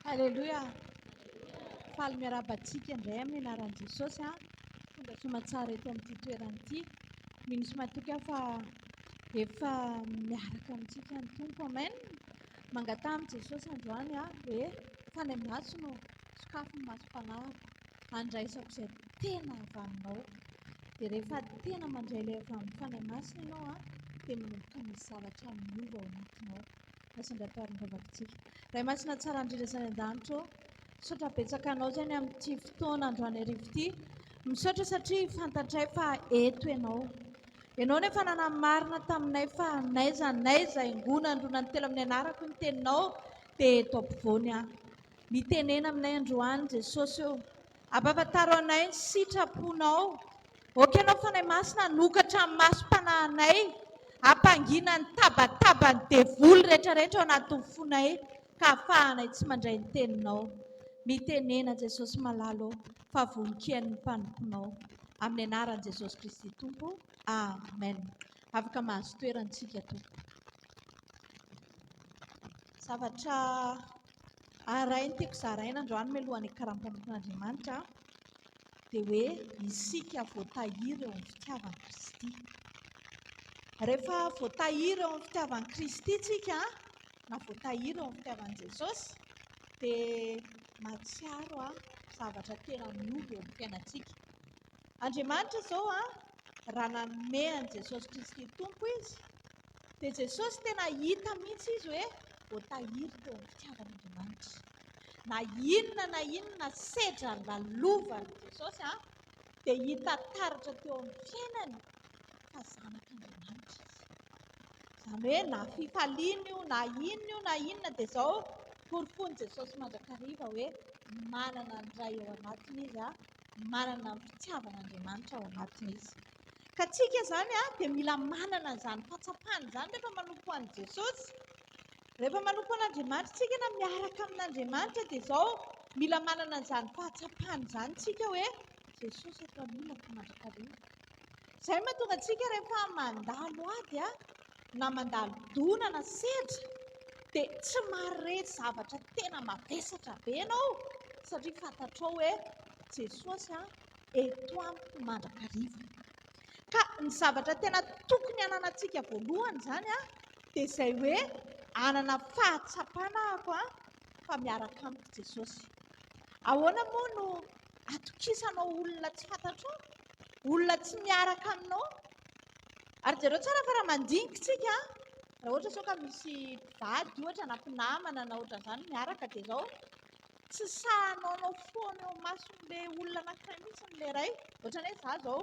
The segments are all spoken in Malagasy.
Aleloia. Faly miarabantsika indray amin'ny anaran'i Jesosy fomba soamantsara eto amin'ity toerana ity. Misy matoky aho fa efa miaraka amintsika ny Tompo. Amen. Mangatamy Jesosy androany hoe fanahy maso no sokafo ny masom-panahiko, andraisako izay tena avy aminao. Dia rehefa tena mandray ilay avy amin'ny fanahy masina ianao dia manomboka misy zavatra miova ao anatinao. Nasandraparin-davakontsika. Ray masina tsara indrindra izany an-danitra, misaotra betsaka anao izany amin'ity fotoana androany arivo ity. Misaotra satria fantatray fa eto ianao. Ianao nefa nanamarina taminay fa n'aiza ingona androna ny telo amin'ny anarako ny teninao dia eto ampovoany aho. Mitenena aminay androany Jesosy io. Ampahafataro anay ny sitraponao. Oka ianao fanahy masina nokatra amin'ny masom-panahinay. Ampangina ny tabatabany devoly rehetrarehetra ao anatin'ny fonay ka ahafahanay tsy mandray ny teninao. Mitenena Jesosy malalo fa voninkian'ny mpanomponao. Amin'ny anaran'i Jesosy Kristy Tompo. Amen. Afaka mahazo toerantsika Tompo. Zavatra arainy tiako zaraina androany mialohan'ny karaha-mpanompon'Andriamanitra dia hoe isika voatahiry eo amin'ny fitiavan'i Kristy. Rehefa voatahiry eo amin'ny fitiavan'i Kristy tsika na voatahiry eo amin'ny fitiavan'i Jesosy dia mahatsiaro zavatra tena miova eo amin'ny fiainantsika. Andriamanitra izao raha nanome an'i Jesosy Kristy Tompo izy dia Jesosy tena hita mihitsy izy hoe voatahiry teo amin'ny fitiavan'Andriamanitra. Na inona sedra lalovan'i Jesosy dia hita taratra teo amin'ny fiainany fa zanak'Andriamanitra izy. Izany hoe na fifaliana io na inona dia izao porofony Jesosy mandrakariva hoe manana ny ray ao anatiny izy, manana ny fitiavan'Andriamanitra ao anatiny izy. Ka tsika izany dia mila manana izany fahatsapana izany rehefa manompo an'i Jesosy. Rehefa manompo an'Andriamanitra tsika na miaraka amin'Andriamanitra dia izao mila manana izany fahatsapana izany tsika hoe Jesosy eto anilako mandrakariva. Izay mahatonga antsika rehefa mandalo ady na mandalo dona na sedra dia tsy mare zavatra tena mavesatra be ianao satria fantatrao hoe Jesosy eto amiko mandrakariva. Ka ny zavatra tena tokony hananantsika voalohany izany dia izay hoe hanana fahatsapana ahako fa miaraka amiko Jesosy. Ahoana moa no atokisanao olona tsy fantatrao, olona tsy miaraka aminao? Ary jereo tsara fa raha mandinika tsika raha ohatra izao ka misy mpivady ohatra na mpinamana na ohatran'izany miaraka dia izao tsy sahanao foana eo mason'ilay olona anankiray mihitsy n'ilay iray. Ohatran'ny hoe izaho izao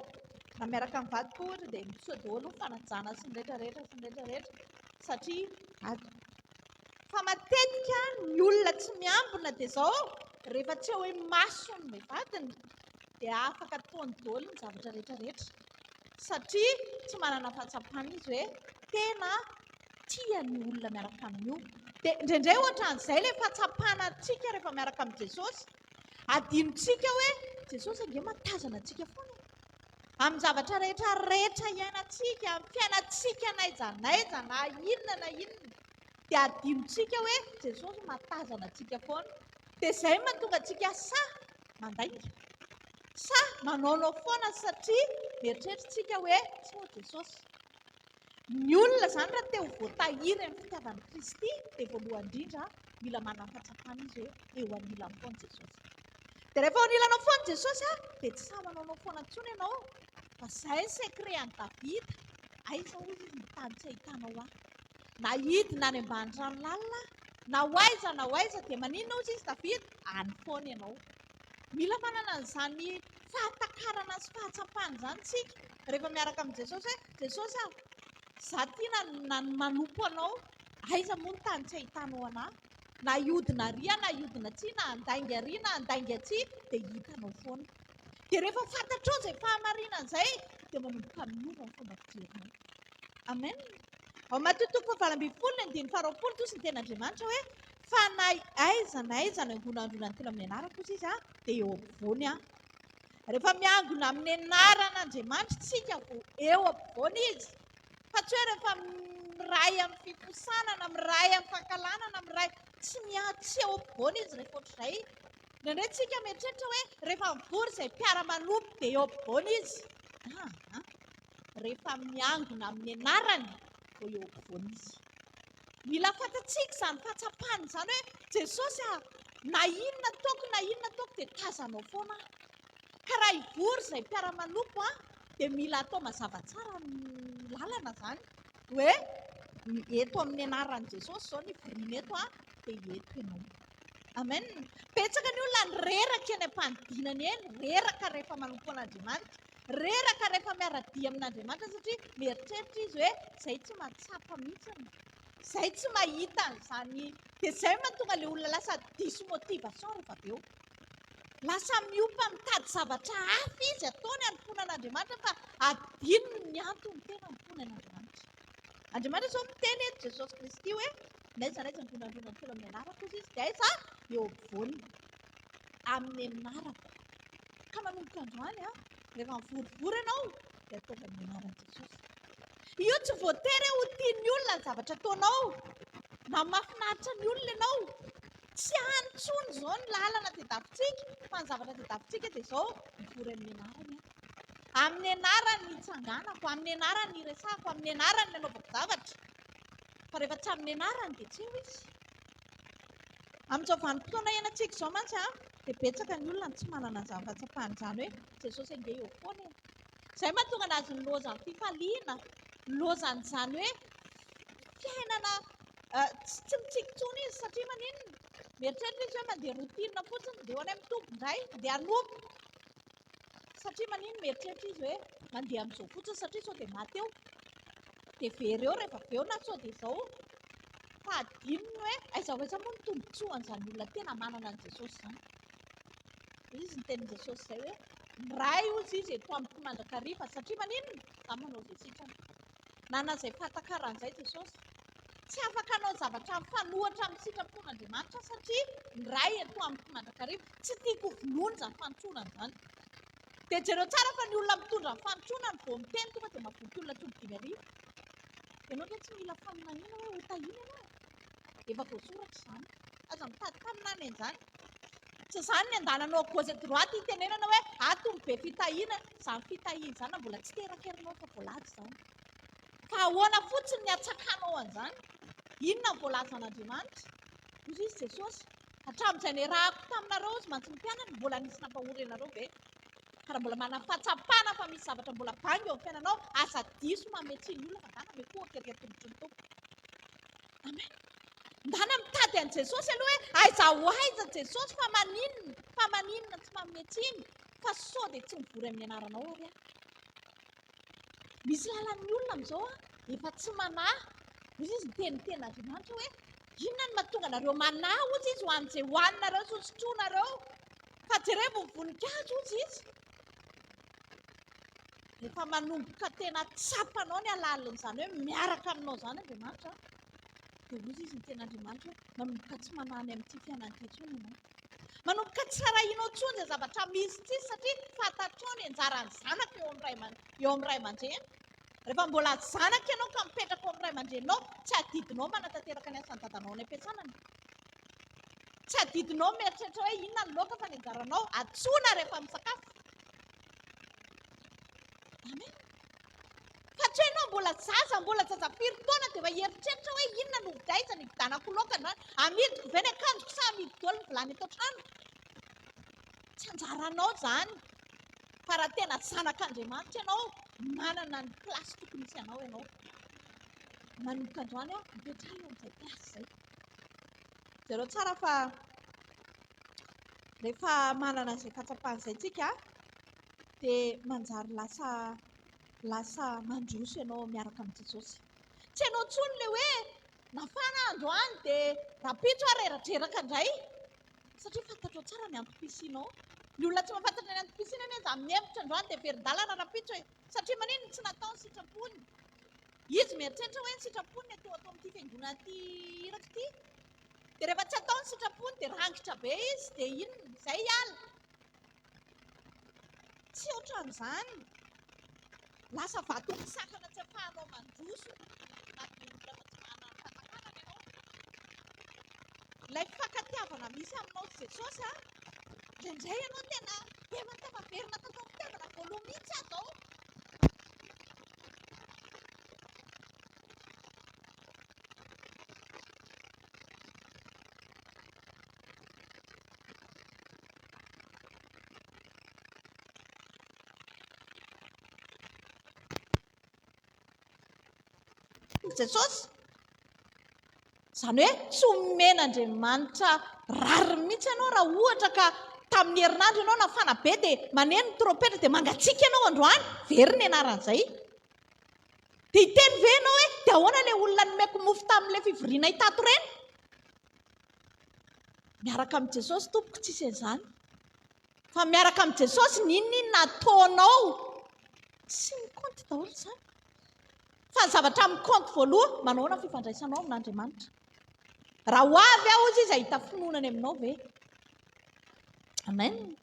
na miaraka amin'ny vadiko ohatra dia miseho daholo ny fanajana sy ny rehetrarehetra satria fa matetika ny olona tsy miambina dia izao rehefa tsy hoe masony vadiny dia afaka ataony daholo ny zavatra rehetrarehetra satria tsy manana fahatsapana izy hoe tena tia ny olona miaraka amin'io. Dia indraindray ohatran'izay ilay fahatsapana antsika rehefa miaraka amin'ny Jesosy, adinontsika hoe Jesosy ange matazana antsika foana amin'ny zavatra rehetrarehetra iainantsika, amin'ny fiainantsika n'aiza na inona dia adinontsika hoe Jesosy matazana antsika foana. Dia izay mahatonga antsika mandainga, manaonao foana satria mieritreritritsika hoe tsy ho Jesosy. Ny olona izany raha te ho voatahiry amin'ny fitiavan'i Kristy dia voalohany indrindra mila manana fahatsapana izy hoe eo anilany foana Jesosy. Dia rehefa ao anilanao foana Jesosy dia tsy sahy manaonao foana intsony ianao fa izay ny sekrean'i Davida. Aiza hoy izy ny tany tsy ahitanao ahy? Na hidina any ambany ranolalina na hoaiza dia maninona hozy izy Davida? Any foana ianao. Mila manana an'izany fahatakarana sy fahatsapana izany tsika rehefa miaraka amin'i Jesosy hoe Jesosy izaho tia na manompo anao, aiza moa ny tany tsy ahitanao anahy? Na hiodina arỳ na hiodina atsy na handainga arỳ na handainga atsy dia hitanao foana. Dia rehefa fantatrao izay fahamarinana izay dia manomboka miova ny fomba fijerinao. Amen. Ao Matotoko 7:20 toy ny ten'Andriamanitra hoe fa na aiza no angona androna ny telo amin'ny anarako izy dia eo ampovoany aho. Rehefa miangona amin'ny anaran'Andriamanitra tsika eo ampovoany izy. Fa tsy hoe rehefa miray amin'ny fiposanana, miray amin'ny fankalanana, miray tsy miatsy eo ampovoany izy rehefa ohatr'izay. Indraindray tsika mieritreritra hoe rehefa mivory izay mpiara-manompy dia eo ampovoany izy. Rehefa miangona amin'ny anarany vao eo ampovoany izy. Mila fantatsika izany fahatsapany izany hoe Jesosy na inona ataoko dia tazanao foana aho. Ka raha hivory izay mpiara-manompy dia mila atao mazava tsara ny lalana izany hoe eto amin'ny anaran'i Jesosy izao ny voriana eto dia eto ianao. Amen. Betsaka ny olona ny reraka eny am-panidinana eny, reraka rehefa manompo an'Andriamanitra, reraka rehefa miara-dia amin'Andriamanitra satria mieritreritra izy hoe izay tsy mahatsapa mihitsiny, izay tsy mahita an'izany. Dia izay mahatonga ilay olona lasa diso motivation rehefa avy eo. Lasa miopa mitady zavatra hafa izy ataony hanompoana an'Andriamanitra fa adinony ny antony tena hanompoana an'Andriamanitra. Andriamanitra izao miteny eto Jesosy Kristy hoe n'aiza n'aiza nodonandronany telo amin'ny anarako izy dia aiza eo ampovoany amin'ny anarako. Ka manomboka androany rehefa mivorivory ianao dia ataova amin'ny anaran'i Jesosy. Io tsy voatery ho tian'ny olona ny zavatra ataonao na mahafinaritra ny olona ianao. Tsy antsony izao ny lalana tadiavintsika fa ny zavatra tadiavintsika dia izao mivory amin'ny anarany. Amin'ny anarany hitsanganako, amin'ny anarany hiresahako, amin'ny anarany ny anaovako zavatra. Fa rehefa tsy amin'ny anarany dia tsy eo izy. Amin'izao vanim-potoana iainantsika izao mantsy dia betsaka ny olona tsy manana an'izany fahatsapany izany hoe Jesosy ange eo foana eo. Izay mahatonga anazy ny lozan'ny fifaliana, lozan'izany hoe fiainana tsy mitsikitsony izy satria maninona? Mieritreritra izy hoe mandeha routine fotsiny dia ho any amin'ny tompo indray dia hanompo. Satria maninona? Mieritreritra izy hoe mandeha amin'izao fotsiny satria sao dia maty eo. Dia very eo rehefa avy eo na sao dia izao. Fa adinony hoe aiza ho aiza moa ny tombontsoan'izany olona tena manana an'i Jesosy izany. Izy ny tenin' Jesosy izay hoe miray hozy izy eto amiko mandrakariva satria maninona? Izaho manao izay sitrany. Nanana izay fahatakarana Jesosy. Tsy afaka hanao zavatra mifanohitra amin'ny sitrapon'Andriamanitra satria miray eto amiko mandrakariva. Tsy tiako vonoina izany fanontronana izany. Dia jereo tsara fa ny olona mitondra ny fanontronana vao miteny tonga dia mahavoky olona tonga 5,000. Ianao dia tsy mila faminaniana hoe ho tahina ianao. Efa voasoratra izany. Aza mitady faminana an'izany. Tsy izany ny andananao gauche droite itenenana hoe ato ny be fitahiana, izany fitahiana izany mbola tsy terakerinao fa voalaza izany. Fa ahoana fotsiny ny atsakanao an'izany? Inona ny voalaza an'Andriamanitra? Hoy izy Jesosy, hatramin'izay niarahako taminareo izy mantsy ny mpianatra mbola nisy nampahory anareo ve? Ka mbola manana fahatsapana fa misy zavatra mbola banga eo amin'ny fiainanao, aza diso mametsiny olona fa dana mekoa kelikely tombontso ny tompo. Amen. Ndana mitady an'i Jesosy aloha hoe aiza ho aiza Jesosy fa maninona tsy mametsiny fa sao dia tsy mivory amin'ny anaranao ary aho. Misy lalan'ny olona amin'izao efa tsy manahy. Izy miteniteny Andriamanitra hoe inona ny mahatonga anareo manahy hozy izy ho an'izay hoaninareo sy sotroinareo fa jereo voninkazo hozy izy. Efa manomboka tena tsapanao ny alalin'izany hoe miaraka aminao izany Andriamanitra. Dia hozy izy ny ten'Andriamanitra hoe manomboka tsy manany amin'ity fiainan'ity intsony ianao. Manomboka tsy rahinao intsony izay zavatra misy ity satria fantatrao ny anjaran'ny zanaka eo amin'ny ray aman-dreny. Rehefa mbola zanaka ianao ka mipetraka eo amin'ny ray aman-dreninao, tsy adidinao manatanteraka ny asan'ny dadanao any am-piasanana. Tsy adidinao mieritreritra hoe inona ny loaka fa ny anjaranao atsoina rehefa misakafo. Amen. Fa tsy ianao mbola zazafiry taona dia efa hieritreritra hoe inona no hovidaisa ny vidanako loaka na amidiko ve ny akanjoko sa amidiko daholo ny vilany eto an-trano. Tsy anjaranao izany. Fa raha tena zanak'Andriamanitra ianao, manana ny plasy tokony misy anao ianao. Manomboka androany mipetraha eo amin'izay plasy izay. Jereo tsara fa rehefa manana izay fahatsapana izay tsika dia manjary lasa mandroso ianao miaraka amin'i Jesosy. Tsy ianao intsony ilay hoe nafana androany dia rapitso reratreraka indray. Satria fantatrao tsara ny antom-pisianao. Ny olona tsy mahafantatra ny antom-pisiana anie izy mihevitra androany dia verin-dalana rapitso e. Satria maninona tsy natao ny sitrapony. Izy mieritreritra hoe ny sitrapony ny atao amin'ity fiangonana ity iraka ity. Dia rehefa tsy atao ny sitrapony dia rangitra be izy dia inona? Izay hiala. Tsy ohatran'izany. Lasa vato misakana tsy afahanao mandroso. Ilay fankatiavana misy aminao sy Jesosy indraindray ianao tena be matava-berina tatao fitiavana voaloha mihitsy atao. Jesosy izany hoe tsy omen'Andriamanitra rariny mihitsy ianao raha ohatra ka tamin'ny herinandro ianao nafana be dia maneno ny trompetra dia mangatsiaka ianao androany, very ny anaran'izay. Dia hiteny ve ianao hoe dia ahoana ilay olona nomeko mofo tamin'ilay fivoriana hitato ireny? Miaraka amin'i Jesosy tompoko tsisy an'izany. Fa miaraka amin'i Jesosy ninona nataonao tsy mikaonty daholo izany. Fa ny zavatra mikaonty voaloha, manao ahoana fifandraisanao amin'Andriamanitra. Raha ho avy aho izy izay hita finoanany aminao ve? Amen.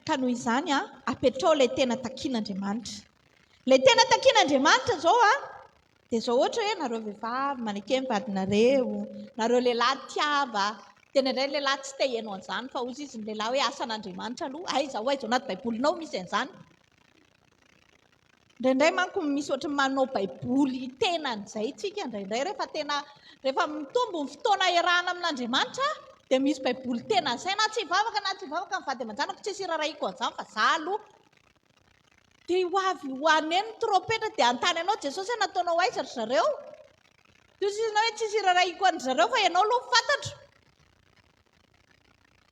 Ka noho izany apetrao ilay tena takian'Andriamanitra. Ilay tena takian'Andriamanitra izao dia izao ohatra hoe nareo vehivavy manekena ny vadinareo, nareo lehilahy tiava, tena indray ny lehilahy tsy te hihaino an'izany fa hozy izy ny lehilahy hoe asan'Andriamanitra aloha, aiza ho aiza ao anaty baibolinao misy an'izany. Indraindray manko misy ohatra manao baiboly tenan'izay tsika indraindray rehefa mitombo ny fotoana iarahana amin'Andriamanitra dia misy baiboly tenan'izay na tsy hivavaka ny vady aman-janako tsy hisy iraraiko an'izany fa za aloha. Dia ho avy ho aneno ny trompetra dia antany anao Jesosy nataonao aiza ry zareo? Dia hozy izy hoe tsisy iraraiko an'ny zareo fa ianao aloha fantatro.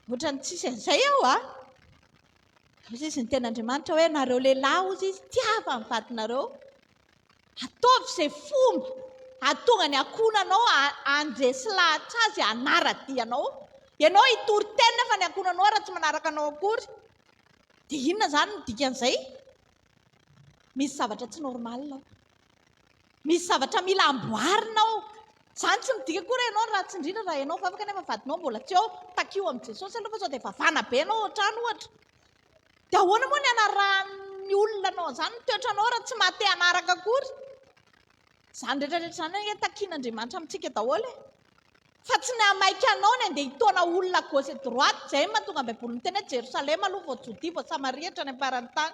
Ohatran'ny tsisy an'izay aho Hozy izy ny ten'Andriamanitra hoe nareo lehilahy hozy izy tiava ny vadinareo. Ataovy izay fomba hahatonga ny ankonanao handresy lahatra azy hanara-dianao. Ianao hitory tena fa ny ankonanao raha tsy manaraka anao akory. Dia inona izany ny dikan'izay? Misy zavatra tsy normalina ao. Misy zavatra mila amboarinao. Izany tsy midika koa raha ianao raha tsy indrindra raha ianao vavaka nefa vadinao mbola tsy ao takio amin'i Jesosy aloha fa sao dia vavana be ianao ohatrany ohatra. Dia ahoana moa ny anarahan'ny olona anao izany ny toetranao raha tsy mahate hanaraka akory? Izany rehetrarehetra izany hoe takian'Andriamanitra amintsika daholo. Fa tsy ny hamaika anao ny andeha hitaona olona gauche et droite, izay mahatonga ny baiboly miteny hoe Jerosalema aloha vao Jodia vao Samaria hatrany am-paran'ny tany.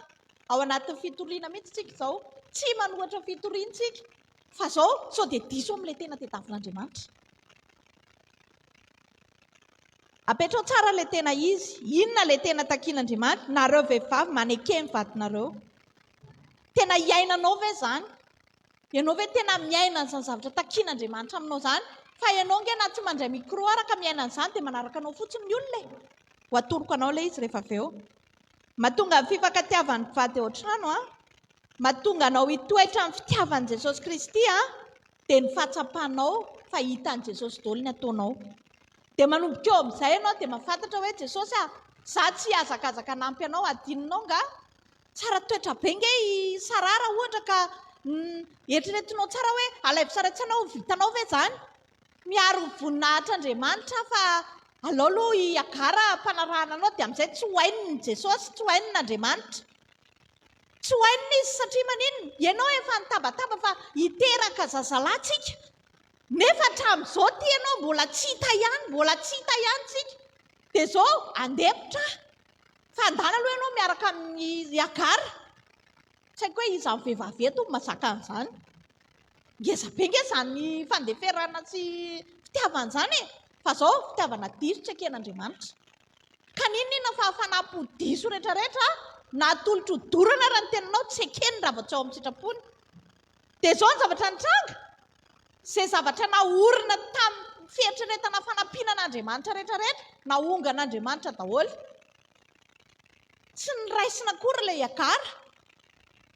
Ao anatin'ny fitoriana mihitsy tsika izao, tsy manohatra fitoriantsika. Fa izao sao dia diso amin'ilay tena tadiavin'Andriamanitra. Apetrao tsara ilay tena izy. Inona ilay tena takian'Andriamanitra? Nareo vehivavy manekena ny vadinareo. Tena hiainanao ve izany? Ianao ve tena miaina an'izany zavatra takian'Andriamanitra aminao izany? Fa ianao nge na tsy mandray micro araka miaina an'izany dia manaraka anao fotsiny ny olona. Ho atoroko anao ilay izy rehefa avy eo. Mahatonga ny fifankatiavan'ny mpivady ao an-trano mahatonga anao hitoetra amin'ny fitiavan'i Jesosy Kristy dia ny fahatsapanao fa hitan'i Jesosy daholo ny ataonao. Dia manomboka eo amin'izay ianao dia mahafantatra hoe Jesosy za tsy hiazakazaka nampy anao adininao nga tsara toetra be nge sarara ohatra ka eritreretinao tsara hoe alaivo tsara tsy anao vitanao ve izany? Miaro ny voninahitr'Andriamanitra fa alao aloha hiagara mpanarahana anao dia amin'izay tsy ho hain'ny Jesosy, tsy ho hain'Andriamanitra. Tsy ho hainina izy satria maninona? Ianao efa nitabataba fa hiteraka zazalahy tsika. Nefa hatramin'izao ty ianao mbola tsy hita ihany tsika. Dia izao andefitra. Fa andana aloha ianao miaraka amin'ny hiagara. Tsy haiko hoe iza amin'ny vehivavy eto mahazaka an'izany. Ngeza be nge izany fandeferana sy fitiavan'izany fa izao fitiavana diso tsy eken'Andriamanitra. Ka ninona fa fanampodiso rehetrarehetra natolotra hodorana raha ny tenanao tsy ekeny raha vao tsy ao amin'ny sitrapony. Dia izao ny zavatra nitranga. Izay zavatra nahorina tamin'ny fieritreretana fanampinan'Andriamanitra rehetrarehetra nahongan'Andriamanitra daholo. Tsy niraisina akory ilay hiagara.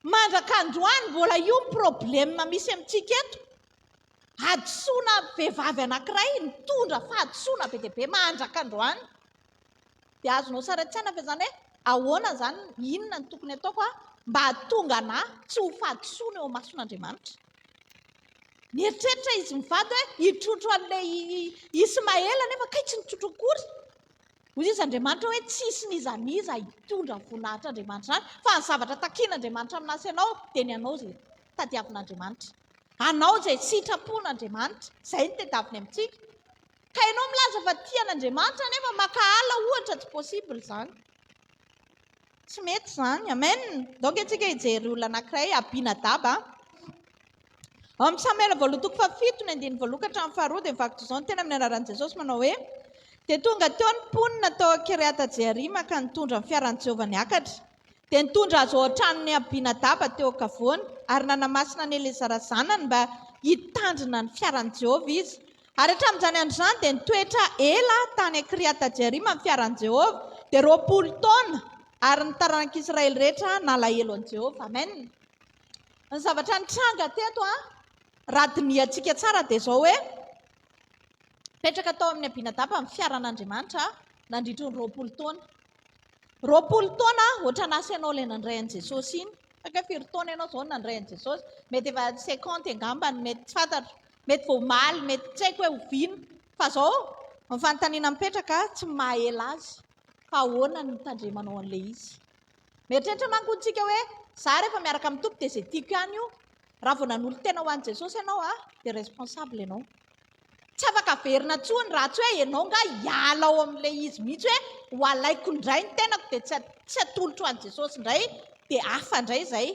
Mandrak'androany mbola io ny problema misy amintsika eto. Hadisoana vehivavy anankiray mitondra fahadisoana be dia be mandrak'androany. Dia azonao sary an-tsaina fa izany hoe ahoana izany, inona ny tokony ataoko mba hahatonga anahy tsy ho fahadisoana eo mason'Andriamanitra. Mieritreritra izy mivady hoe hitrotro an'ilay Ismaela nefa kay tsy nitrotro akory. Hoy izy Andriamanitra hoe tsisy nizaniza hitondra ny voninahitr'Andriamanitra izany fa ny zavatra takian'Andriamanitra amin'asy ianao dia ny anao izay tadiavin'Andriamanitra. anao izay sitrapon'Andriamanitra, izay ny tedaviny amintsika. Ka ianao milaza fa tian'Andriamanitra nefa maka ala ohatra tsy possible izany. Tsy mety izany, amen. Donc antsika hijery olona anankiray Abinadaba. Ao amin'ny Samuel 7:7-9 dia mivaky izao ny tena amin'ny anaran'i Jesosy manao hoe dia tonga teo ny mponina tao Kiriata Jearima ka nitondra ny fiaran'i Jehovah niakatra. Dia nitondra azy ao an-tranon'ny Abinadaba teo ankavoany ary nanamasina ny Elezara zanany mba hitandrina ny fiaran'i Jehovah izy. Ary hatramin'izany androizany dia nitoetra ela tany Kiriata Jearima ny fiaran'i Jehovah dia 20 taona ary ny taranak'Israely rehetra nalahelo an'i Jehovah. Amen. Ny zavatra nitranga teto raha diniantsika tsara dia izao hoe petraka tao amin'ny Abinadaba amin'ny fiaran'Andriamanitra nandritra ny 20 taona. 20 taona ohatra n'asa ianao ilay nandray an'i Jesosy iny. Fa firy taona ianao izao nandray an'i Jesosy? Mety efa 50 angambany, mety tsy fantatro, mety vao maly, mety tsy haiko hoe oviana. Fa izao ny fanontaniana mipetraka tsy mahela azy fa ahoana ny tandremanao an'ilay izy. Mieritreritra manko tsika hoe za rehefa miaraka amin'ny Tompo dia izay tiako ihany io. Raha vao nanolo tena ho an'i Jesosy ianao dia responsable ianao. Tsy afaka averina tsony raha tsy hoe ianao nga hiala ao amin'ilay izy mihitsy hoe ho alaiko indray ny tenako dia tsy atolotro ho an'i Jesosy indray dia hafa indray izay.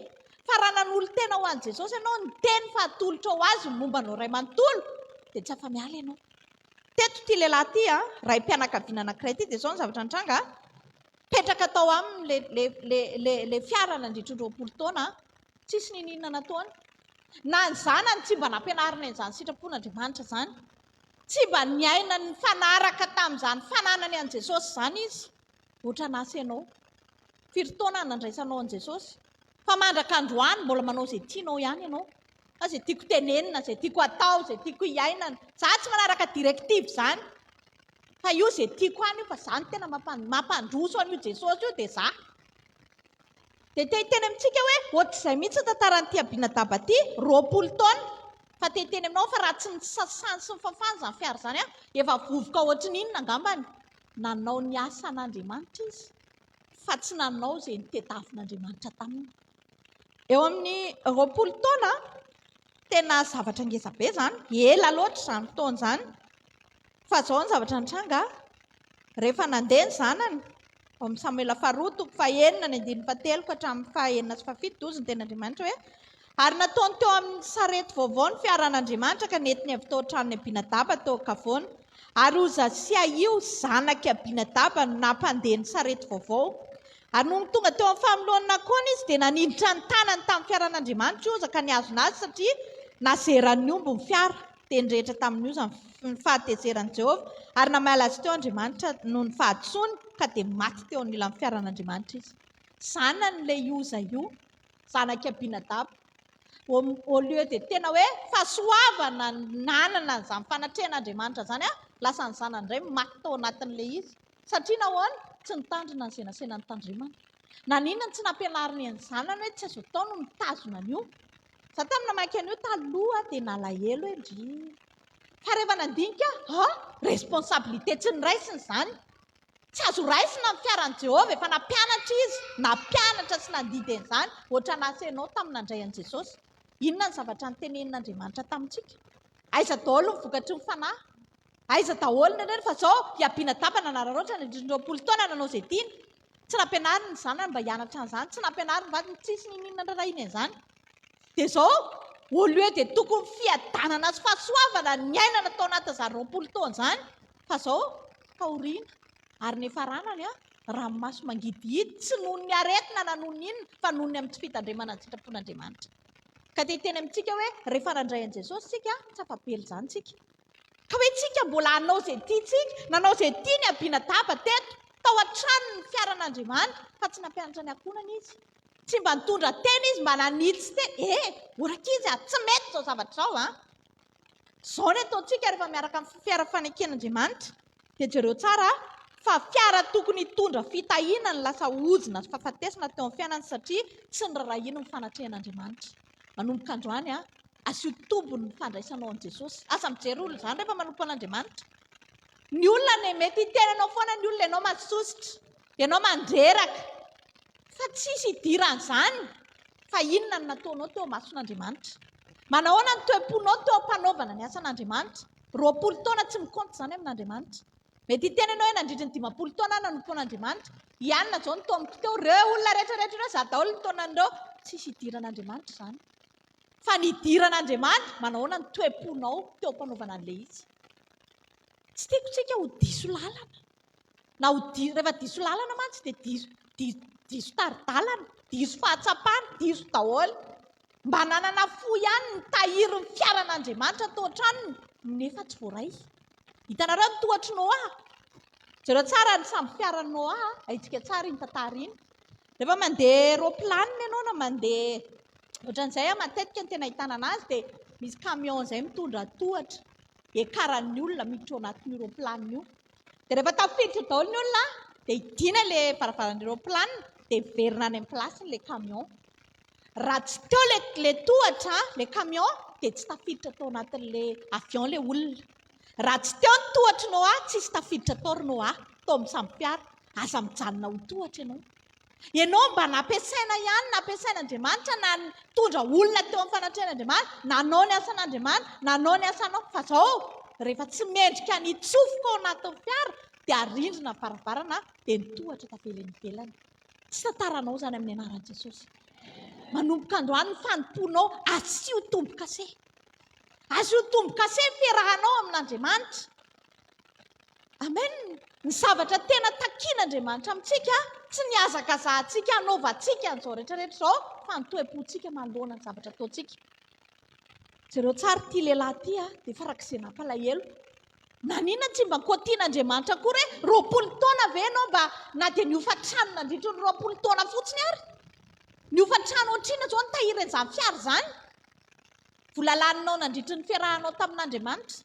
Fa raha nanolo tena ho an'i Jesosy ianao ny teny fa atolotro ho azy mombanao iray manontolo dia tsy afa miala ianao. Teto ity lehilahy ity raim-pianakaviana anankiray ity dia izao ny zavatra nitranga. Petraka tao aminy le fiara nandritra 20 taona tsisy nininana nataony. Na ny zanany tsy mba nampianarina an'izany sitrapon'Andriamanitra izany. Tsy mba niaina ny fanaraka tamin'izany fananany an'i Jesosy izany izy. Ohatra n'asa ianao. Firy taona nandraisanao an'i Jesosy? Fa mandraka androany mbola manao izay tianao ihany ianao. Fa izay tiako tenenina, izay tiako atao, izay tiako hiainana. Za tsy manaraka direktiva izany. Fa io izay tiako any io fa izany tena mampandroso an'io Jesosy io dia za. Dia teny amintsika hoe ohatr'izay mihitsy tantaran'ity Abinadaba ity 20 taona. Fa teny aminao fa raha tsy ny sasany sy ny fafany izany fiara izany efa vovoka ohatry n'inona angambany. Nanao ny asan'Andriamanitra izy fa tsy nanao izay nitetavin'Andriamanitra taminy. Eo amin'ny 20 taona tena zavatra ngeza be izany. Ela loatra izany fotoana izany. Fa izao ny zavatra nitranga rehefa nandeha ny zanany ao amin'ny Samuela 2:9-7 hatramin'ny 9-7 ny tenin'Andriamanitra hoe ary nataony teo amin'ny sarety vaovao ny fiaran'Andriamanitra ka nentiny avy tao an-tranon'ny Abinadaba teo ankavoany. Ary Ozasia io zanaky Abinadaba nampandeha ny sarety vaovao. Ary noho tonga teo amin'ny famolohana Nakona izy dia naninditra ny tanany tamin'ny fiaran'Andriamanitra Oza ka niazona azy satria nazeran'ny omby ny fiara. Dia nirehitra tamin'ny Oza ny fahatezeran'i Jehovah ary namaila azy teo Andriamanitra noho ny fahadisony ka dia maty teo anilan'ny fiaran'Andriamanitra izy. Zanan'ilay Oza io, zanaky Abinadaba. Au lieu dia tena hoe fahasoavana nanana izany fanatrehan'Andriamanitra izany lasa ny zanany indray maty tao anatin'ilay izy. Satria nahoana? Tsy nitandrina ny senasena ny tandremana. Na ninona tsy nampianariny ny zanany hoe tsy azo atao no mitazona an'io. Za tamina maiky an'io taloha dia nalahelo hoe ndry. Fa rehefa nandinika responsabilité tsy ny raisiny izany. Tsy azo raisina ny fiaran'i Jehovah efa nampianatra izy. Nampianatra sy nandidy an'izany. Ohatra n'asa ianao tamin'ny nandray an'i Jesosy. Inona ny zavatra nitenenin'Andriamanitra tamintsika? Aiza daholo ny vokatry ny fanahy? Aiza daholo ny reny fa izao i Abinadaba nanararoatra nandritra 20 taona nanao izay tiany. Tsy nampianariny ny zanany mba hianatra an'izany. Tsy nampianariny vatany tsisy nininana rarahina an'izany. Dia izao au lieu dia tokony fiadanana sy fahasoavana ny ainana tao anatin'izany 20 taona izany. Fa izao fahoriana. Ary ny efaranany ranomaso mangidihidy tsy noho ny aretina na noho ny inona fa noho ny amin'ny tsy fitandremana ny sitrapon'Andriamanitra. Ka teny amintsika hoe rehefa nandray an'i Jesosy tsika tsy afapely izany tsika. Ka hoe tsika mbola hanao izay tiantsika, nanao izay tiany Abinadaba teto tao an-trano ny fiaran'Andriamanitra fa tsy nampianatra ny ankonany izy. Tsy mba nitondra tena izy mba nanitsy tena. Oraka izy tsy mety izao zavatra izao Izao ny ataontsika rehefa miaraka amin'ny fiara faneken'Andriamanitra. Dia jereo tsara fa fiara tokony hitondra fitahiana ny lasa ojina sy fahafatesana teo amin'ny fiainana satria tsy ny rarahina ny fanatrehan'Andriamanitra. Manomboka androany asio tombony ny fandraisanao an'i Jesosy. Asa mijery olona izany rehefa manompo an'Andriamanitra. Ny olona ny mety hitenanao foana ny olona ianao masositra, ianao mandreraka. Fa tsisy hidiran'izany. Fa inona no nataonao teo mason'Andriamanitra? Manahoana ny toe-ponao teo ampanaovana ny asan'Andriamanitra? 20 taona tsy mikaonty izany amin'Andriamanitra. Mety hiteny ianao hoe nandritra ny 50 taona nanompoan'Andriamanitra. Ianona izao ny taoniko teo, ireo olona rehetrarehetra ireo 100 daholo ny taonan'ireo. Tsisy hidiran'Andriamanitra izany. Fa ny hidiran'Andriamanitra, manahoana ny toe-ponao teo ampanaovana an'ilay izy. Tsy tiako tsika ho diso lalana. Na rehefa diso lalana mantsy dia diso taridalana, diso fahatsapana, diso daholo. Mba nanana fo ihany ny tahiry ny fiaran'Andriamanitra tao an-tranony, nefa tsy voaray. Hitanareo ny tohatry Noa. Jereo tsara ny samby fiaran'ny Noa, haitsika tsara iny tantara iny. Rehefa mandeha roplanina ianao na mandeha ohatran'izay matetika ny tena ahitana anazy dia misy camion izay mitondra tohatra ekaran'ny olona miditra ao anatin'ny roplanina io. Dia rehefa tafiditra daholo ny olona dia hidina ilay varavaran'ny roplanina dia verina any amin'ny plasiny ilay camion. Raha tsy teo ilay tohatra, ilay camion, dia tsy tafiditra tao anatin'ilay avion ilay olona. Raha tsy teo ny tohatry Noa, tsisy tafiditra tao ry Noa, tao amin'ny samby fiara. Aza mijanona ho tohatra ianao. Ianao mba nampiasaina ihany, nampiasain'Andriamanitra na tondra olona teo amin'ny fanatrehan'Andriamanitra, nanao ny asan'Andriamanitra, nanao ny asanao. Fa izao, rehefa tsy mendrika ny tsofoka ao anatin'ny fiara, dia arindrina varavarana, dia ny tohatra tavela ivelany. Tsy tantaranao izany amin'ny anaran'i Jesosy. Manomboka androany ny fanomponao asio tombo-kase. Asio tombo-kase fiarahanao amin'Andriamanitra. Amen. Ny zavatra tena takian'Andriamanitra amintsika, tsy ny hazakazahantsika, hanaovantsika an'izao rehetrarehetra izao, fa ny toe-pontsika manoloana ny zavatra ataontsika. Jereo tsara ity lehilahy ity dia farak'izay nampalahelo. Nanina tsy mba nikoatian'Andriamanitra akory hoe 20 taona ve ianao mba na dia niofa-trano nandritra ny 20 taona fotsiny ary? Niofa-trano ohatrina izao ny tahiry an'izany fiara izany. Vola laninao nandritra ny fiarahanao tamin'Andriamanitra.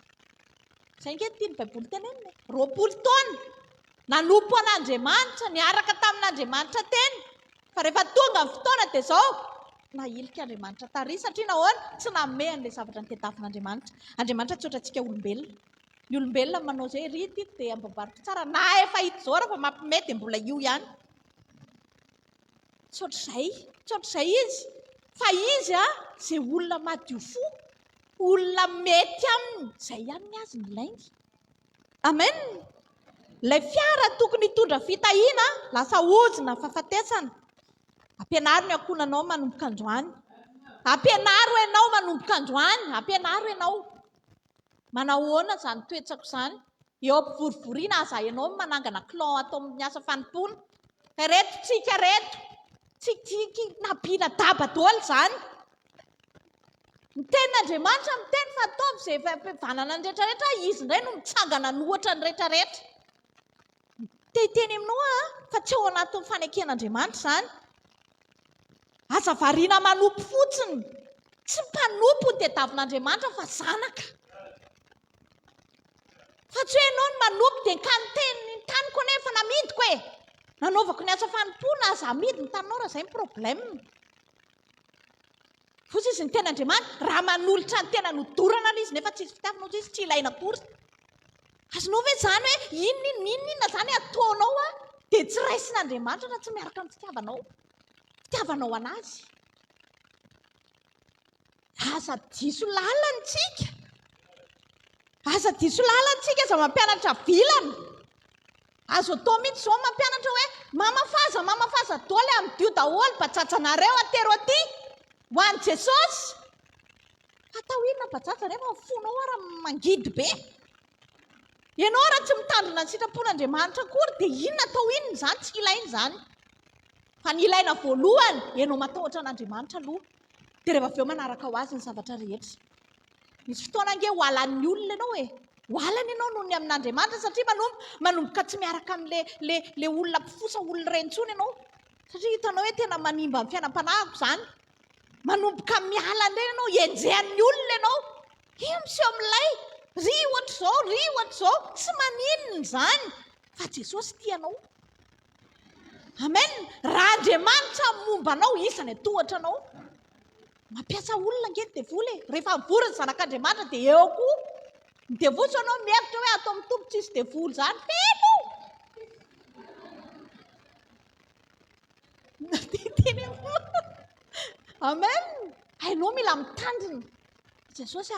Izay nge tiany Baiboly tenenina. 20 taona nanompo an'Andriamanitra, niaraka tamin'Andriamanitra teny. Fa rehefa tonga ny fotoana dia izao nahilika Andriamanitra tary satria nahoana tsy namehany ilay zavatra nitetavin'Andriamanitra. Andriamanitra tsy ohatra antsika olombelona. Ny olombelona manao izay rity dia ambavariko tsara na efa hita izao raha fa mampimety dia mbola io ihany. Tsy ohatr'izay izy. Fa izy izay olona madio fo, olona mety aminy, izay ihany ny azy ny ilainy. Amen. Ilay fiara tokony hitondra fitahiana lasa ojina fahafatesana. Ampianaro ny ankonanao manomboka androany. Ampianaro ianao manomboka androany. Ampianaro ianao. Manahoana izany toetrako izany? Eo ampivorivoriana aza ianao manangana clan atao amin'ny asa fanompoana. Ka reto tsika reto. Tsikitsiky nampiana daba daholo izany. Ny tenin'Andriamanitra miteny fa ataovy izay vanana ny rehetrarehetra, izy indray no mitsangana ny ohatra ny rehetrarehetra. Teny aminao fa tsy ao anatin'ny faneken'Andriamanitra izany. Aza variana manompo fotsiny. Tsy mpanompo ny tediavin'Andriamanitra fa zanaka. Fa tsy hoe ianao no manompo dia ny taniko anefa namidiko e. Nanaovako ny asa fanompoana aza amidy ny taninao raha izay ny problème. Fotsy izy ny ten'Andriamanitra, raha manolotra ny tena nodorana izy nefa tsisy fitiavinao izy tsy ilaina akory. Azonao ve izany hoe inona izany ataonao dia tsy raisin'Andriamanitra raha tsy miaraka amin'ny fitiavanao anazy. Aza diso lalantsika. Aza diso lalantsika aza mampianatra vilana. Azo atao mihitsy izao mampianatra hoe mamafaza daholo amin'ny dio daholo bajajanaareo atero aty ho an'i Jesosy. Atao inona bajaja rehefa fonao raha mangidy be. Ianao raha tsy mitandrina ny sitrapon'Andriamanitra akory dia inona atao inona izany? Tsy ilaina izany. Fa ny ilaina voalohany, ianao matahotra an'Andriamanitra aloha. Dia rehefa avy eo manaraka ho azy ny zavatra rehetra. Misy fotoana ange ho halan'ny olona ianao e. Ho halana ianao noho ny amin'Andriamanitra satria manomboka tsy miaraka amin'ilay olona mpifosa olona rentsony ianao. Satria hitanao hoe tena manimba ny fiainam-panahiko izany. Manomboka miala indray ianao, enjehan'ny olona ianao. Io miseho amin'ilay. Ry ohatr'izao, tsy maninona izany. Fa Jesosy tianao. Amen. Raha Andriamanitra momba anao, iza ny atohatra anao. Mampiasa olona angety devoly e. Rehefa mivory ny zanak'Andriamanitra dia eo koa. Ny devoly ianao mihevitra hoe atao mitombo tsisy devoly izany. Feno! Amen. Hainao mila mitandrina. Jesosy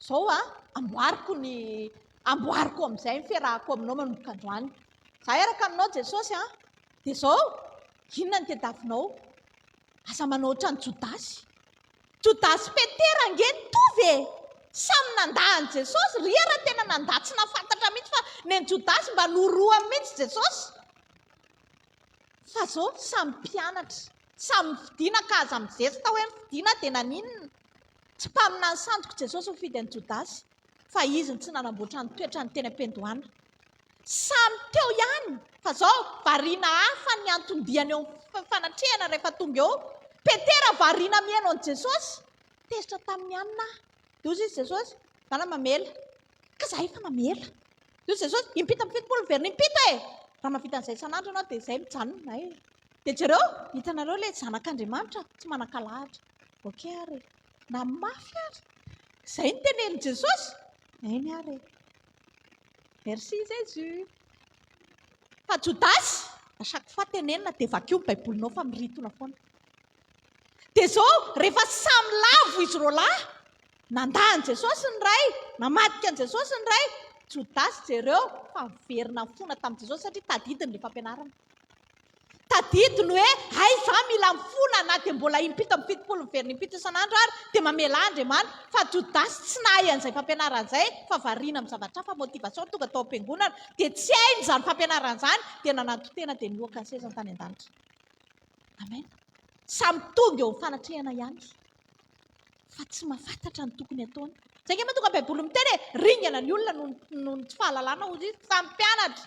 zao amboariko amin'izay ny fiarahako aminao manomboka androany. Za eraka aminao Jesosy dia zao inona ny tadiavinao? Asa manoatra ny Jodasy Petera ange nitovy samy nandahany Jesosy. Ry raha tena nandaha tsy nafantatra mihitsy fa ny Jodasy mba noroany mihitsy Jesosy. Fa zao samy mpianatra, samy fidiana ka aza mijery tao hoe fidiana dia naninona. Tsy mpamina ny sandoko Jesosy mifidy an'i Jodasy, fa izy ny tsy nanamboatra ny toetra ny teny am-piandohana. Samy teo ihany, fa zao variana hafa ny antondiany eo fanatrehana rehefa tonga eo. Petera variana mihaino an'i Jesosy, tezitra tamin'ny anina. Dia ozy izy Jesosy, zana mamela, ka za efa mamela. Dia ozy Jesosy, impita amin'ny fitopolo verina impita e! Raha mavita an'izay isan'andro ianao dia izay mijanona. Dia jereo, hitanareo ilay zanak'Andriamanitra tsy manan-kalahatra. Okey ary, na mafy ary. Izay ny tenen'i Jesosy. Eny ary. Merci Jésus. Fa Jodasy, à chaque fois tenenina dia vakio ny baibolinao fa miritona foana. Dia zao, rehefa samy lavo izy roa lahy, nandahan Jesosy ny ray, namadika an Jesosy ny ray, Jodasy jereo fa miverina fona tamin'i Jesosy satria tadidiny ilay fampianarana. Tadidiny hoe hay za mila mifona na dia mbola impita amin'ny fitopolo verina impita isan'andro ary dia mamela Andriamanitra. Fa Jodasy tsy nahay an'izay fampianarana izay fa variana amin'ny zavatra hafa motivation tonga tao am-piangonana dia tsy hainy izany fampianarana izany dia nanatotena dia nioaka ny sezany tany an-danitra. Amen. Samy tonga eo fanatrehana ihany fa tsy mahafantatra ny tokony ataony. Izay nge mahatonga baiboly miteny hoe ringana ny olona noho ny tsy fahalalana hozy izy. Samy mpianatra,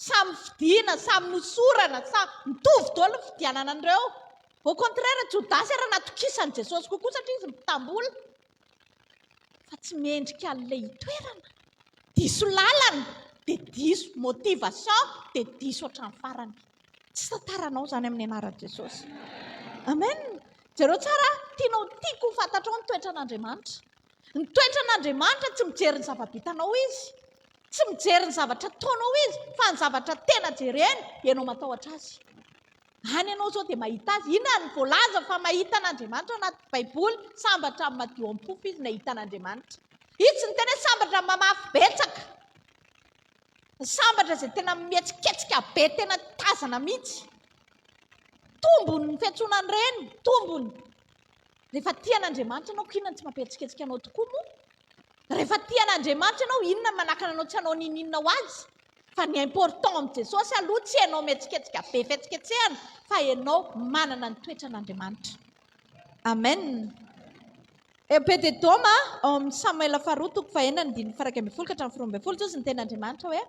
samy fidiana, samy nosorana, samy mitovy daholo ny fidianana an'ireo. Au contraire Jodasy raha natokisan'i Jesosy kokoa satria izy mitambola. Fa tsy mendrika an'ilay toerana. Diso lalana dia diso motivation dia diso hatramin'ny farany. Tsy tantaranao izany amin'ny anaran'i Jesosy. Amen. Jereo tsara, tiako ho fantatrao ny toetran'Andriamanitra. Ny toetran'Andriamanitra tsy mijery ny zava-bitanao izy, tsy mijery ny zavatra ataonao izy, fa ny zavatra tena jereny ianao matahotra azy. Any ianao zao dia mahita azy. Inona ny voalaza fa mahita an'Andriamanitra anaty baiboly? Sambatra amin'ny madio am-pofo izy nahita an'Andriamanitra. Izy tsy ny tena hoe sambatra mamafy betsaka, sambatra izay tena mihetsiketsika be, tena tazana mihitsy. Tombony ny fiantsoana an'ireny, tombony. Rehefa tia an'Andriamanitra ianao, inona tsy mampetsiketsika anao tokoa moa? Rehefa tia an'Andriamanitra ianao, inona manakana anao tsy hanao ninona ho azy? Fa ny important amin'i Jesosy aloha tsy ianao mihetsiketsika be fihetsiketsehana, fa ianao manana ny toetran'Andriamanitra. Amen. Epededoma ao amin'ny Samuel faharoa toko fahaenina ny dimy faha 1 ka hatramin'ny 12 izy ny tenin'Andriamanitra hoe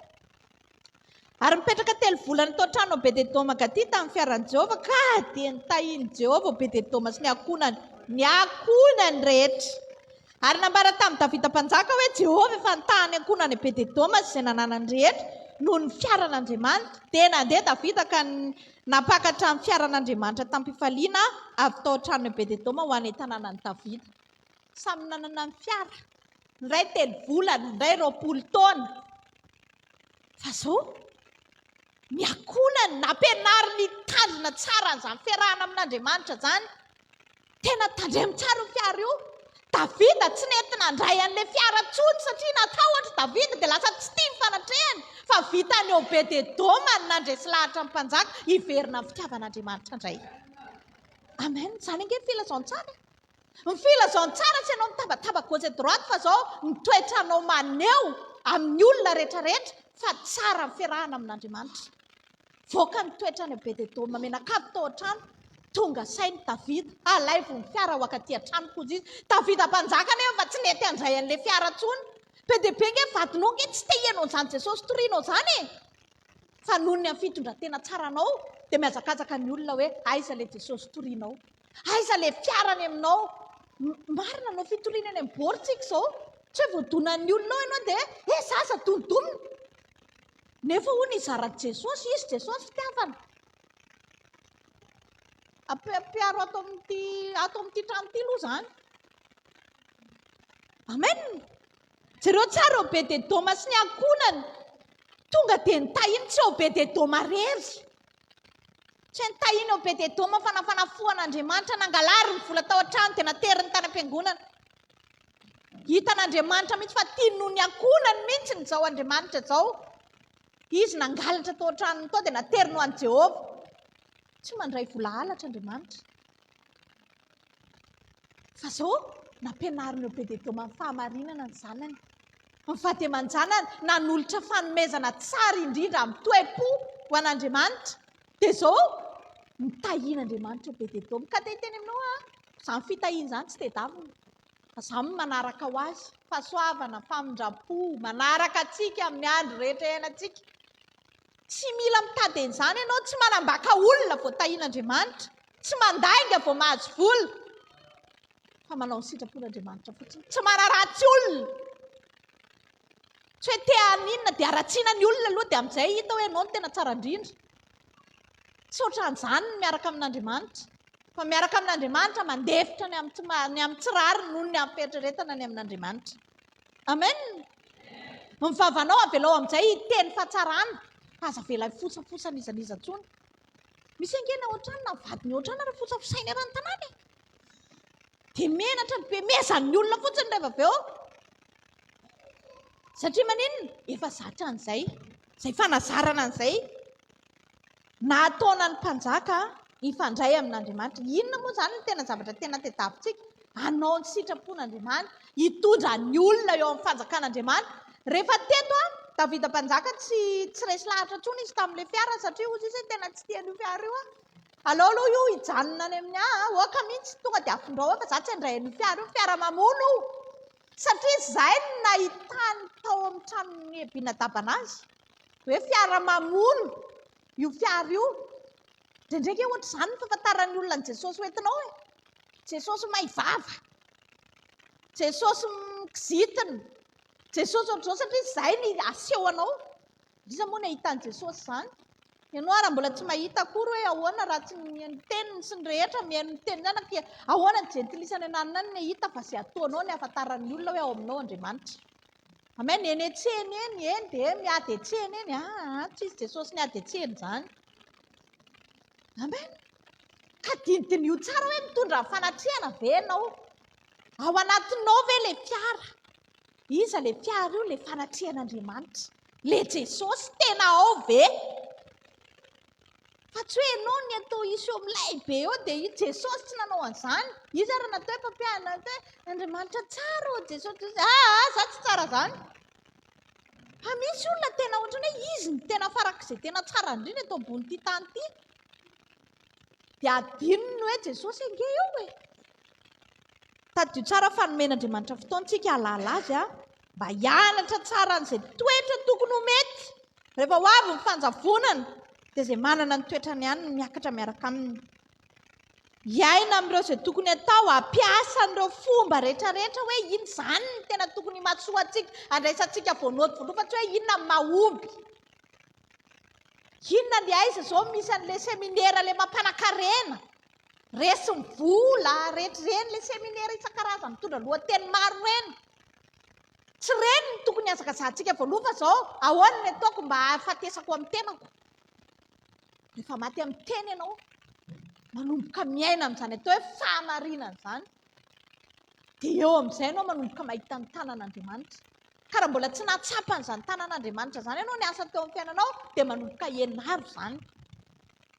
ary mipetraka 3 volana tao trano Obededoma gaty tamin'ny fiaran'i Jehovah ka dia nitahiny Jehovah Obededoma sy ny ankonany rehetra. Ary nambara tamin'ny Davida mpanjaka hoe Jehovah efa nitahany ankonany Obededoma sy izay nananany rehetra noho ny fiaran'Andriamanitra. Dia nandeha Davida ka napakatra ny fiaran'Andriamanitra tampifaliana avy tao trano Obededoma ho any tanànan'i Davida. Samy nanana ny fiara, ny iray 3 volana, ny iray 20 taona. Fa zao miankonany nampianariny tandrina tsara an'izany fiarahana amin'Andriamanitra izany. Tena tandremo tsara io fiara io. Davida tsy nentina handray an'ilay fiara tsony satria natahotra Davida dia lasa tsy tia ny fanatrehany. Fa vitany Obededoma ny nandresy lahatra ny mpanjaka hiverina amin'ny fitiavan'Andriamanitra indray. Amen. Izany ange ny filazantsara. Ny filazantsara tsy ianao mitabataba gauche et droite fa zao mitoetranao maneho amin'ny olona rehetrarehetra fa tsara ny fiarahana amin'Andriamanitra. Voaka ny toetrany Obededoma menakavy tao an-trano, tonga sainy Davida, alaivo ny fiara ho akaty an-trano koa izy. Davida mpanjaka nefa fa tsy nety handray an'ilay fiara tsony. Be dia be nge vadinao nge tsy te hihainao izany Jesosy torianao izany e. Fa noho ny fitondratena tsara anao dia mihazakazaka ny olona hoe aiza ilay Jesosy torianao, aiza ilay fiarany aminao. Marina anao fitoriana any amin'ny boritsika izao, tsy hoe voadonan'ny olona ao ianao dia zaza donidonina. Nefa hono izara Jesosy, izy Jesosy fitiavana. Ampiaro ato amin'ity trano ity aloha izany. Amen. Jereo tsara Obededoma sy ny ankonany tonga dia nitahiny tsy Obededoma rery. Tsy nitahiny Obededoma fa nafanafohan'Andriamanitra nangalary ny vola tao an-trano dia nateriny tany am-piangonana. Hitan'Andriamanitra mihitsy fa tiano ny ankonany mihitsy ny zao Andriamanitra zao. Izy nangalatra tao an-tranony tao dia naterino an Jehova. Tsy mandray vola halatra Andriamanitra. Fa zao nampianarina eo be dia teo amin'ny fahamarinana ny zanany. Ny fahatemanjanany nanolotra fanomezana tsara indrindra amin'ny toe-po ho an'Andriamanitra. Dia zao mitahian'Andriamanitra eo be dia teo. Ka teny aminao izany fitahiana izany tsy tedavina. Fa izany manaraka ho azy. Fahasoavana, famindram-po, manaraka antsika amin'ny andro rehetra iainantsika. Tsy mila mitady an'izany ianao, tsy manambaka olona vao tahian'Andriamanitra, tsy mandainga vao mahazo vola. Fa manao ny sitrapon'Andriamanitra fotsiny. Tsy manaratsy olona. Tsy hoe te haninona dia haratsiana ny olona aloha dia amin'izay hita hoe ianao no tena tsara indrindra. Tsy ohatran'izany ny miaraka amin'Andriamanitra. Fa miaraka amin'Andriamanitra mandefitra ny amin'ny tsirariny noho ny amin'ny fieritreretana ny amin'Andriamanitra. Amen. Ny vavanao avelao amin'izay hiteny fahatsarana. Fa aza avela fotsafosana izaniza intsony. Misy angena ohatrany na vadiny ohatrany raha fotsafosainy arany tanàna. Dia menatra ny mezan'ny olona fotsiny rehefa avy eo. Satria maninona? Efa zatra an'izay. Izay fanazarana an'izay. Nataona ny mpanjaka hifandray amin'Andriamanitra. Inona moa izany ny tena zavatra tena tadiavintsika? Hanao ny sitrapon'Andriamanitra, hitondra ny olona eo amin'ny fanjakan'Andriamanitra. Rehefa teto Davida mpanjaka tsy resy lahatra intsony izy tamin'ilay fiara satria ozy izy tena tsy tian'io fiara io. Aleo aloha io hijanona any amin'ny oaka mihitsy tonga dia afindrao fa za tsy handrayan'io fiara io, fiara mamono io. Satria izay no nahitany tao amin'ny tranon'ny Abinadabanazy. Hoe fiara mamono io fiara io. Ndraindraiky ohatra izany ny fahafantaran'ny olona ny Jesosy hoentinao e. Jesosy maivava. Jesosy mikizitina. Jesosy ohatr'izao satria izay ny aseho anao. Iza moa ny ahitan'i Jesosy izany? Ianao raha mbola tsy mahita akory hoe ahoana raha tsy mihaino teniny sy ny rehetra mihaino ny teniny ihany ahoana ny jentilisany ananina ny hita fa izay ataonao ny ahafantaran'ny olona hoe ao aminao Andriamanitra. Amen. Eny an-tsena eny dia miady an-tsena eny. Tsy izy Jesosy niady an-tsena izany. Amen. Ka dinidinio tsara hoe mitondra ny fanatrehana ve ianao? Ao anatinao ve ilay fiara? Iza ilay fiara io? Ilay fanatrehan'Andriamanitra. Ilay Jesosy tena ao ve? Fa tsy hoe ianao ny atao isy eo amin'ilay be eo dia i Jesosy tsy nanao an'izany. Iza raha natao hoe mpampianana hoe Andriamanitra tsara o Jesosy. Za tsy tsara izany. Fa misy olona tena ohatrany hoe izy ny tena farak'izay tena tsara indrindra eto ambony tany ity. Dia adinony hoe Jesosy ange eo e. Tadio tsara fanomen'Andriamanitra fotoantsika hahalala azy mba hianatra tsara an'izay toetra tokony ho mety. Rehefa ho avy ny fanjavonana dia izay manana ny toetrany ihany no miakatra miaraka aminy. Hiaina amin'ireo izay tokony atao, hampiasa an'ireo fomba rehetrarehetra hoe ino izany ny tena tokony mahasoa antsika, handraisantsika voanoady voaloha fa tsy hoe inona ny mahomby. Inona ny aiza izao misy an'ilay seminera ilay mampanankarena, resy ny vola, rehetrareny ilay seminera isan-karazany mitondra lohateny maro reny. Tsy reny ny tokony hazakazahantsika voaloha fa izao ahoana ny ataoko mba hahafatesako amin'ny tenako. Rehefa maty amin'ny teny ianao, manomboka miaina amin'izany atao hoe fahamarinana izany. Dia eo amin'izay ianao manomboka mahita ny tanan'Andriamanitra. Ka raha mbola tsy nahatsapa an'izany tanan'Andriamanitra izany ianao ny asa teo amin'ny fiainanao dia manomboka hianaro izany.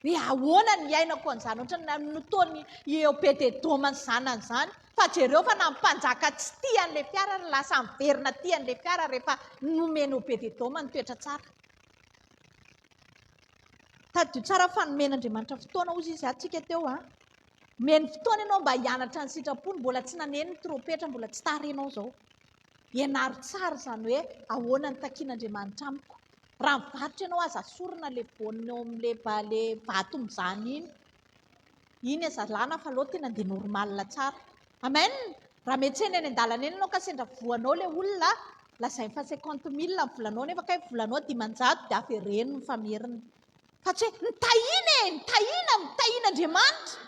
Hoe ahoana ny iainako an'izany ohatrany nataony eo Bededoma ny zanany. Fa jereo fa na ny mpanjaka tsy tian'ilay fiara lasa miverina tian'ilay fiara rehefa nomeny eo Bededoma ny toetra tsara. Tadio tsara fanomen'Andriamanitra fotoana ozy izy atsika teo meny fotoana ianao mba hianatra ny sitrapony, mbola tsy naneno ny trompetra, mbola tsy tarinao izao. Ianaro tsara izany hoe ahoana ny takian'Andriamanitra amiko. Raha mivarotra ianao aza sorona ilay voanina eo amin'ilay vato mizany iny. Iny aza lana fa aloha tena dia normalina tsara. Amen. Raha miantsena eny an-dalana eny ianao ka sendra voanao ilay olona lazainy fa 50,000 ny volanao nefa kay volanao 500 dia afereny ny fameriny. Fa tsy hoe nitahiana Andriamanitra.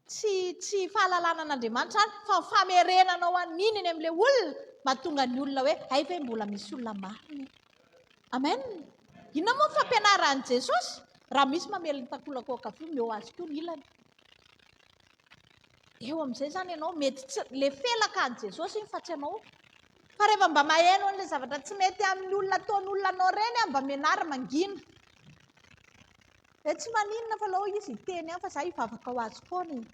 Tsy fahalalana an'Andriamanitra izany fa famerenanao an'iny amin'ilay olona mahatonga ny olona hoe hay ve mbola misy olona marina. Amen. Inona moa ny fampianaran'i Jesosy? Raha misy mamely ny takolakao kafe meo azy koa ny ilany. eo amin'izay zany ianao mety tsy le felaka an' Jesosy iny fa tsy ianao. Fa rehefa mba mahaino an'ilay zavatra tsy mety amin'ny olona ataon'olona anao reny mba mianara mangina. Tsy maninona fa lao izy iteny ihany fa za hivavaka ho azy foana.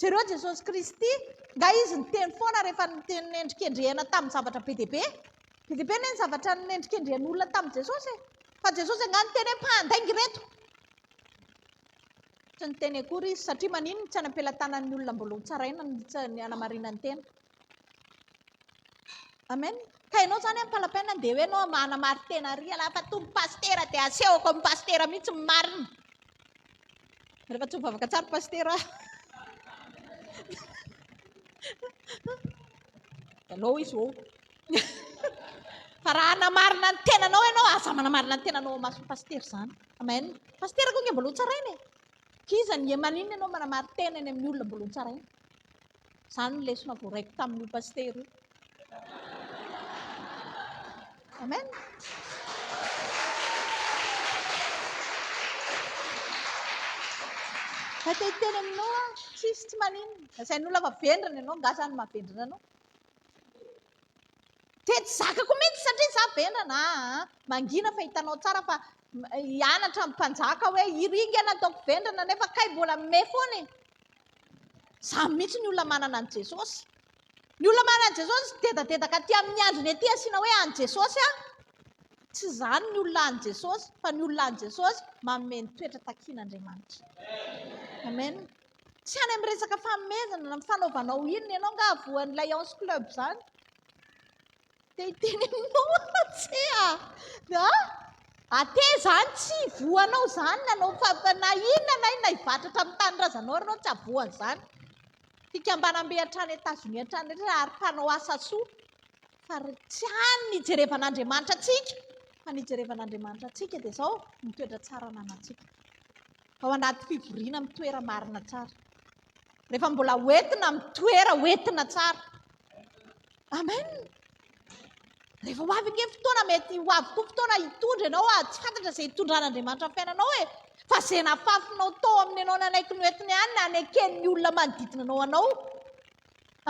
Jereo Jesosy Kristy, nga izy niteny foana rehefa niteny nendrikendrehana tamin'ny zavatra be dia be. Be dia be ny zavatra nendrikendrehan'olona tamin'i Jesosy. Fa Jesosy nga niteny hoe mpahandaingy reto. Tsy niteny akory izy satria maninona tsy hanam-pelantanan'ny olona mbola ho tsaraina ny anamarina ny tena. Amen. Ka ianao zany ampalapaina dia hoe ianao manamary tena ry fa tombo pastera dia asehoko amin'ny pastera mihitsy marina. Rehefa tsy mivavaka tsara pastera. Alao izy ho. Fa raha anamarina ny tenanao ianao, aza manamarina ny tenanao maso pastera zany. Amen. Pastera koa mbola ho tsaraina e. Kiza ny maninona ianao manamary tena eny amin'ny olona mbola ho tsaraina. Zany ny lesona voaraiko tamin'io pastera io. Amen. Fa teny aminao tsisy tsy maninona. Nasain'ny olona fa vendrana ianao nga zany mahavendrana anao. Tsy zakako mihitsy satria za vendrana. Mangina fa hitanao tsara fa hianatra amin'ny mpanjaka hoe iringa nataoko vendrana nefa kay mbola me foana e. Za mihitsy ny olona manana an' Jesosy. Ny olona manana an' Jesosy dedadedaka aty amin'ny androny aty asiana hoe an' Jesosy tsy zany ny olona an' Jesosy fa ny olona an' Jesosy manome ny toetra takian'Andriamanitra. Amen. Tsy any amin'ny resaka fanomezana na fanaovanao inona ianao nga avoan'ilay Lions Club zany. Dia iteny aminao tsy ate zany tsy voanao zany nanao na inona na inona hivatratra amin'ny tanirazanao ianao tsy avoany zany. Fikambanam-be hatrany Etazonia hatrany rehetra ary mpanao asa soa. Fa tsy any nijerevan'Andriamanitra atsika. Fa nijerevan'Andriamanitra atsika dia izao ny toetra tsara ananantsika. Ao anaty fivoriana amin'ny toera marina tsara. Rehefa mbola hoentina amin'ny toera hoentina tsara. Amen. Rehefa ho avy ke fotoana mety ho avy koa fotoana hitondra ianao tsy fantatra izay hitondran'Andriamanitra amin'ny fiainanao e. Fa izay nafafinao tao amin'ny ianao nanaiky ny hoentina ihany naneken'ny olona manodidina anao anao.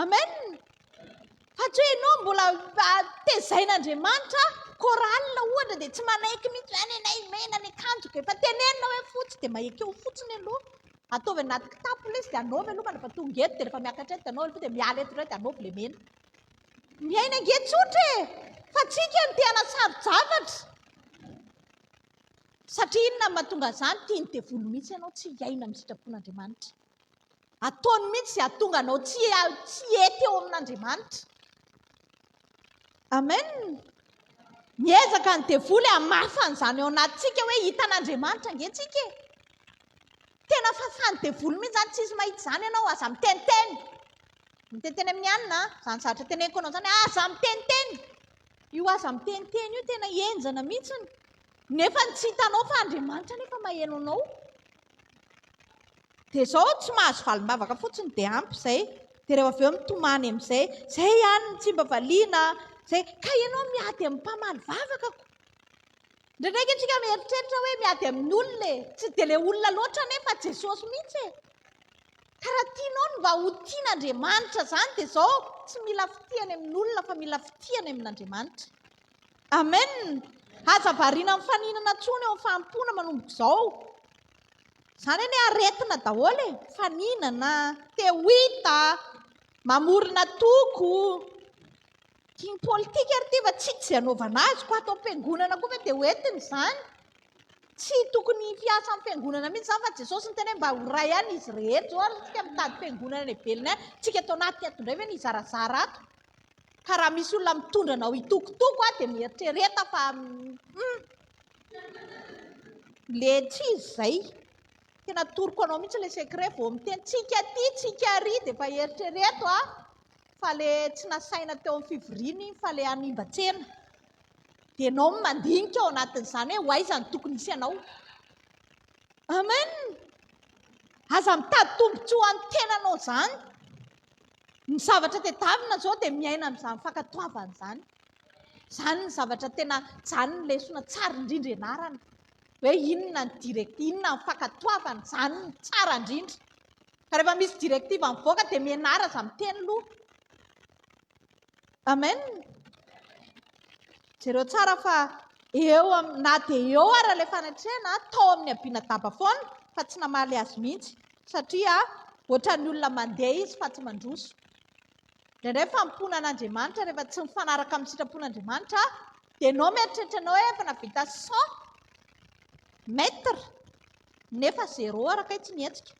Amen. Fa tsy hoe ianao mbola tezain'Andriamanitra koralina ohatra dia tsy manaiky mihitsy any anay mena ny akanjoko efa tenenina hoe fotsy dia maheky eo fotsiny aloha. Ataovy anaty kitapo ilay izy dia anaovy aloha rehefa tonga eto dia rehefa miakatra eto dia anao dia miala eto dia anaovy ilay mena. Miaina angetsotra e. Fa tsika ny te hanasaro-javatra. Satria inona mahatonga izany tiany devoly mihitsy ianao tsy hiaina amin'ny sitrapon'Andriamanitra. Ataony mihitsy izay hahatonga anao tsy hety eo amin'Andriamanitra. Amen. Miezaka ny devoly hamafana izany ao anatintsika hoe hitan'Andriamanitra angentsika e. Tena fafany devoly mihitsy zany tsisy mahita izany ianao aza miteniteny. Miteniteny amin'ny anina izany zavatra teneniko anao izany aza miteniteny. Io aza miteniteny io tena henjana mihitsiny. Nefa tsy hitanao fa Andriamanitra nefa maheno anao. Dia izao tsy mahazo valim-bavaka fotsiny dia ampy izay. Dia rehefa avy eo mitomany amin'izay, izay ihany ny tsy mba valiana, izay ka ianao miady amin'ny mpamaly vavakako. Ndraindraiky antsika mieritreritra hoe miady amin'ny olona e. Tsy dia ilay olona loatra nefa Jesosy mihitsy e. Ka raha tianao ny mba ho tian'Andriamanitra izany dia izao tsy mila fitiany amin'ny olona fa mila fitiany amin'Andriamanitra. Amen. Aza variana amin'ny faninana intsony eo amin'ny fahampona manomboka izao. Izany hoe aretina daholo e. Faninana, te ho hita, mamorona toko. King politika ary ity fa tsy izay anaovana azy koa atao am-piangonana koa fa dia hoentiny izany. Tsy tokony fiasa amin'ny fiangonana mihitsy izany fa Jesosy ny tena hoe mba ho ray ihany izy rehetra. Zao ary tsika mitady fiangonana ny velona ihany. Tsika atao anaty ato indray ve ny zarazara ato. Ka raha misy olona mitondra anao hitokotoko dia mieritreretra fa le tsy izay. Tena toroko anao mihitsy ilay sekret vao miteny tsika aty, tsika ary dia efa eritrereto fa le tsy nasaina teo amin'ny fivoriana iny fa le hanimba-tsena. Dia ianao mandinika ao anatin'izany hoe ho aiza ny tokony hisy anao. Amen. Aza mitady tombontsoa amin'ny tenanao izany. Ny zavatra tadiavina izao dia miaina amin'izany fankatoavana izany. Izany ny zavatra tena izany ny lesona tsara indrindra ianarana. Hoe inona ny inona ny fankatoavana, izany ny tsara indrindra. rehefa misy direktiva mivoaka dia mianara za miteny loha. Amen. Jereo tsara fa na dia eo ara ilay fanatrehana tao amin'ny abiana daba foana fa tsy namaly azy mihitsy satria ohatran'ny olona mandeha izy fa tsy mandroso. Indraindray fampona an'Andriamanitra rehefa tsy mifanaraka amin'ny sitrapon'Andriamanitra dia ianao mieritreritra anao hoe efa navita 100 metra nefa 0 araka tsy mihetsika.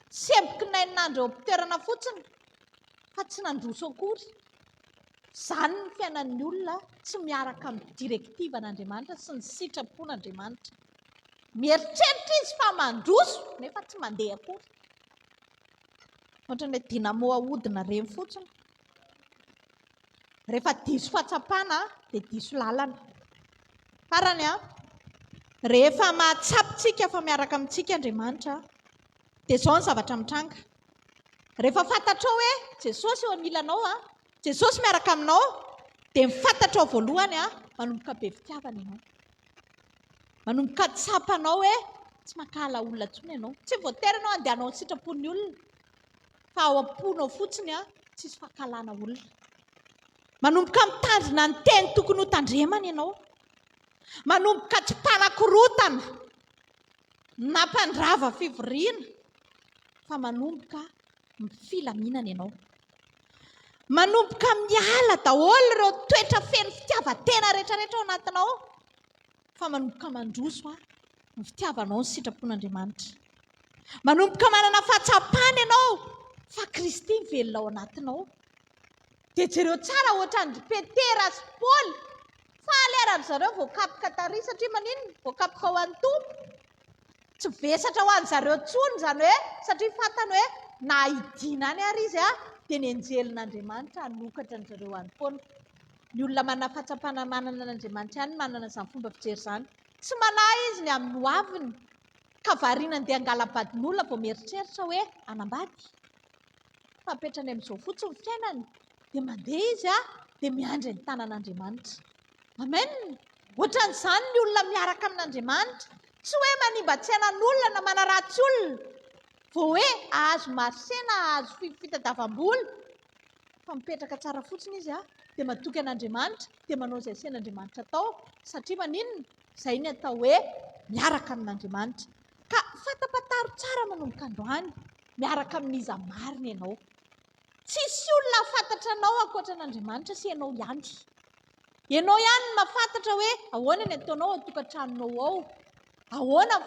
Semboky 9 andro eo am-pitoerana fotsiny fa tsy nandroso akory. Izany ny fiainan'ny olona tsy miaraka amin'ny direktivan'Andriamanitra sy ny sitrapon'Andriamanitra. Mieritreritra izy fa mandroso nefa tsy mandeha akory. Ohatran'ilay dinamo ahodina reny fotsiny. Rehefa diso fahatsapana dia diso lalana. Farany rehefa mahatsapitsika fa miaraka amintsika Andriamanitra dia izao ny zavatra mitranga. Rehefa fantatrao hoe Jesosy eo anilanao, Jesosy miaraka aminao, dia mifantatrao voalohany manomboka be fitiavana ianao. Manomboka tsapanao hoe tsy makala olona intsony ianao. Tsy voatery ianao andehanao ny sitrapon'ny olona fa ao am-ponao fotsiny tsisy fahakalana olona. Manomboka mitandrina ny teny tokony ho tandremana ianao. Manomboka tsy mpanakorotana na mpandrava fivoriana fa manomboka mifilaminana ianao. Manomboka miala daholo ireo toetra feno fitiavan-tena rehetrarehetra ao anatinao fa manomboka mandroso ny fitiavanao ny sitrapon'Andriamanitra. Manomboka manana fahatsapana ianao fa Kristy mivelona ao anatinao. Dia jereo tsara ohatran'ny Petera sy Paoly faly ara zareo voakapoka tary satria maninona? Voakapoka ho an'ny tompo. Tsy vesatra ho an'ny zareo tsony izany hoe satria fantany hoe na hidiana any ary izy dia ny anjelin'Andriamanitra hanokatra ny zareo any foana. Ny olona manana fahatsapana manana an'Andriamanitra ihany manana izany fomba fijery izany. Tsy manahy izy ny amin'ny hoaviny ka variana andeha hangalabadin'olona vao mieritreritra hoe hanambady. Fa apetrany amin'izao fotsiny ny fiainany dia mandeha izy dia miandry ny tanan'Andriamanitra. Amen. Ohatran'izany ny olona miaraka amin'Andriamanitra. Tsy hoe manimba-tsaina n'olona na manaratsy olona vao hoe ahazo marsena, ahazo fitadiavam-bola fa mipetraka tsara fotsiny izy dia matoky an'Andriamanitra dia manao izay asian'Andriamanitra atao satria maninona? Izay ny atao hoe miaraka amin'Andriamanitra. Ka fatapataro tsara manomboka androany miaraka amin'iza marina ianao. Tsisy olona fantatra anao ankoatran'Andriamanitra sy ianao ihany. Ianao ihany no mahafantatra hoe ahoana ny ataonao ao tokantranonao ao, ahoana ny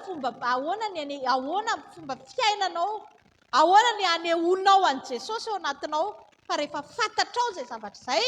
fomba fiainanao, ahoana ny anehoanao an'i Jesosy ao anatinao. Fa rehefa fantatrao izay zavatra izay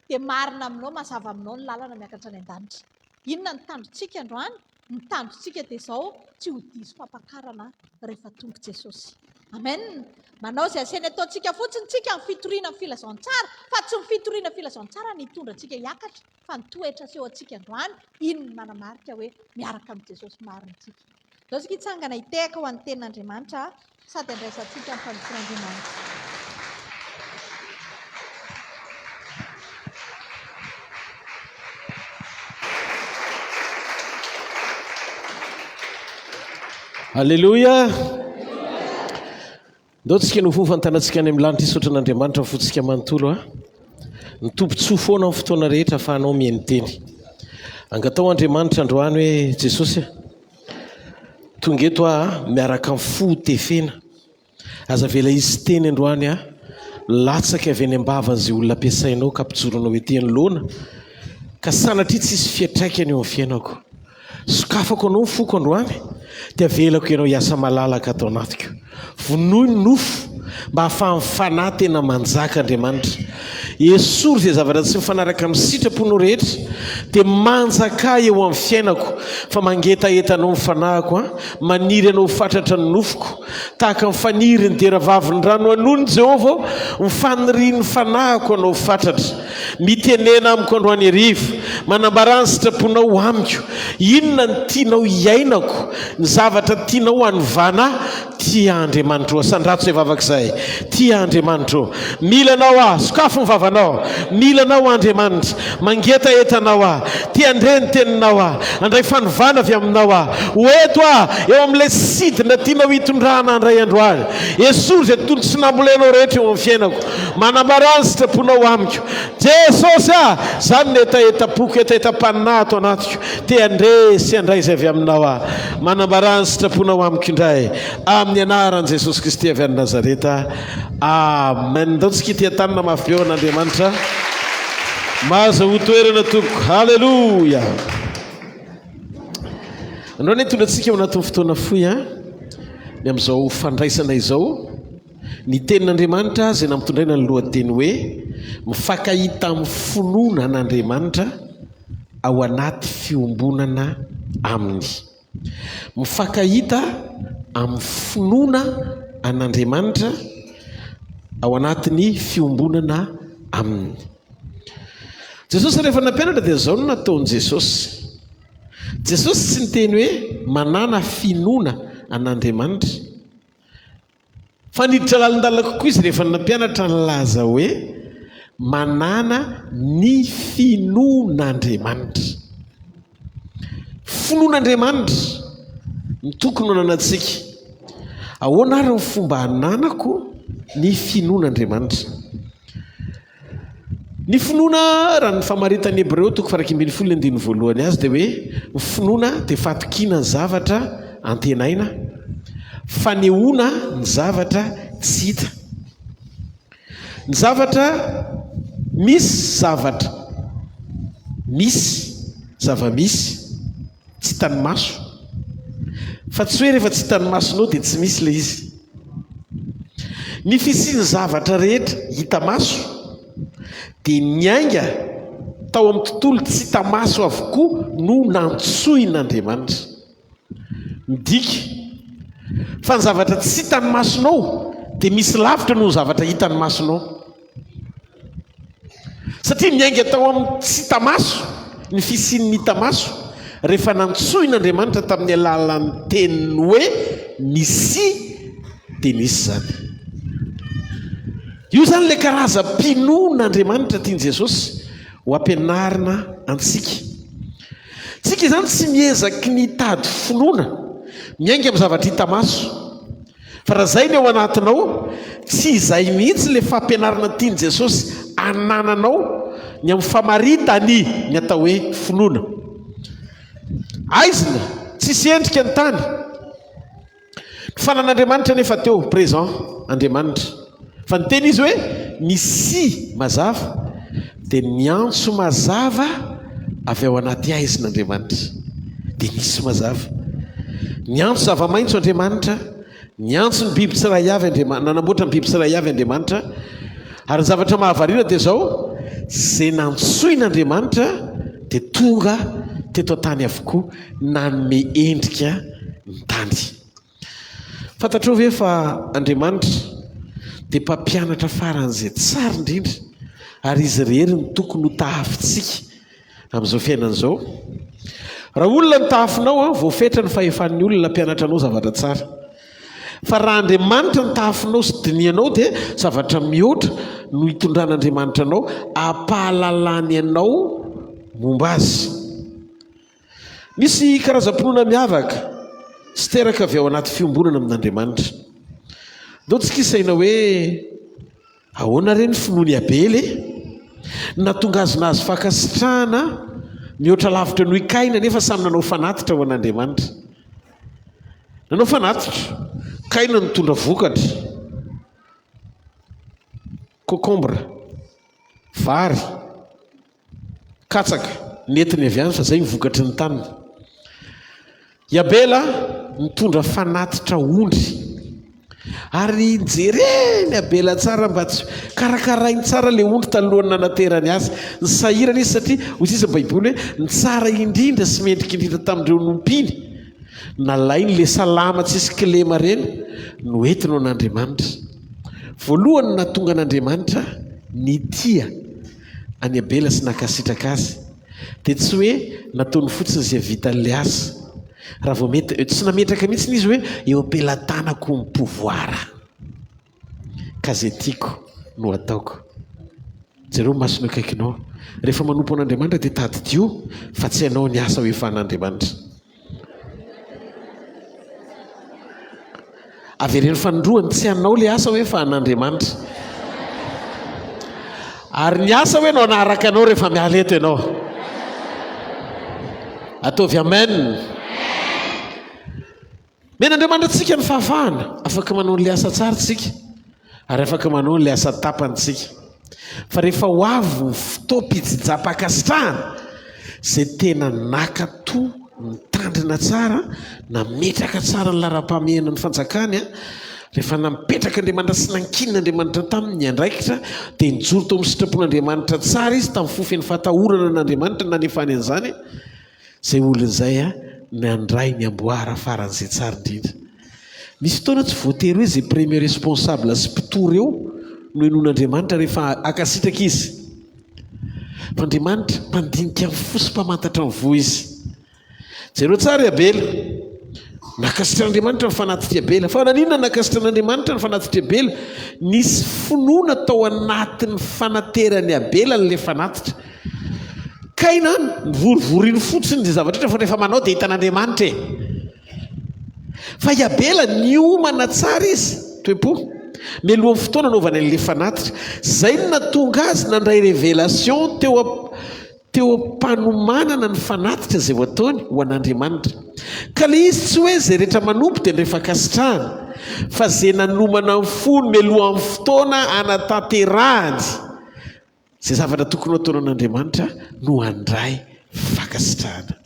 dia marina aminao, mazava aminao ny lalana miakatra any an-danitra. Inona ny tandrontsika androany? Ny tandrontsika dia izao tsy ho diso fampakarana rehefa tonga Jesosy. Amen. Manao izay asiany ataontsika fotsiny tsika ny fitoriana ny filazaon-tsara fa tsy ny fitoriana ny filazaon-tsara ny hitondra antsika hiakatra fa ny toetra seho antsika androany iny ny manamarika hoe miaraka amin'ny Jesosy marina antsika. Izao isika hitsangana hitehaka ho an'ny tenin'Andriamanitra sady andraisantsika amin'ny fanofon'Andriamanitra. Alleluia. Ndao tsika no fofantanantsika any amin'ny lanitra isotran'Andriamanitra fotsika manontolo ny tompontsoa foana amin'ny fotoana rehetra afahanao mihaino teny. Angatao Andriamanitra androany hoe Jesosy tonga eto miaraka amin'ny fo tefena. Aza vela izy teny androany latsaka avy any am-bavan'izay olona ampiasainao ka ampijoronao ety anoloana ka sanatria tsisy fiatraikany eo amin'ny fiainako. Sokafako anao ny foko androany dia avelako ianao hiasa malalaka atao anatiko. Vonoy ny nofo mba hahafahan'ny fanahy tena manjaka Andriamanitra. Esory izay zavatra tsy mifanaraka amin'ny sitraponao rehetra dia manjaka eo amin'ny fiainako fa mangetaetanao ny fanahiko maniry anao fatratra ny nofoko tahaka ny faniry ny deravaviny rano anony Jehovah mifaniriany ny fanahiko anao fatratra. Mitenena amiko androany arivo manambara ny sitraponao amiko inona ny tianao hiainako, ny zavatra tianao hanovana tia Andriamanitra sandrato zay vavak'izay tia Andriamanitra milanao sokafo ny vavanao milanao Andriamanitra mangetaetanao tia andre ny teninao andray fanovana avy aminao oeto eo amin'ilay sidina tianao hitondrana andray andro any esory zay tontolo tsy nambolenao rehetra eo amin'ny fiainako manambarany sitraponao amiko Jesosy zany ny etaetapoko etaetam-panina ato anatiko tia andre sy andray zay avy aminao manambarany sitraponao amiko indray amin'ny anaran Jesosy Kristy avy any Nazareta amen. Ndaontsika tia tanana mafy eo an'Andriamanitra mahazo ho toerana tompoko halleluja. Andreo ny tondratsika ao anatin'ny fotoana foy ny amin'izao fandraisana izao ny tenin'Andriamanitra zay nampitondraina ny lohateny hoe mifankahita amin'ny finoana an'Andriamanitra ao anaty fiombonana aminy. Mifankahita amin'ny finoana an'Andriamanitra ao anatin'ny fiombonana aminy. Jesosy rehefa nampianatra dia zao no nataony Jesosy tsy niteny hoe manana finoana an'Andriamanitra fa niditra lalindalina kokoa izy rehefa nampianatra nylaza hoe manana ny finoan'Andriamanitra. Finoan'Andriamanitra ny tokony ananantsika. Ahoana ary ny fomba hananako ny finoan'Andriamanitra? Ny finoana raha ny famaritan'ny Hebreo 1:12 azy dia hoe ny finoana dia fatokiana ny zavatra antenaina, fanehoana ny zavatra tsy hita. Ny zavatra misy zavamisy tsy hitan'ny maso, fa tsy hoe rehefa tsy hitan'ny masonao dia tsy misy ilay izy. Ny fisian'ny zavatra rehetra hita maso dia miainga tao amin'ny tontolo tsy hita maso avokoa no nantsoin'Andriamanitra. Midika fa ny zavatra tsy hitan'ny masonao dia misy lavitra noho ny zavatra hitan'ny masonao, satria miainga tao amin'ny tsy hita maso ny fisian'ny hita maso rehefa nantsoin'Andriamanitra tamin'ny alalan'ny teniny hoe misy dia misy zany. Io zany ilay karazam-pinoan'Andriamanitra tiany Jesosy ho ampianarina antsika. Tsika zany tsy miezaky ny tady finoana miainga amin'ny zavatra hita maso, fa raha zay ny ao anatinao tsy izay mihitsy ilay fampianarana tiany Jesosy anananao ny amin'ny famaritany ny atao hoe finoana. Aizina tsisy endrika ny tany fanan'Andriamanitra nefa teo présent Andriamanitra, fa ny teny izy hoe misy mazava dia niantso mazava avy ao anaty aizin'Andriamanitra dia misy mazava. Niantso zava-maitso Andriamanitra, niantso ny biby tsiray avy Andriamanitra, nanamboatra ny biby tsiray avy Andriamanitra, ary ny zavatra mahavarina dia zao zay nantsoin'Andriamanitra dia tonga teto tany avokoa nanome endrika ny tany. Fantatrao ve fa Andriamanitra dia mpampianatra faran'izay tsara indrindra, ary izy rehery ny tokony ho tahafintsika amin'izao fiainan'izao. Raha olona ny tahafinao voafetra ny fahefan'ny olona mpianatra anao zavatra tsara, fa raha Andriamanitra ny tahafinao sy dinianao dia zavatra mihoatra no hitondran'Andriamanitra anao, ampahalalany anao momba azy. Misy karazam-pinoana miavaka sy teraka avy ao anaty fiombonana amin'Andriamanitra. Ndaontsika isaina hoe ahoana reny finoany Abely natonga azy nazy fankasitrahana mihoatra lavitra noho Kaina, nefa samy nanao fanatitra ho an'Andriamanitra. Nanao fanatitra. Kaina nitondra vokatra, kokombra, vary, katsaka, netiny avy any fa zay mivokatry ny taniny. Abela nitondra fanatitra ondry, ary jereny Abela tsara mba tsy karakarainy tsara le ondry talohan'ny nanaterany azy. Ny sahirana izy satria hoy izy Baiboly hoe ny tsara indrindra sy mendrika indrindra tamin'ireo nompiny nalainy le salama tsisy kilema reny no entiny ao an'Andriamanitra. Voalohany natonga an'Andriamanitra ny tia any Abela sy nakasitraka azy, dia tsy hoe nataony fotsiny izay vitan'ilay asa. raha vao mety tsy nametraka mihitsy izy hoe eo ampelantanako ny pouvoir ka zay tiako no ataoko. Jereo masony akaikinao rehefa manompo an'Andriamanitra dia tadidio fa tsy hainao ny asa ho efan'Andriamanitra. Avereny fanindroany tsy hanao le asa hoe efan'Andriamanitra ary ny asa hoe no anaraka anao rehefa miala eto ianao. Ataovy amen. Men'Andriamanitra tsika ny fahafahana afaka manao n'le asa tsara tsika ary afaka manao n'le asa tapany tsika. Fa rehefa ho avy ny fotoam-pijijapakasitrahana zay tena nakato mitandrina tsara nametraka tsara ny lara-pahamehana ny fanjakany rehefa namipetraka Andriamanitra sy nankin'Andriamanitra taminy andraikitra dia nijoro tao amin'ny sitrapon'Andriamanitra tsara izy tamin'ny fofeny fatahorana n'Andriamanitra nanefany an'izany zay olon'izay ny andray ny amboara faran'izay tsara indrindra. Misy fotoana tsy voatery hoe zay premier responsable sy mpitory eo no enon'Andriamanitra rehefa akasitraka izy. Fa Andriamanitra mpandinika amin'ny fo sy mpamantatra ny vo izy. Jereo tsara Abela nakasitra n'Andriamanitra ny fanatitra Abela. Fa nanina nakasitra n'Andriamanitra ny fanatitra Abela? Nisy finoana tao anatin'ny fanaterany Abela n'le fanatitra. Kaina nivorivoriny fotsiny dia zavatra fa rehefa manao dia hitan'Andriamanitra e. Fa i Abela niomana tsara izy toepo mialohan'ny fotoana anaovany an'le fanatitra. Zay no natonga azy nandray révélation teo am-panomanana ny fanatitra zay ho ataony ho an'Andriamanitra. Ka le izy tsy hoe zay rehetra manompo dia rehefa kasitrahana fa zay nanomana ny fony mialohan'ny fotoana anatanterahany zay zavatra tokony ataona an'Andriamanitra no andray fakasitrahana.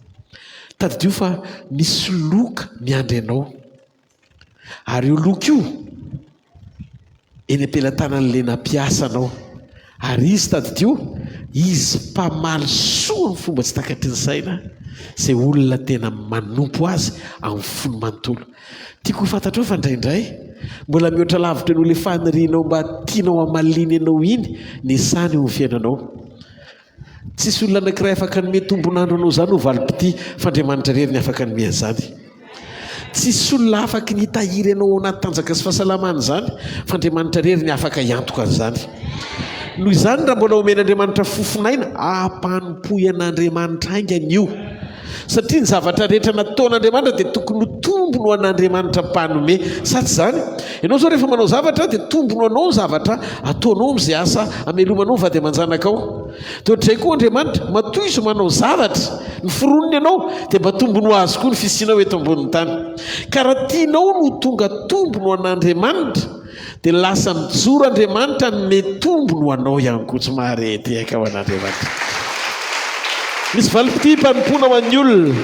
Tadidio fa misy loka miandry anao ary io loka io eny ampelantanan'le nampiasanao ary izy tadidio izy mpamaly soa ny fomba tsy takatry ny saina zay olona tena manompo azy amin'ny fony manontolo. Tiako fantatrao fa indraindray mbola mihoatra lavitra no le fanirianao mba tianao amaliny anao iny ny sany ho fiainanao. Tsisy olona anankiray afaka nome tombonandro anao zany ho valim-pity fa Andriamanitra rery ny afaka nome an'izany. Tsisy olona afaka nitahiry anao ao anaty tanjaka sy fahasalamana zany fa Andriamanitra rery ny afaka hiantoka an'izany. Noho izany raha mbola omen'Andriamanitra fofinaina ampanompoy an'Andriamanitra haingana io satria ny zavatra rehetra nataon'Andriamanitra dia tokony ho tombono an'Andriamanitra mpanome sa tsy zany. Ianao zao rehefa manao zavatra dia tombono anao ny zavatra ataonao amin'izay asa amelomanao vady aman-janakao. Dia ohatr'izay koa Andriamanitra matoy izy manao zavatra ny foronony ianao dia mba tombono azy koa ny fisianao eto ambonin'ny tany. Ka raha tianao no tonga tombono an'Andriamanitra dia lasa mijoro Andriamanitra ny tombono anao ihany koa tsy maharety aika ho an'Andriamanitra. Misy valim-pity mpanompoana ho an'ny olona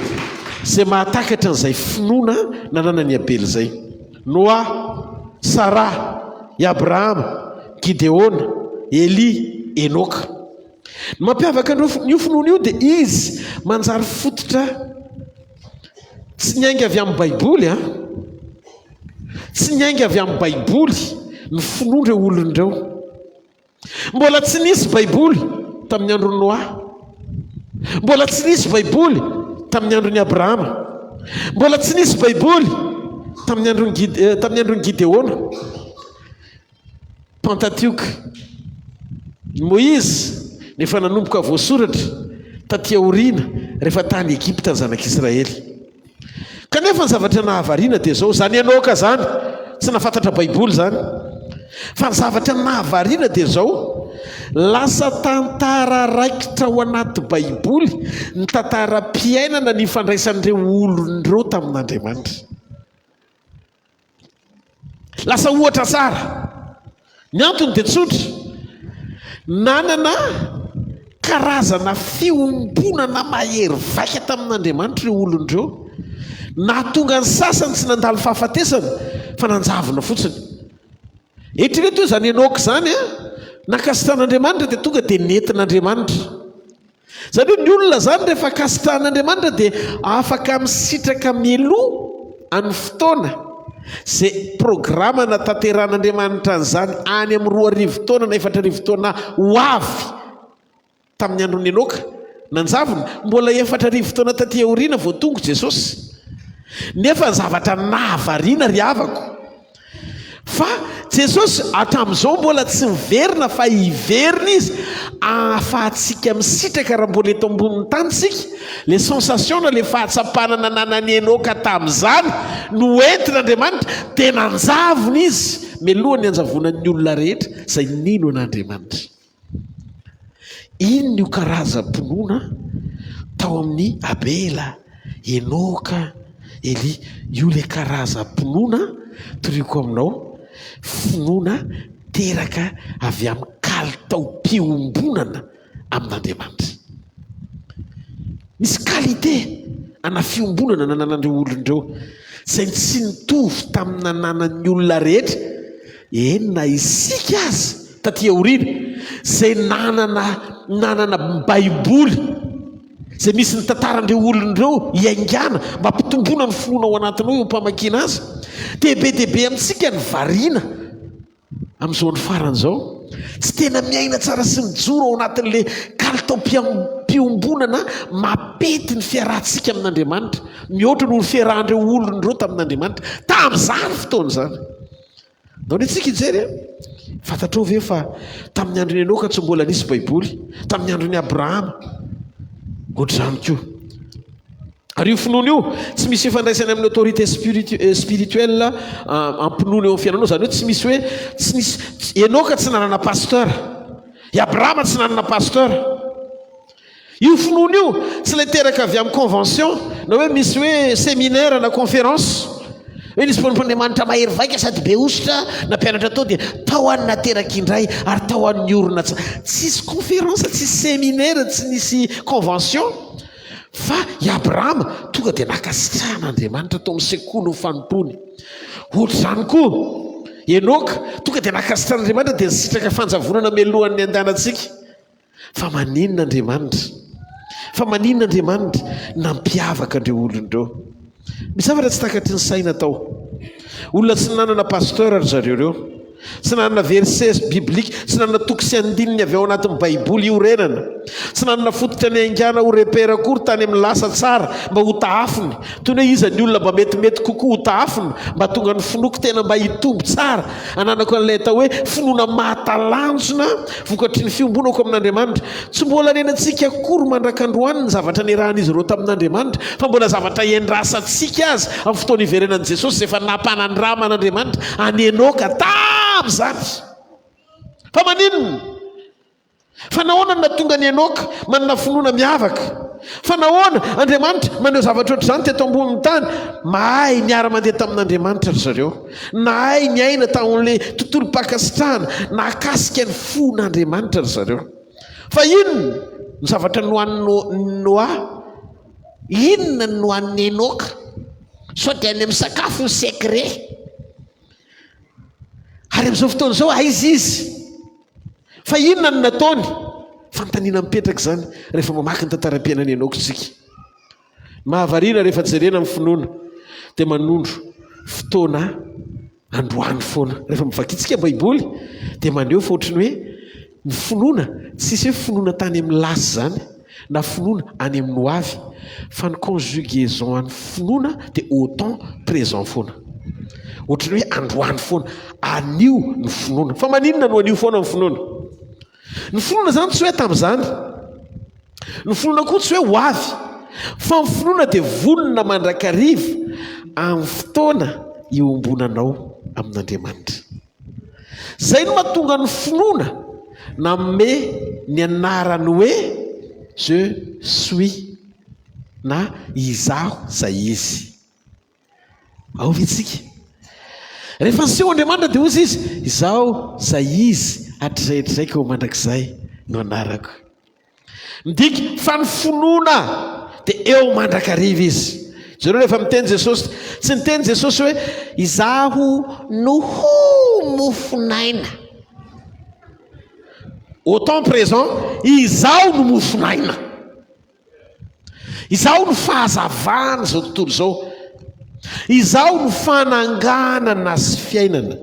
zay mahatakatra an'izay finoana nananany Abela izay. Noa, Sara, i Abrahama, Gideona, Eli, Enoka. Ny mampiavaka n'io finoana io dia izy manjary fototra tsy niainga avy amin'ny Baiboly tsy niainga avy amin'ny Baiboly ny finoandreo olon'ireo. Mbola tsy nisy Baiboly tamin'ny andron'ny Noa, mbola tsy nisy Baiboly tamin'ny andron'ny Abrahama, mbola tsy nisy Baiboly tamin'ny andron'ny Gideona, Pentateuque. Moïse nefa nanomboka voasoratra taty aoriana rehefa tany Egypta ny zanak'Israely. Kanefa ny zavatra nahavariana dia zao zany Enoka zany tsy nafantatra Baiboly zany. Fa ny zavatra nahavariana dia zao lasa tantara raikitra ao anaty Baiboly ny tantaram-piainana ny ifandraisan'ireo olon'ireo tamin'Andriamanitra. Lasa ohatra tsara. Ny antony dia tsotra, nanana karazana fiombonana mahery vaika tamin'Andriamanitra ireo olon'ireo. Nahatonga ny sasany tsy nandalo fahafatesana fa nanjavona fotsiny. Eritrereto hoe zany Enoka zany nakasitrahan'Andriamanitra dia tonga dia nentin'Andriamanitra. Zany hoe ny olona zany rehefa kasitrahan'Andriamanitra dia afaka misitraka mialoha amin'ny fotoana zay programa natanteran'Andriamanitra an'izany any amin'ny 2 taona na 4 taona ho avy tamin'ny andron'ny Enoka nanjavona. Mbola 4 taona taty aoriana vao tonga Jesosy. nefa zavatra nahavariana ry havako fa Jesosy hatramin'izao mbola tsy miverina fa hiverina izy ahafahantsika misitraka raha mbola eto ambonin'ny tany sika le sensation na le fahatsapanana nanany Enoka tamin'izany no entin'Andriamanitra dia nanjavona izy melohany anjavonan'ny olona rehetra izay nino an'Andriamanitra. Ino io karazam-pinoana tao amin'ny Abela, Enoka, Eli? Io le karazam-pinoana toriako aminao, finoana teraka avy amin'ny kalitao-piombonana amin'Andriamanitra. Misy qualité ana fiombonana nananandreo olondreo izay tsy nitovy tamin'ny nananan'ny olona rehetra. Enina isika azy taty aoriana izay nanana baiboly izay misy ny tantarandreo olondreo iaingana mba mpitombona ny finoana ao anatinao eo mpamakiana azy. Be amintsika ny variana amin'izao ny faran'izao tsy tena miaina tsara sy mijoro ao anatin'le kalitao-piombonana mapety ny fiarahantsika amin'Andriamanitra mihoatra noho ny fiarahandreo olondreo tamin'Andriamanitra tamin'izany fotoana izany. Nao ny antsika ijery fantatrao ve fa tamin'ny andron'ny Enoka tsy mbola nisy baiboly, tamin'ny andron'ny Abrahama ohatr'izany koa. Ary io finoana io tsy misy ifandraisany amin'ny autorité spirituelle ampinoana eo amin'ny fiainanao. Zany hoe tsy misy hoe tsy nisy Enoka tsy nanana pasteur, i Abrahama tsy nanana pasteur. Io finoana io tsy ilay teraka avy amin'ny convention na hoe misy hoe séminaire na conférence hoe nisy mpanamanitra mahery vaika sady be ositra na mpianatra tao dia tao any nateraka indray ary tao an'ny orona tsisy conférence, tsisy séminaire, tsy nisy convention. Fa i Abrahama tonga dia nakasitrahan'Andriamanitra tao amin'ny sekoly ny fanompony. Ohatr'izany koa Enoka tonga dia nakasitrahan'Andriamanitra dia nisitraka fanjavonana melohan'ny andanantsika. Fa maninona Andriamanitra nampiavaka andreo olondreo. Misy zavatra tsy takatry ny saina tao. Olona tsy nanana pasteur ry zareo reo, tsy nanana verset biblique, tsy nanana toko sy andininy avy ao anatin'ny baiboly iorenana, tsy nanana fototra ny aingana ho repera akory tany amin'ny lasa tsara mba ho taafiny. Toy ny hoe iza ny olona mba metimety kokoa ho taafiny mba tonga ny finoako tena mba hitombo tsara. Ananako an'ilay atao hoe finoana mahatalanjona vokatry ny fiombonako amin'Andriamanitra. Tsy mbola nenantsika akory mandrakandroany ny zavatra niarahan'izy ireo tamin'Andriamanitra, fa mbola zavatra iandrasantsika azy amin'ny fotoana iverenan'i Jesosy efa nampanandrama an'Andriamanitra any Enoka tamin'izany. Fa maninona? Fa nahoana ny natonga ny Enoka manana finoana miavaka? Fa nahoana Andriamanitra maneho zavatra ohatr'izany teto ambonin'ny tany? Mahay niara-mandeha tamin'Andriamanitra ry zareo, nahay niaina tamin'ilay tontolo pakasitrahana, nakasika ny fon'Andriamanitra ry zareo. Fa inona ny zavatra nohan'ny Noa? Inona ny nohan'ny Enoka? Sao dia any amin'ny sakafo ny secret. Ary amin'izao fotoana izao aiza izy? Fa inona ny nataony? Fanontaniana mipetraka izany rehefa mamaky ny tantaram-piainan'ny Enoka isika. Mahavariana rehefa jerena amin'ny finoana dia manondro fotoana androany foana. Rehefa mivakitsika baiboly dia maneho fa ohatrany hoe ny finoana tsisy hoe finoana tany amin'ny lasy izany na finoana any amin'ny hoavy, fa ny conjugaison an'ny finoana dia au temps présent foana. Ohatrany hoe androany foana, anio ny finoana. Fa maninona no anio foana ny finoana? Ny finoana zany tsy hoe tamin'izany, ny finoana koa tsy hoe ho avy, fa ny finoana dia vonona mandrakariva amin'ny fotoana iombonanao amin'Andriamanitra. Zay no mahatonga ny finoana nanome ny anarany hoe je suis na izaho zay izy. Ao vitsika rehefa niseho Andriamanitra dia ozy izy izaho zay izy hatrizaitraika ao mandrakizay no anarako. Midika fa ny finoana dia eo mandrakariva izy. Zareo rehefa miteny Jesosy tsy niteny Jesosy hoe izaho no ho mofinaina. Au temps présent izaho no mofinaina, izaho no fahazavana zao tontolo zao, izaho no fananganana sy fiainana.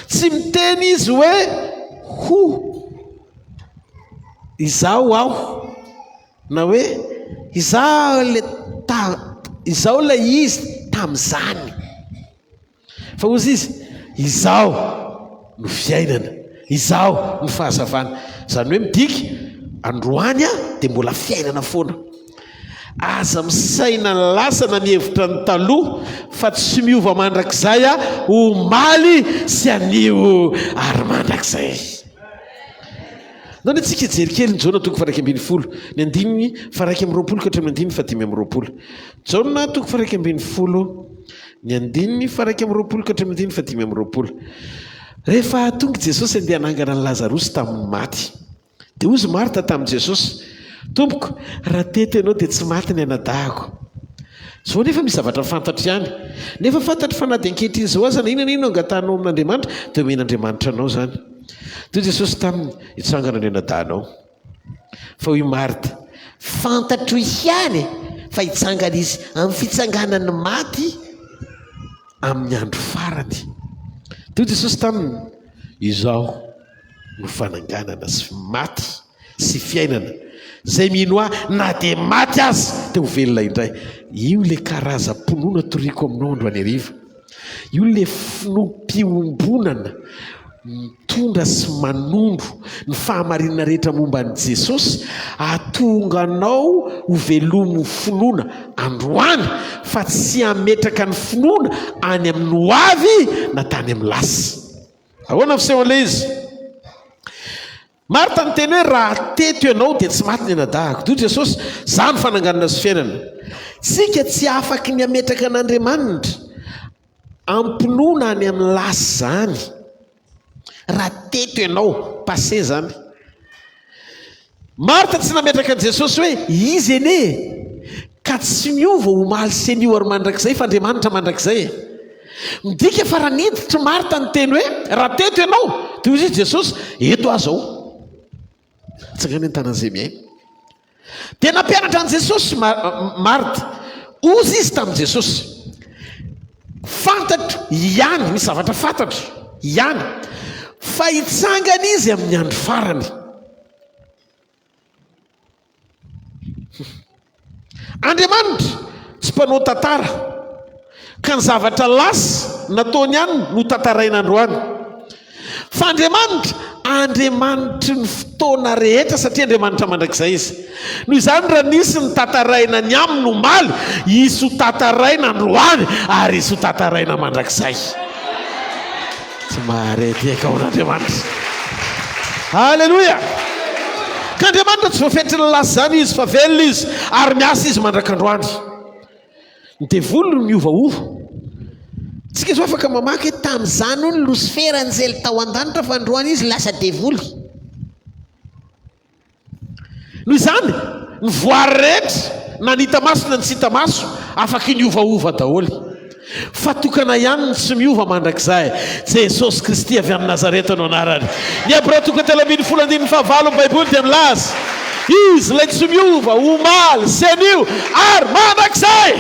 Tsy miteny izy hoe ho izaho aho na hoe izaho le izy tamin'izany fa ozy izy izao no fiainana izao no fahazavana zany hoe midika androany a dia mbola fiainana foana aza misaina ny lasana ny hevitra ny taloha fa tsy miova mandrakizay a ho maly sy anio ary mandrakizay nao antsika jerikely ny jaona toko faraika ambin'ny folo ny andininy faraika amin'ny roapolo ka hatramin'ny andininy fadimy amin'ny roapolo jaona toko faraika ambin'ny folo ny andininy faraika amin'ny roapolo ka hatramin'ny andininy fadimy amin'ny roapolo rehefa tonga jesosy andeha hanangana ny lazarosy tamin'ny maty dia ozy marta tamin'i jesosy tompoko raha teto ianao dia tsy maty ny anadahako zao nefa misy zavatra fantatra ihany nefa fantatry fa na dia ankehitriny zao aza na inona ino angatanao amin'andriamanitra dia omen'andriamanitra anao zany toy jesosy taminy hitsangana ny anadahanao fa hoy marta fantatro ihany fa hitsangana izy amin'ny fitsanganany maty amin'ny andro farany toy jesosy taminy izao no fananganana sy maty sy fiainana zay mino ahy na dia maty azy dia ho velona indray io le karazam-ponoana toriko aminao andro any ariva io le fiompihombonana mitondra sy manondro ny fahamarinana rehetra momba ny jesosy atonganao ho velomo finoana androany fa tsy hametraka ny finoana any amin'ny hoavy na tany amin'ny lasy ahoana fisehoan'ilay izy marta ny teny hoe raha teto ianao dia tsy maty ny anadahako toy jesosy za ny fananganana sy fiainana tsika tsy afaky ny hametraka an'andriamanitra ampinoana any amin'ny lasy zany raha teto ianao passé zany marta tsy nametraka an' jesosy hoe izy ene ka tsy miova ho maly sy anio ary mandrakizay fa andriamanitra mandrakizay midika fa raha niditry marta ny teny hoe raha teto ianao dia izy jesosy eto azao tsangany an-tanan'izay miaina dia nampianatra an' jesosy marta ozy izy tamin'i jesosy fantatro ihany misy zavatra fantatro ihany fa hitsangana izy amin'ny andro farany andriamanitra tsy mpanao tantara ka ny zavatra lasa nataony ihany no tantarain'androany fa andriamanitry ny fotoana rehetra satria andriamanitra mandrakizay izy noho izany raha nisy ny tantaraina ny aminy no maly isy ho tantaraina androany ary isy ho tantaraina mandrakizay tsy maharetiaka ao n'andriamanitra halleloia ka andriamanitra tsy voafetry ny lasa zany izy fa velona izy ary miasa izy mandrak'androany ny devolo no miovaova tsika izy afaka mamaky hoe tamin'izany ho ny losifera nyzely tao an-danitra fa androany izy lasa devoly noho izany ny voary rehetra na nita maso na ny tsy hita maso afaka niovaova daholy fa tokana ihany ny tsy miova mandrakizay jesosy kristy avy amin'ny nazareta no anarany ny Hébreux toko telaminy folo andininy fahavalo ny baiboly dia milaza izy lay tsy miova omaly sy anio ary mandrakizay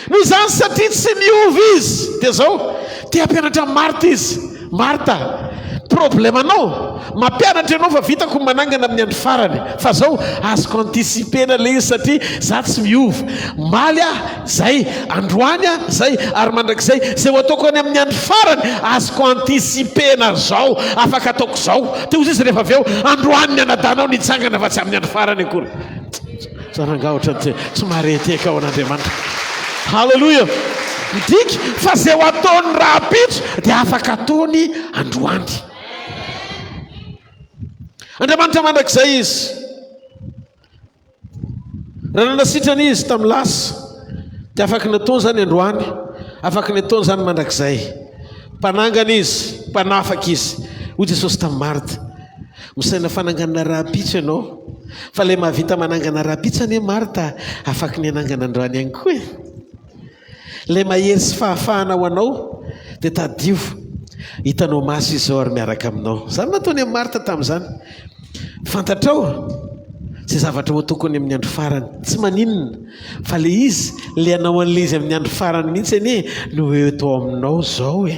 noho izany satria tsy miova izy dia zao tia hampianatra marta izy marta problemanao mampianatra ianao fa vitako manangana amin'ny andro farany fa zao azoko antisipena le izy satria za tsy miova maly ah zay androany ah zay ary mandrakizay zay ho ataoko any amin'ny andro farany azoko antisipena zao afaka ataoko zao teo izy izy rehefa avy eo androany ny anadanao nitsangana fa tsy amin'ny andro farany akory zarangahotra tsy mahareteka ao an'andriamanitra halleloia midika fa zay ho ataony raha pitso dia afaka ataony androany andriamanitra mandrakizay izy raha nanasitrany izy tamin'ny lasa dia afaka nataony zany androany afaka nataony zany mandrakizay mpanangana izy mpanafaka izy hoy jesosy tamin'ny marta misaina fananganana raha pitso ianao fa lay mahavita manangana raha pitso anie marta afaka ny anangana androany ihany koa lay mahery sy fahafahana ho anao dia tadio hitanao maso izy zao ary miaraka aminao zany nataony amin'ny marta tamin'izany fantatrao zay zavatra ho tokony amin'ny andro farany tsy maninona fa le izy le anao an'le izy amin'ny andro farany mihitsy anie no eto aminao zao e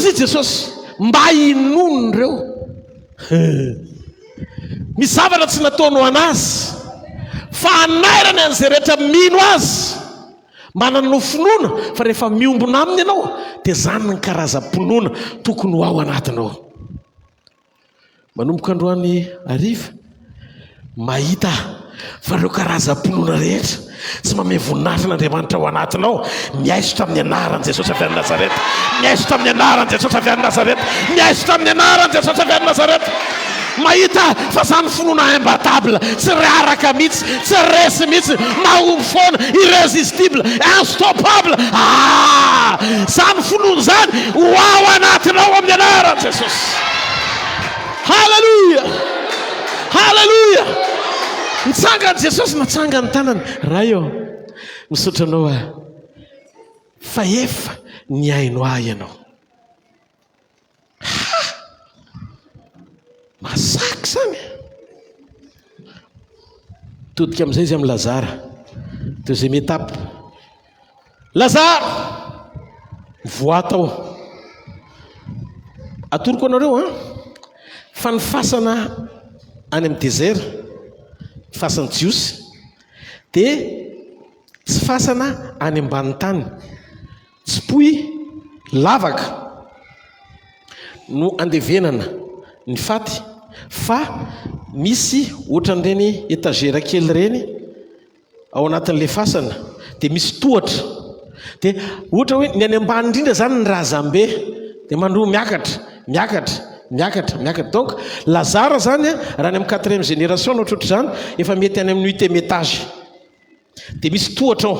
izy Jesosy mba inono reo misy zavatra tsy nataonao anazy fa anairany an'izay rehetra mino azy mananao finoana fa rehefa miombona aminy ianao dia zany ny karazam-pinoana tokony ho ao anatinao. Manomboka androany ariva mahita fa reo karazam-pinoana rehetra tsy manome voninahitra n'Andriamanitra ao anatinao, miaiso tamin'ny anaran'i Jesosy avy any Nazareta, miaiso tamin'ny anaran'i Jesosy avy any Nazareta, miaiso tamin'ny anaran'i Jesosy avy any Nazareta. Mahita fa zany finoana imbattable, tsy araka mihitsy, tsy resy mihitsy, mahomby foana, irrésistible, instoppable. Zany finoana zany ho ao anatinao amin'ny anaran'i Jesosy. Halleluja, halleluja. Nitsangany Jesosy natsanga ny tanany, raha io misaotra anao fa efa ny hainao ahy ianao. Masaky zany. Todika amin'izay izy amin'ny Lazara, deuxième étape. Lazara voatao. Atoroko anareo fa ny fasana any amin'ny désert, fasan'ny jiosy, dia tsy fasana any ambany tany, tsy poy lavaka no andevenana ny faty, fa misy ohatran'ireny étagère kely ireny ao anatin'ilay fasana, dia misy tohatra, dia ohatra hoe ny any ambany indrindra zany ny razambe, dia mandroa miakatra miakatra miakatra miakatra. Donc Lazara zany raha ny amin'ny 4e génération na ohatrohatry zany efa mety any amin'ny 8e étage, dia misy tohatra ao.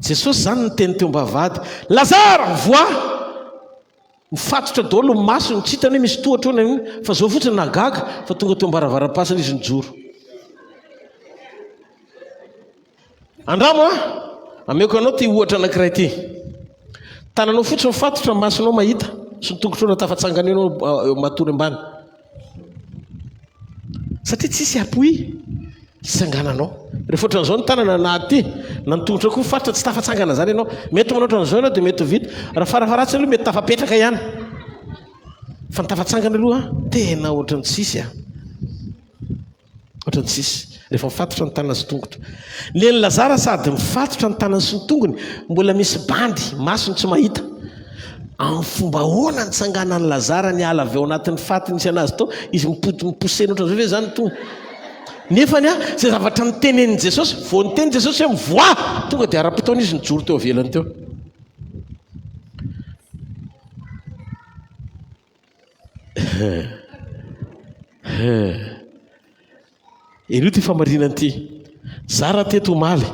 Jesosy zany ny teny teo mbavady, Lazara voa, mifatotra daholo ny masony, tsy hitany hoe misy tohatra ao fa zao fotsiny nagaga fa tonga teo mbaravaram-pasana izy nijoro. Andramo ameko anao ty ohatra anankiray ty, tananao fotsiny mifatotra ny masonao mahita, sy ny tongotrao tafatsangany anao matory ambany, satria tsisy apoy itsangananao. Rehefa ohatran'izao ny tanana anaty na ny tongotra koa mifatotra tsy tafatsangana zany ianao, mety manao ohatran'izao ianao dia mety vita, raha farafaratsy aloha mety tafapetraka ihany, fa ny tafatsangana aloha tena ohatran'ny tsisy ohatran'ny tsisy rehefa mifatotra ny tanana sy tongotra. Ny Lazara sady mifatotra ny tanana sy ny tongony, mbola misy bandy masony tsy mahita. Amin'ny fomba ahoana nitsanganan'ny Lazara ny ala avy ao anatin'ny faty nisy anazy tao, izy miposena ohatran'izao ve zany to. Nefany zay zavatra nitenenin'i Jesosy, vao niteny Jesosy hoe mivoa, tonga dia ara-potoana izy nijoro teo avelany teo. Irio ty famarinany ty, zara teto omaly,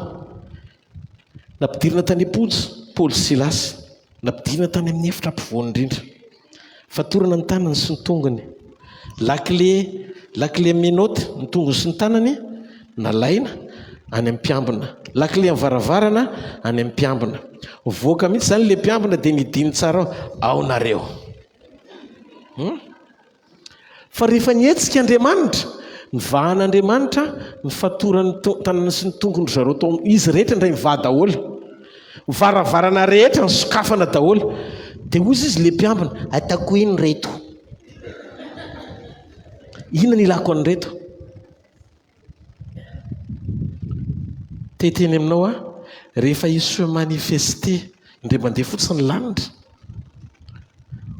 nampidirina tany Aponja, Paoly sy Silasy, nampidirina tany amin'ny efitra ampovoany indrindra, fatorana ny tanany sy ny tongony, lakile menoty ny tongony sy ny tanany nalaina any amin'ny mpiambina, lakile amin'ny varavarana any amin'ny mpiambina, voaka mihitsy zany le mpiambina dia nidiny tsara ao nareo. Fa rehefa nietsika Andriamanitra, ny vahan'Andriamanitra ny fatorany tanana sy ny tongony zareo tao, izy rehetra indray mivaha daholo, varavarana rehetra ny sokafana daholo, dia ozy izy le mpiambina, ataoko ino reto, inona ny ilako an'ireto. Teteny aminao rehefa iso manifeste indray mandeha fotsiny ny lanitra,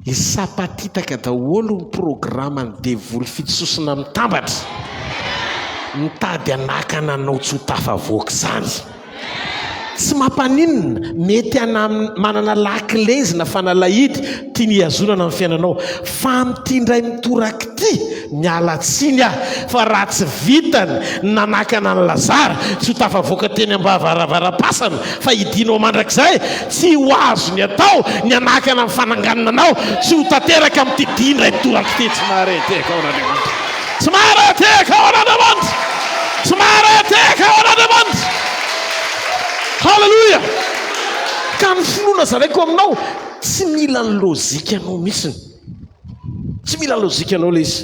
isapatitaka daholo ny programma ny devoly fitsosina mitambatra, mitady anakana anao tsy ho tafavoaka zany. Tsy mampaninona, mety manana lakile izy na fanalahity tia ny azonana amin'ny fiainanao, fa amin'ity ndray mitoraka ity mialatsiny fa raha tsy vitany nanakana ny Lazara tsy ho tafavoaka teny ambavaravara-pasana, fa idinao mandrakizay tsy ho azo ny atao ny anakana amin'ny fananganana anao, tsy ho tanteraka amin'ity dia ndray mitoraka ity. Tsy mahareteka ao an'Andriamanitra, tsy mahareteka ao an'Andriamanitra, tsy mahareteka ao an'Andriamanitra. Halleluja. Ka ny finoana zaraiko aminao tsy mila ny lôzika anao mihitsiny, tsy mila ny lôzika anao le izy.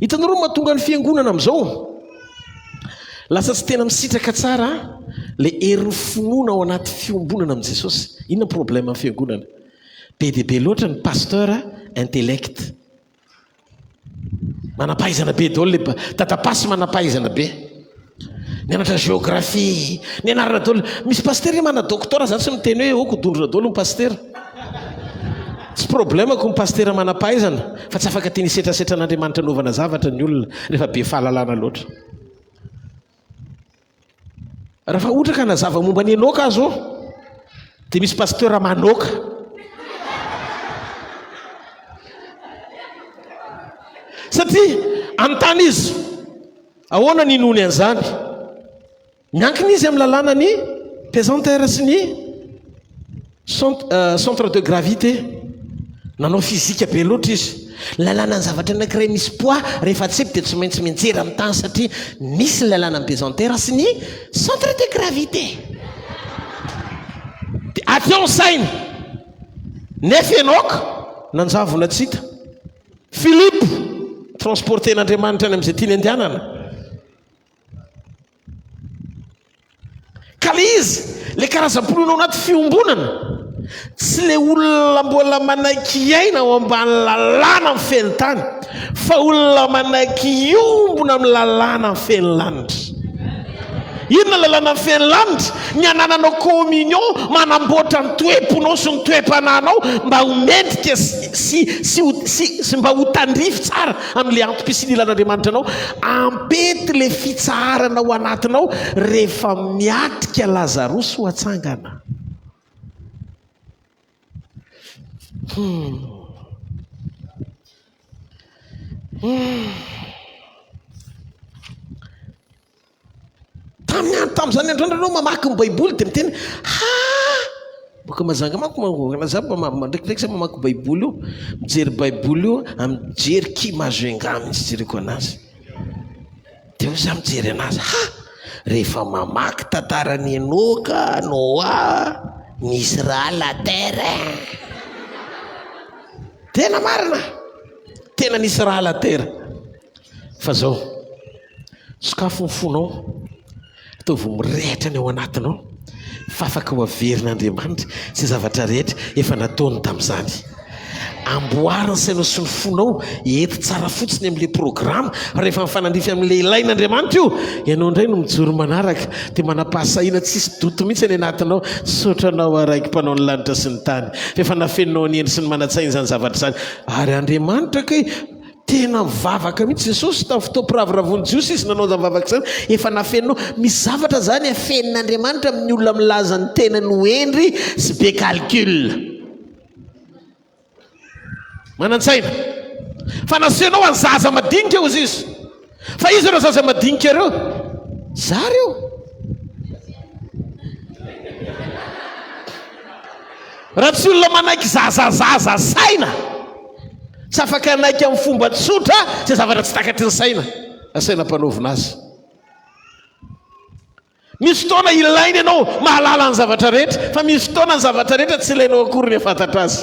Hitanareo mahatonga ny fiangonana amin'izao lasa tsy tena misitraka tsara le herin'ny finoana ao anaty fiombonana amin'i Jesosy. Inona problème amin'ny fiangonana? be dia be loatra ny pasteur intellect, manampahaizana be daholo le tatapasy, manampahaizana be, nianatra géographie, nianarana daholo. Misy pasteur mana docteur zany tsy miteny hoe kodondrona daholo ny pasteur. Tsy problemako ny pasteur manampahaizana, fa tsy afaka tiany setrasetra n'Andriamanitra naovana zavatra ny olona rehefa be fahalalana loatra. Raha fa ohatra ka nazava momba ny enoka azo dia misy pasteur manoka. Satria anontany izy ahoana ny nony an'izany, miankina izy amin'ny lalàna ny pesanteur sy ny centre de gravité. Nanao fizika be loatra izy, lalàna ny zavatra anankiray misy poids rehefa tsepy dia tsy maintsy mianjera amin'ny tany, satria misy ny lalàna ny pesanteur sy ny centre de gravité. Dia aty ao ny sainy, nefa Enoka nanjavona tsy hita, Philippe transporten'Andriamanitra any amin'izay tiany andehanana. Ka le izy le karazam-poloana ao anaty fiombonana, tsy le olona mbola manaiky aina ao ambany lalàna amin'ny feno tany, fa olona manaiky iombona amin'ny lalàna amin'ny feno lanitra. Inona lalàna amin'ny feno lanitra? Ny anananao communion, manamboatra ny toeponao sy ny toe-pananao mba ho mendrika sy mba ho tandrify tsara amin'ile antom-pisiany ilan'Andriamanitra anao, ampety le fitsaharana ao anatinao rehefa miatrika Lazarosy ho atsangana. Tamin'izany andro anao mamaky ny baiboly dia miteny boka mazanga mandraikidraiky zay mamaky baiboly io, mijery baiboly io, mijery kimazenga mihitsy jereko anazy. Dia io za mijery anazy, rehefa mamaky tantarany Enoka, Noa, nisy raha la terre. Tena marina, tena nisy raha la terre. Fa zao sokafo ny fonao, ataovy mirehitra ny ao anatinao, fa afaka ho averin'Andriamanitra sy zavatra rehetra efa nataony tamin'izany. Amboariny sainao sy ny fonao ety tsara fotsiny amin'ile programa, rehefa mifanandrify amin'ile ilain'Andriamanitra io, ianao indray no mijoro manaraka dia manam-pahasahiana tsisy doto mihitsy any anatinao, sotranao araiky mpanao ny lanitra sy ny tany, efa nafenonao ny endry sy ny manantsainy izany zavatra izany. Ary Andriamanitra kay tena mivavaka mihitsy Jesosy tamin'ny fotoam-piraviravony jiosy izy nanao zavavaka izany, efa nafenonao. Misy zavatra zany afenin'Andriamanitra amin'ny olona milaza ny tenany ho endry sy be calcul. Manantsaina fa nasenao any zaza madinika eo izy, fa izy ireo zaza madinika ireo zary eo. Raha tsy olona manaiky zazazaza saina, tsy afaka anaiky amin'ny fomba tsotra zay zavatra tsy takatry ny saina, asaina mpanaovina azy. Misy fotoana ilainy ianao mahalala ny zavatra rehetra, fa misy fotoana ny zavatra rehetra tsy ilainao akory ny fantatra azy,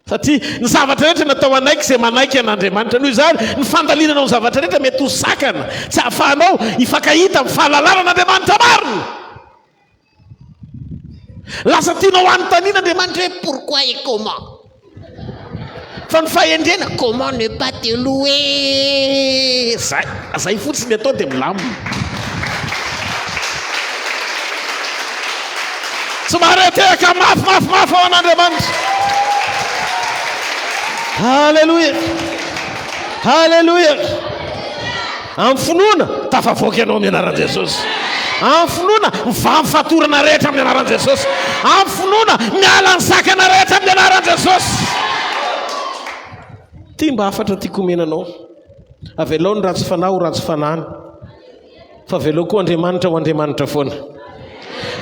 satria ny zavatra rehetra natao anaiky izay manaiky an'Andriamanitra. Noho izany ny fandalinanao ny zavatra rehetra mety ho sakana, tsy ahafahanao hifankahita amin'ny fahalalana n'Andriamanitra marina. Lasa tianao anontanian'Andriamanitra hoe pourquoi et comment, fa ny fahendrena comment ne pas te louer. Zay fotsiny atao dia milamina. Somary ateka mafimafimafy ao an'Andriamanitra. Halleluja, halleluja. Amin'ny finoana tafavoaka ianao amin'ny anaran'i Jesosy. Amin'ny finoana mivamy fatorana rehetra amin'ny anaran'i Jesosy. Amin'ny finoana miala ny sakana rehetra amin'ny anaran'i Jesosy. Ty mba afatra tiako omenanao, avelao ny ratsy fanahy ho ratsy fanahiny, fa avelao koa Andriamanitra ho Andriamanitra foana.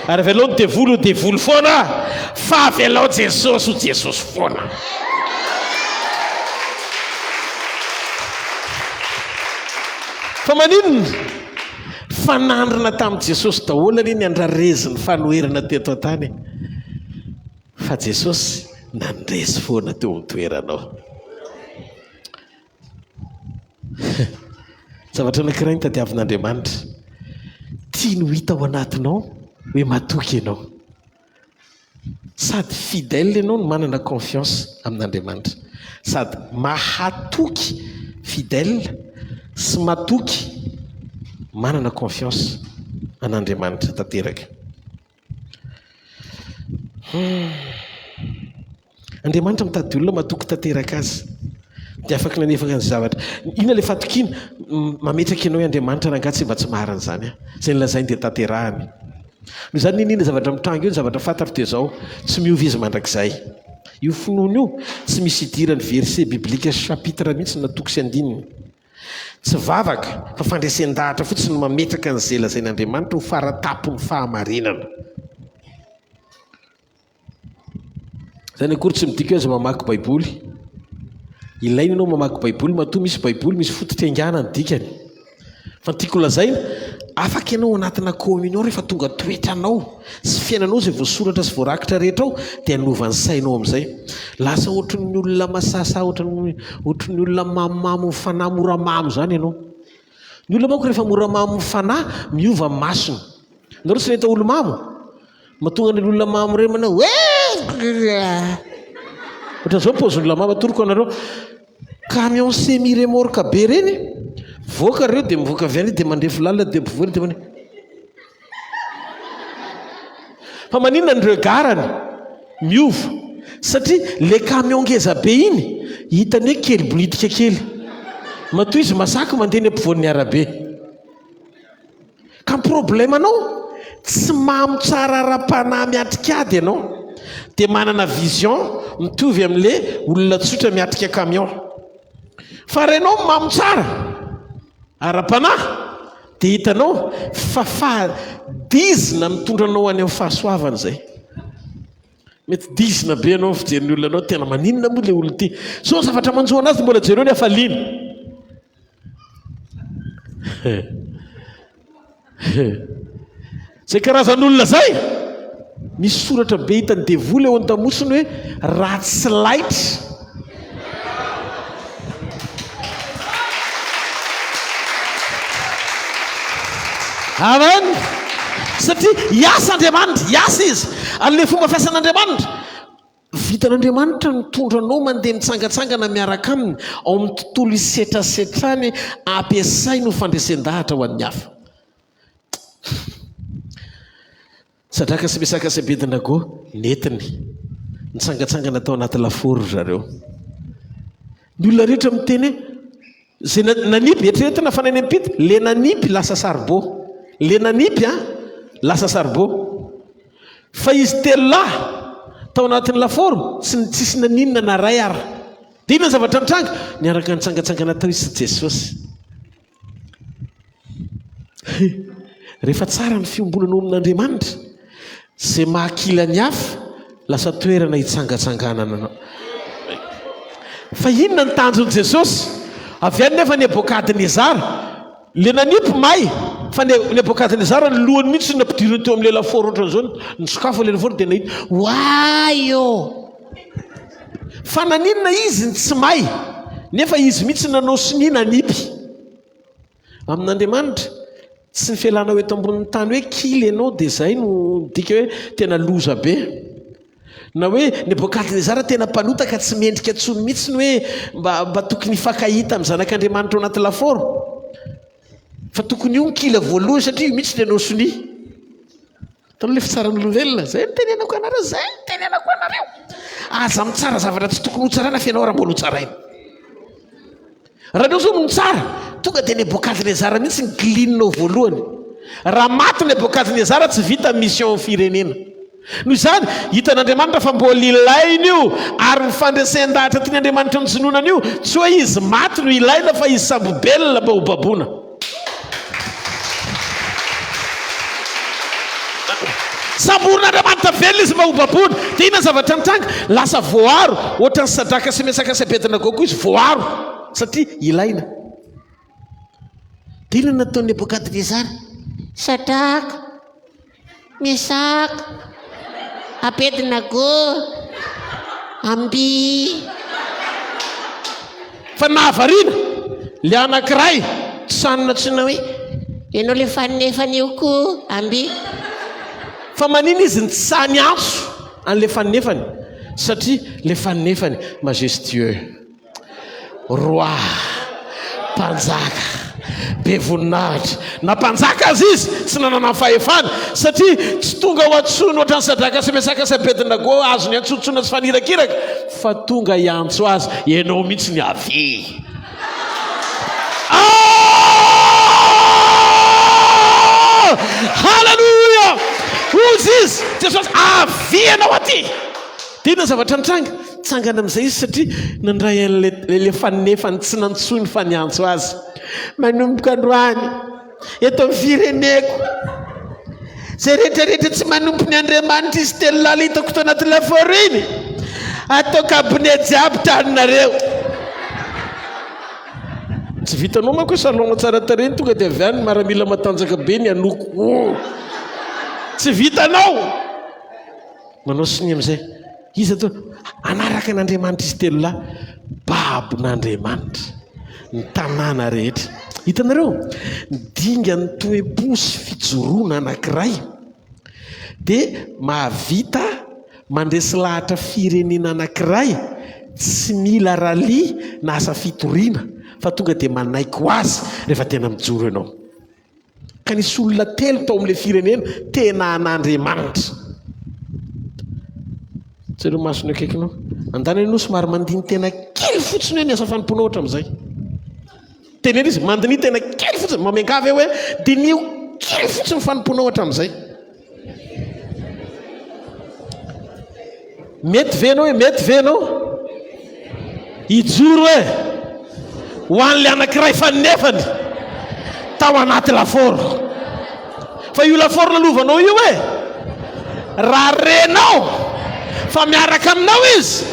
Ary avelao ny devoly ho devoly foana, fa avelao Jesosy ho Jesosy foana. Fa maninona fanandrina tamin'i Jesosy daholo ny andrareziny fanoherana teto an-tany, fa Jesosy nandresy foana teo amin'ny toeranao. Zavatra anankiray ny tadiavin'Andriamanitra, tia no hita ao anatinao hoe matoky ianao. sady fidèle ianao no manana confiance amin'Andriamanitra, sady mahatoky fidèle sy matoky manana confiance an'Andriamanitra tanteraka. Andriamanitra mitady olona matoky tanteraka azy dia afaka nanefaka ny zavatra. Ina ilay fatokiana mametraka ianao Andriamanitra rangatsy mba tsy maharana izany zay nilazainy dia tanterahany. Noho izany nina zavatra mitranga io ny zavatra fantatra dia izao tsy miova izy mandrakizay. Io finoana io tsy misy idirany verset biblika chapitre mihitsy natoky sy andininy. Tsy vavaka fa fandresen-dahatra fotsiny no mametraka an'izay lazain'Andriamanitra ho faratapony fahamarinana. Zany akory tsy midika hoe aza mamaky baiboly. Ilaina ianao mamaky baiboly, matoa misy baiboly misy fototra ainganany dikany. Fa tiako lazaina, afaka ianao anatina communion rehefa tonga toetranao sy fiainanao izay voasoratra sy voarakitra rehetra ao dia hanovan'ny sainao amin'izay. Lasa ohatran'ny olona masasa, ohatran'ny olona mamamo mifanahy moramamo zany ianao. Ny olona manko rehefa moramamo mifanahy miova ny masony. Nareo tsy nahita olomamo? Mahatonga ny olona mamo iray manao ohatran'izao paozin'olona mamo atoroko anareo. Camion semi remorque be reny voaka reo dia mivoaka avy any dia mandrefy lalina dia mpivory dia mandeha. Fa maninona ny regarany miova satria le camion ngeza be iny hitany hoe kely bolitika kely, matoa izy masaka mandeha ny ampovoan'ny arabe. Ka problemanao tsy mamo tsara ara-panahy miatrikady ianao dia manana vision mitovy amin'le olona tsotra miatrika camion. Fa renao mamo tsara ara-panahy dia hitanao dizina mitondra anao any amin'ny fahasoavana izay. Mety dizina be anao fijeriny olona anao tena maninona moa le olona ity. So zavatra manjoana azy mbola jereo ny hafaliana. Zay karazan'olona zay misy soratra be hitany devoly eo an-damosiny hoe ratsy laitra. Amen. Satria hiasa Andriamanitra, hiasa izy. An'ilay fomba fiasan'Andriamanitra, vitan'Andriamanitra mitondra anao mandeha mitsangatsangana miaraka aminy ao amin'ny tontolo isetrasetrany ampiasainy ho fandresen-dahatra ho an'ny hafa. Sadraka sy misaka sy Abednego netiny nitsangatsangana tao anaty laforo zareo. Ny olona rehetra miteny zay nanipy eritreretina fa nany ampita le nanipy lasa sarbo, le nanipy lasa sarbo. Fa izy telo lahy tao anatin'ny laforo tsisy naninona na ray ary. Dia inona zavatra mitranga niaraka nitsangatsangana tao izy sy Jesosy. Rehefa tsara ny fiombolanao amin'Andriamanitra zay mahakila ny hafa lasa toerana hitsangatsanganana anao. Fa inona ny tanjon'i Jesosy? Avy any nefa Nebokadnezara le nanipy may fa Nebokadnezara ny lohany mihitsy nampidiriny teo amin'ilay laforo ohatran'izao nitsokafo ilay laforo dia nahita way fa naninona izy tsy may nefa izy mihitsy nanao sini nanipy. Amin'Andriamanitra tsy ny fialana ho eto ambonin'ny tany hoe kily ianao dia izay no dika hoe tena loza be, na hoe Nebokadnezara tena mpanotaka tsy miendrika tsony mihitsy ny hoe mba tokony hifankahita amin'ny zanak'Andriamanitra ao anaty laforo. Fa tokony io ny kila voalohany satria io mihitsy ny anao soni. Tanao le fitsarany olombelona, zay no tenenako anareo, zay no tenenako anareo. Aza mitsara zavatra tsy tokony ho tsaraina fa ianao raha mbola ho tsaraina. Raha nao zao no tsara tonga dia Nebokadnezara mihitsy ny glininao voalohany. Raha maty Nebokadnezara tsy vita mission firenena. Noho izany hitan'Andriamanitra fa mbola ilaina io ary mifandresen-dahatra tiany Andriamanitra ny jononana io tsy hoe izy maty no ilaina fa izy sabobelona mba ho baboana. Saborin'Andriamanitra velona izy mba ho baboana. Dia inona zavatra mitranga lasa voaro ohatran'ny Sadraka sy Mesaka sy Abednego koa izy voaro satria ilaina. Dia inona nataon'ny Nebokadnezara? Sadraka, Mesaka, Abednego, amby. Fa nahavariana le anankiray sanona tsina hoe ianao le fanefany eo koa amby. Fa manina izy ny tsany antso an'le fanefany satria le fanefany majestueux roi mpanjaka be voninahitra na mpanjaka azy izy tsy nanana fahefana satria tsy tonga ho antsoiny ohatrany sadraka semesaka sabedina go azony antsotsona tsy fanirakiraka fa tonga iantso azy ianao mihitsy ny avy halleluja ozy izy jesosy avy ianao aty tena zavatra nitranga tsangana amin'izay izy satria nandray an'le fanefany tsy nantsony fa niantso azy manomboka androany eto amin'ny fireneko zay rehetrarehetra tsy manompo ny Andriamanitra izy telo lala hitako to anaty laforiny atao kabinet jiaby taninareo tsy vitanao manko hoe salongo tsara tareny tonga dia avy any maramila matanjaka be ny anoko tsy vitanao manao siny amin'izay izy atao anaraka n'Andriamanitra izy telo lahy babon'Andriamanitra ny tanàna rehetra hitanareo dinga ny toe-po sy fijoroana anankiray dia mahavita mandresy lahatra firenena anankiray tsy mila rally na asa fitoriana fa tonga dia manaiky ho azy rehefa tena mijoro ianao ka nisy olona telo tao amin'ilay firenena tena an'Andriamanitra tsy ireo masony akaikinao andany ianao somary mandiny tena kely fotsiny hoe ny asa fanompoana ohatra amin'izay tenena izy mandiny tena kely fotsiny mamiangavy hoe dinio kely fotsiny fanompoana ohatra amin'izay mety venao hoe mety venao ijoro hoe ho an'le anankiray fanefany tao anaty laforo fa io laforo lalovanao io hoe raha renao fa miaraka aminao izy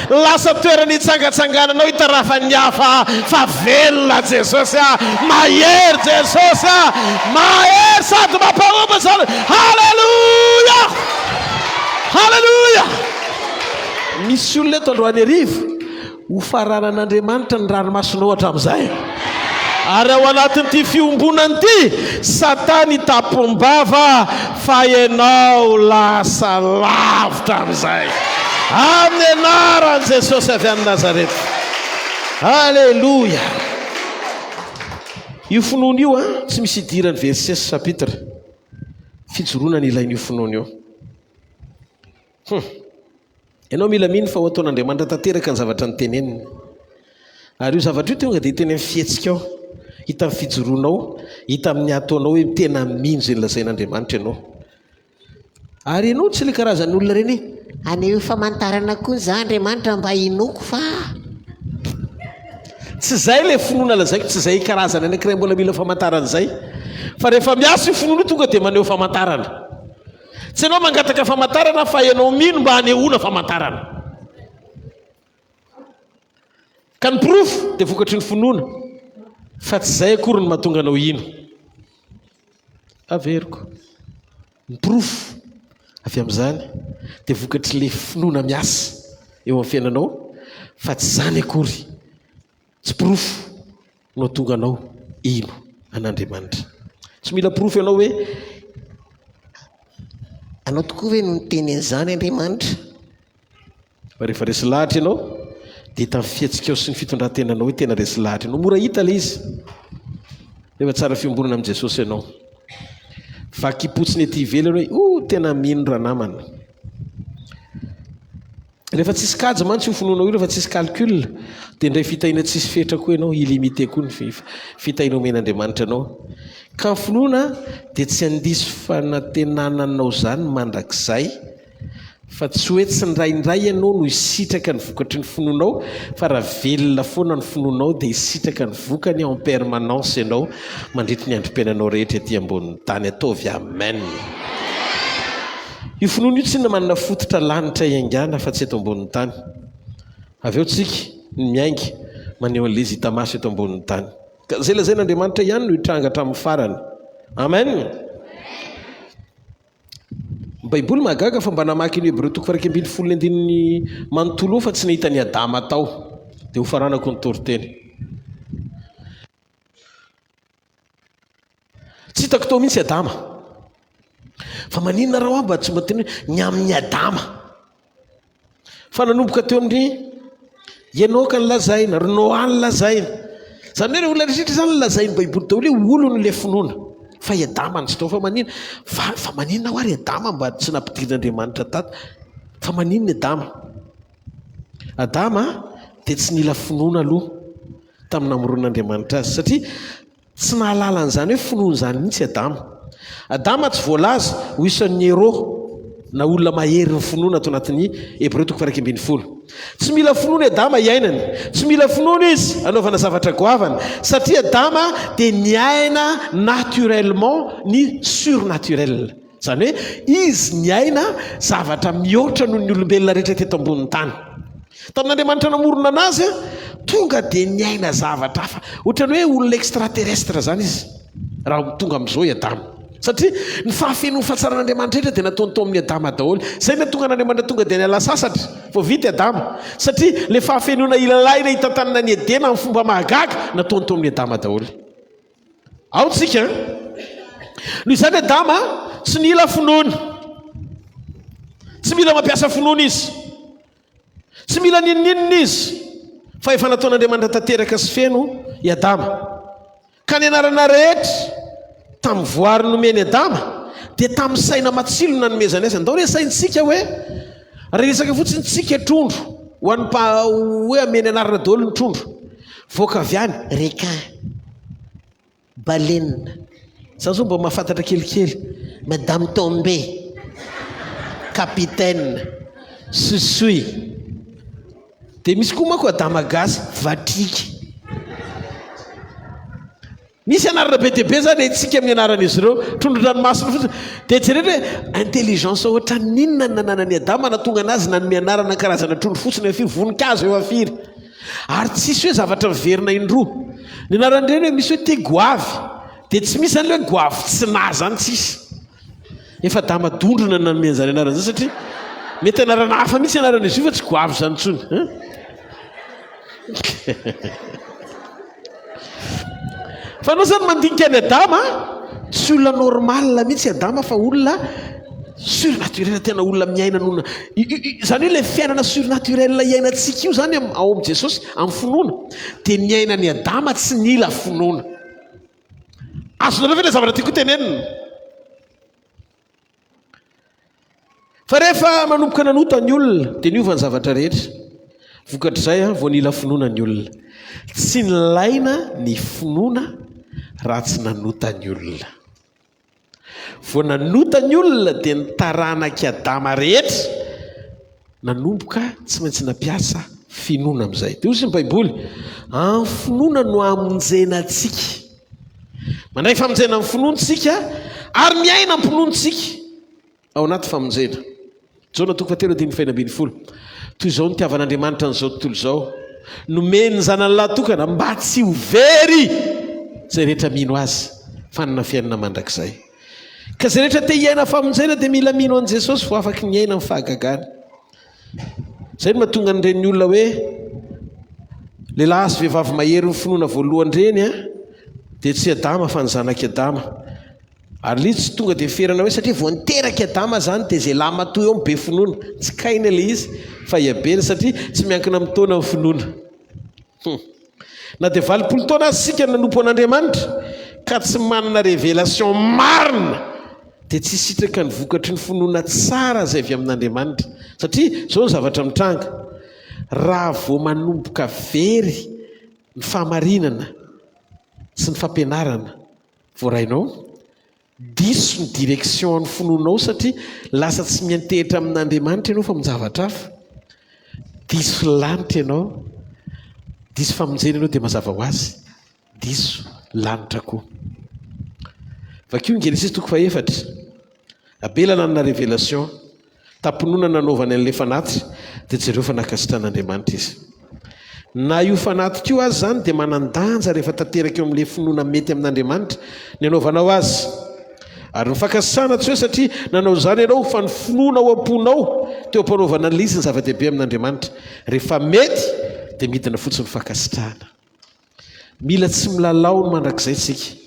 lasa toerany hitsangatsangananao hitarafa ny hafa fa velona Jesosy mahery Jesosy mahery sady mampahoba sady halleluja halleluja misy olona eto androany arivo ho faranan'Andriamanitra ny ranomasina ohatra amin'izay ary ao anatin'ity fiombonany ity Satany tapombava fa ianao lasa lavitra amin'izay amin'ny anaran'i Jesosy avy any Nazareta halleluja io finoana io tsy misy idirany verset sy chapitre fijoroana ny ilain'io finoana io ianao mila mino fa ho ataon'Andriamanitra tanteraka ny zavatra nyteneniny ary io zavatra io tonga dia teny amin'ny fihetsika ao hita amin'ny fijoroanao hita amin'ny ataonao hoe tena mino zay nilazain'Andriamanitra ianao ary ianao tsy le karazan'ny olona reny aneho famantarana koa za Andriamanitra mba inoko fa tsy zay le finoana lazaiko tsy zay karazana anankiray mbola mila famantarana izay fa rehefa miasa io finoana tonga dia maneho famantarana tsy ianao mangataka famantarana fa ianao mino mba hanehoana famantarana ka ny proof dia vokatry ny finoana fa tsy zay akory ny mahatonga anao ino averiko ny proof avy amin'izany dia vokatry le finoana miasa eo amin'ny fiainanao fa tsy zany akory tsy proof no tonga anao ino an'Andriamanitra tsy mila proof ianao hoe anao tokoa hoe no nitenen'izany Andriamanitra fa rehefa resy lahatra ianao dia hita amin'ny fihetsika ao sy ny fitondran-tenanao hoe tena resy lahatra ianao mora hita le izy rehefa tsara fiombonana amin'i Jesosy ianao fa kipotsiny ety ivelany hoe tena mino raha namana rehefa tsisy kaja mantsy io finoanao io rehefa tsisy calcul dia indray fitahiana tsisy fetra koa ianao illimité koa ny fitahiana omen'Andriamanitra anao ka ny finoana dia tsy handiso fanantenananao zany mandrakizay fa tsy hoe tsy ndraindray ianao no hisitraka ny vokatry ny finoanao fa raha velona foana ny finoanao dia hisitraka ny vokany en permanence ianao mandritra ny androm-piainanao rehetra ety ambonin'ny tany ataovy amen io finoana io tsy na manana fototra lanitra iangana fa tsy eto ambonin'ny tany avy eo tsika ny miaingy maneho an'ilay izy hita maso eto ambonin'ny tany ka zay lazain'Andriamanitra ihany no hitranga hatramin'ny farany amen baiboly mahagaga fa mba namaky ny Hebreo toko fairaika ambin'ny folo ny andininy manontolo eo fa tsy nahita ny Adama tao dia ho faranako ny toriteny tsy hitako tao mihitsy Adama fa maninona raha mba tsy mba teny hoe ny amin'ny Adama fa nanomboka teo amin'ny enoka ny lazaina ry noa ny lazaina zany hoe olona rehetra zany lazainy baiboly daholo hoe olony le finoana fa Adama ny tsy tao fa manina fa maninona ho ary Adama mba tsy nampidirin'Andriamanitra tato fa maninona Adama dia tsy nila finoana aloha tamin'ny namoron'Andriamanitra azy satria tsy nahalala an'izany hoe finoana izany mihitsy Adama tsy voalaza ho isan'ny héros na olona mahery ny finoana ato anatin'ny Hébreu 1:20 tsy mila finoana Adama iainany tsy mila finoana izy anaovana zavatra goavana satria Adama dia niaina naturellement ny surnaturel zany hoe izy niaina zavatra mihoatra noho ny olombelona rehetra teto ambonin'ny tany tamin'Andriamanitra namorona anazy tonga dia niaina zavatra hafa ohatrany hoe olona extraterrestre zany izy raha tonga amin'izao i Adama satria ny fahafenon'ny fahatsaran'Andriamanitra rehetra dia nataony tao amin'ny Adama daholo zay natonga n'Andriamanitra tonga dia niala sasatra vao vita Adama satria le fahafenona ilalaina hitantanana ny Edena amin'ny fomba mahagaga nataony tao amin'ny Adama daholo ao tsika noho izany Adama tsy nila finoana tsy mila mampiasa finoana izy tsy mila nininina izy fa efa nataon'Andriamanitra tanteraka sy feno i Adama ka ny anarana rehetra tamin'ny voary nomeny Adama dia tamin'ny saina matsilo nanomezany azy andao hoe saintsika hoe resaka fotsiny tsika trondro ho an'ny hoe ameny anarana daholo ny trondro voaka avy any requin baleine sa zao mba mahafantatra kelikely madame Tombe capitaine susui dia misy koa manko Adama gasy vatrika misy anarana be dia be zany tsika amin'ny anaran'izy ireo trondro ranomasina fotsiny dia jerena hoe intelligence ohatra ninona ny nananany Adama natonga anazy nanome anarana karazana trondro fotsiny afiry voninkazo eo afiry ary tsisy hoe zavatra miverina indroa ny anaran'ireny hoe misy hoe te goavy dia tsy misy an'le hoe goavy tsy na zany tsisy efa Adama dondrona nanome an'izany anarana zany satria mety anarana hafa mihitsy anaran'izy io fa tsy goavy zany tsony fa anao zany mandinika ny Adama tsy olona normal mihitsy Adama fa olona surnaturel tena olona miaina nona zany hoe le fiainana surnaturel iainantsika io zany ao amin'i Jesosy amin'ny finoana dia niaina ny Adama tsy nila finoana azonareo ve le zavatra tiako tenenina fa rehefa manomboka nanota ny olona dia niova ny zavatra rehetra vokatr'izay vao nila finoana ny olona tsy nilaina ny finoana raha tsy nanota ny olona vao nanota ny olona dia nitaranaka Adama rehetra nanomboka tsy maintsy nampiasa finoana amin'izay dia ozy ny baiboly amin'ny finoana no amonjena antsika mandray famonjena amin'ny finoantsika ary miaina amin'ny finoantsika ao anaty famonjena Jona 3:20 toy izao ny tiavan'Andriamanitra n'izao tontolo izao nomeny ny zanany lahy tokana mba tsy ho very zay rehetra mino azy fanana fiainana mandrakizay ka zay rehetra te hiaina famonjena dia mila mino an' Jesosy vo afaka ny aina amin'ny fahagagana zay no mahatonga n'ireny olona hoe lehilahy sy vehivavy mahery ny finoana voalohan'ireny dia tsy Adama fa ny zanaky Adama ary lizy tsy tonga dia ferana hoe satria vao niteraka Adama zany dia zay lahy matoy eo be finoana tsy kaina le izy fa iabeny satria tsy miankina amin'ny taona amin'ny finoana na dia 20 taona azy sika nanompo an'Andriamanitra ka tsy manana révélation marina dia tsy sitraka ny vokatry ny finoana tsara zay avy amin'Andriamanitra satria zao ny zavatra mitranga raha vao manomboka very ny fahamarinana sy ny fampianarana voarainao diso ny direction ny finoanao satria lasa tsy miantehitra amin'Andriamanitra ianao fa mijavatra hafa diso lanitra ianao diso famonjena ianao dia mazava ho azy diso lanitra koa vakio ny Genesis 4 abelana na révélation tampinoana nanaovany an'ilay fanatitra dia jereo fa nakasitran'Andriamanitra izy na io fanatika io azy zany dia manandanja rehefa tanteraka eo amin'ilay finoana mety amin'Andriamanitra ny anaovanao azy ary nifankasana tsy hoe satria nanao zany ianao fa ny finoana ao am-ponao teo ampanaovana an'ilay izy ny zava-dehibe amin'Andriamanitra rehefa mety dia midina fotsiny fankasitrahana mila tsy milalao ny mandrakizay tsika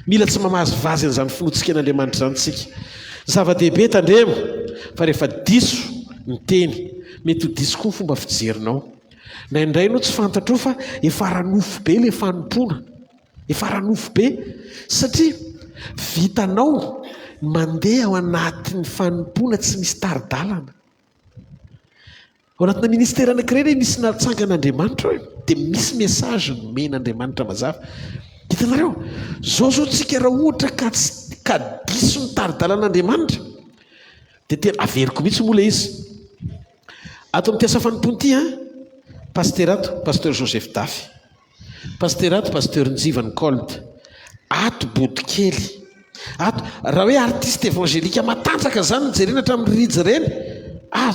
mila tsy mamahazovazy an'izany finoantsika an'Andriamanitra zany tsika zava-dehibe tandremo fa rehefa diso ny teny mety ho diso koa fomba fijerinao na indray anao tsy fantatro fa efa ranofo be le fanompona efa ranofo be satria vitanao mandeha ao anatin'ny fanompona tsy misy taridalana ao anatina ministera anankiray misy natsangan'Andriamanitra hoe dia misy message nomen'Andriamanitra mazava hitanareo zao tsika raha ohatra ka diso ny taridalàn'Andriamanitra dia tena averiko mihitsy moa le izy ato amin'ny tiasa fanompony ity pasterato pasteur Joseph Dafy pasterato pasteur Njivany Cold ato Bodikely ato raha hoe artiste évangélika matanjaka zany nijerena hatramin'ny rijy reny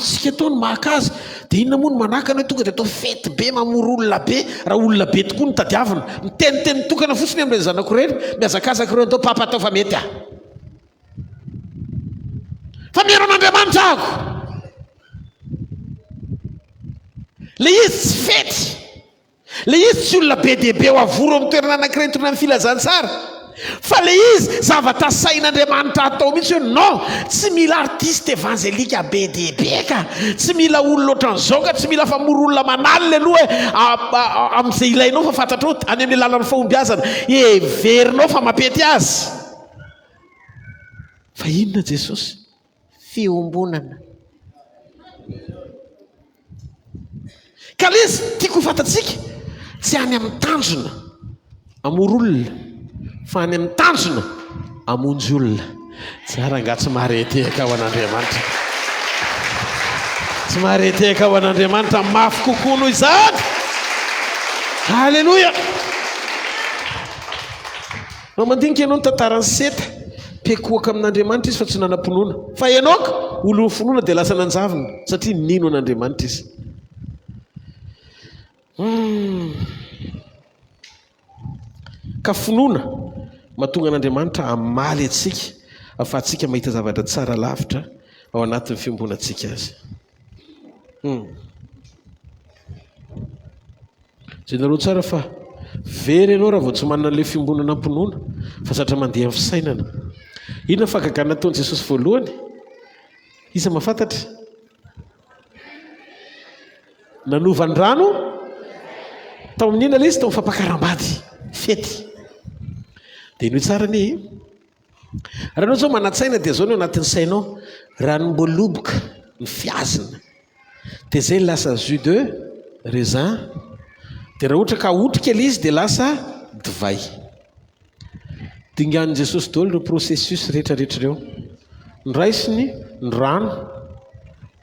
sika atao ny mahakazy dia inona moa no manakana hoe tonga dia atao fety be mamoro olona be raha olona be tokoa no tadiavina miteniteny tokana fotsiny amin'ireny zanako ireny miazakazaka ireo atao papa atao fa mety fa miero an'Andriamanitra ako le izy tsy fety le izy tsy olona be dehibe ho avoro amin'ny toerana anankiray nitorina amin'ny filazantsara fa le izy zavatra sain'Andriamanitra atao mihitsy hoe non tsy mila artiste évangélika be dehibe ka tsy mila olona ohatran'izao ka tsy mila famoro olona manaly le aloha amin'izay ilainao fa fantatrao any amin'ny lalan'ny fahombiazana everinao fa mampety azy fa inona Jesosy fiombonana ka le izy tiako fantatsika tsy any amin'ny tanjona amoro olona fa any amin'ny tanjona amonjy olona tsara nga tsy mahareteka ao an'Andriamanitra tsy mahareteka ao an'Andriamanitra mafy kokoa noho izany halleloia no mandinika ianao ny tantarany seta pekoaka amin'Andriamanitra izy fa tsy nanam-pinoana fa ianaoka olo finoana dia lasa nanjavina satria nino an'Andriamanitra izy ka finoana mahatonga an'Andriamanitra amaly atsika afahantsika mahita zavatra tsara lavitra ao anatin'ny fiombonantsika azy jenareo tsara fa very ianao raha vao tsy manana an'ilay fiombonana ampinoana fa zatra mandeha amin'ny fisainana inona fahagagana nataon'i Jesosy voalohany isa mahafantatra nanovany rano tao amin'ina le izy tao mifampakaram-bady fety dia ino tsara ny raha anao zao manatsaina dia zao ny anatin'ny sainao ranom-boaloboka ny fiazina dia zay lasa jus de raisin dia raha ohatra ka otrika ilay izy dia lasa divay dinganin' Jesosy daholo ireo processus rehetrarehetra ireo ny raisiny ny rano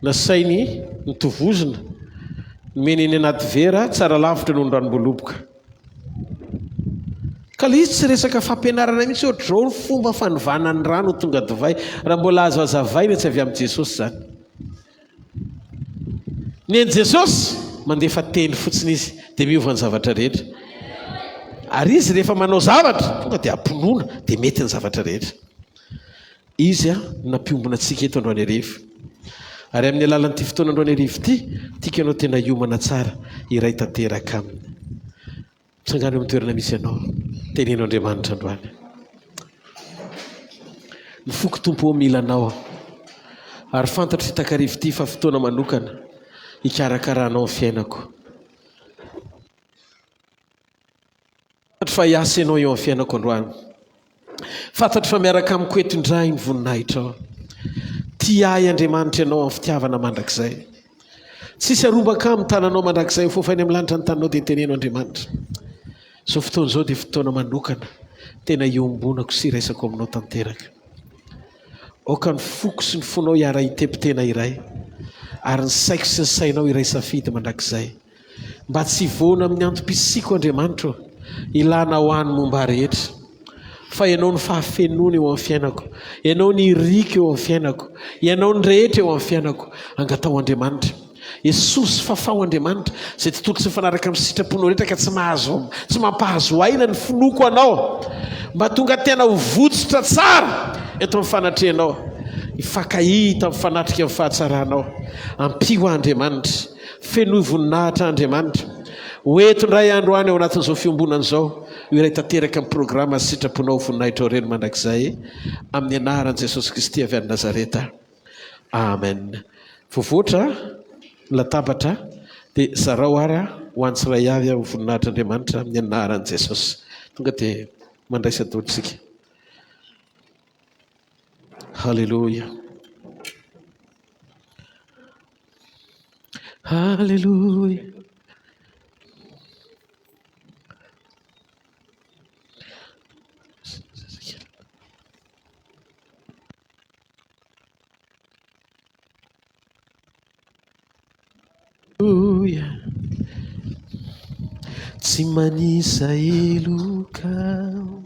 nasainy ny tovozina meneny anaty vera tsara lavitra noho ny ranom-boaloboka ka le izy tsy resaka fampianarana mihitsy ohatr'izao ny fomba fanovanany rano tonga divay raha mbola azo azavaina tsy avy amin'i Jesosy zany ny en Jesosy mandefa teny fotsiny izy dia miovany zavatra rehetra ary izy rehefa manao zavatra tonga dia ampinoana dia mety ny zavatra rehetra izy nampiombona antsika eto androany arivo ary amin'ny alalan'ity fotoana androany arivo ity tiaka ianao tena hiomana tsara iray tanteraka aminy mitsangano amin'ny toerana misy ianao teneno Andriamanitra androany ny foky tompo ao milanao ary fantatro fitakarivo ity fa fotoana manokana hikarakarahanao ny fiainako fantatro fa hiasa ianao eo amin'ny fiainako androany fantatro fa miaraka amiko eto indray ny voninahitra ao tia ahy Andriamanitra ianao amin'ny fitiavana mandrakizay tsisy arombaka amin'ny tananao mandrakizay fofainy amin'ny lanitra ny tananao dia teneno Andriamanitra zao fotoana izao dia fotoana manokana tena iombonako sy iraisako aminao tanteraka aoka ny foko sy ny fonao hiara hitepitena iray ary ny saiko sy ny sainao iray safidy mandrakizay mba tsy voana amin'ny antom-pisiko Andriamanitra ilana ho any momba rehetra fa ianao ny fahafenona eo amin'ny fiainako ianao ny irika eo amin'ny fiainako ianao ny rehetra eo amin'ny fiainako angatao Andriamanitra Jesosy fafao Andriamanitra zay tontolo tsy mifanaraka amin'ny sitraponao rehetra ka tsy mampahazo aina ny finoko anao mba tonga tena ho votsitra tsara eto amin'ny fanatrehanao hifankahita amin'ny fanatrika amin'ny fahatsaranao ampio Andriamanitra fenoy voninahitra Andriamanitra hoeto ndray androany ao anatin'izao fiombonana izao iray tanteraka amin'ny programa sitraponao voninahitra reny mandrakizay amin'ny anaran'i Jesosy Kristy avy any Nazareta amen vovoatra latabatra dia zarao ary ho antsiray avy ho voninahitr'Andriamanitra amin'ny anaran'i Jesosy. Tonga dia mandraisa dotsika. Halleluja. Halleluja. Tsy manisa elokao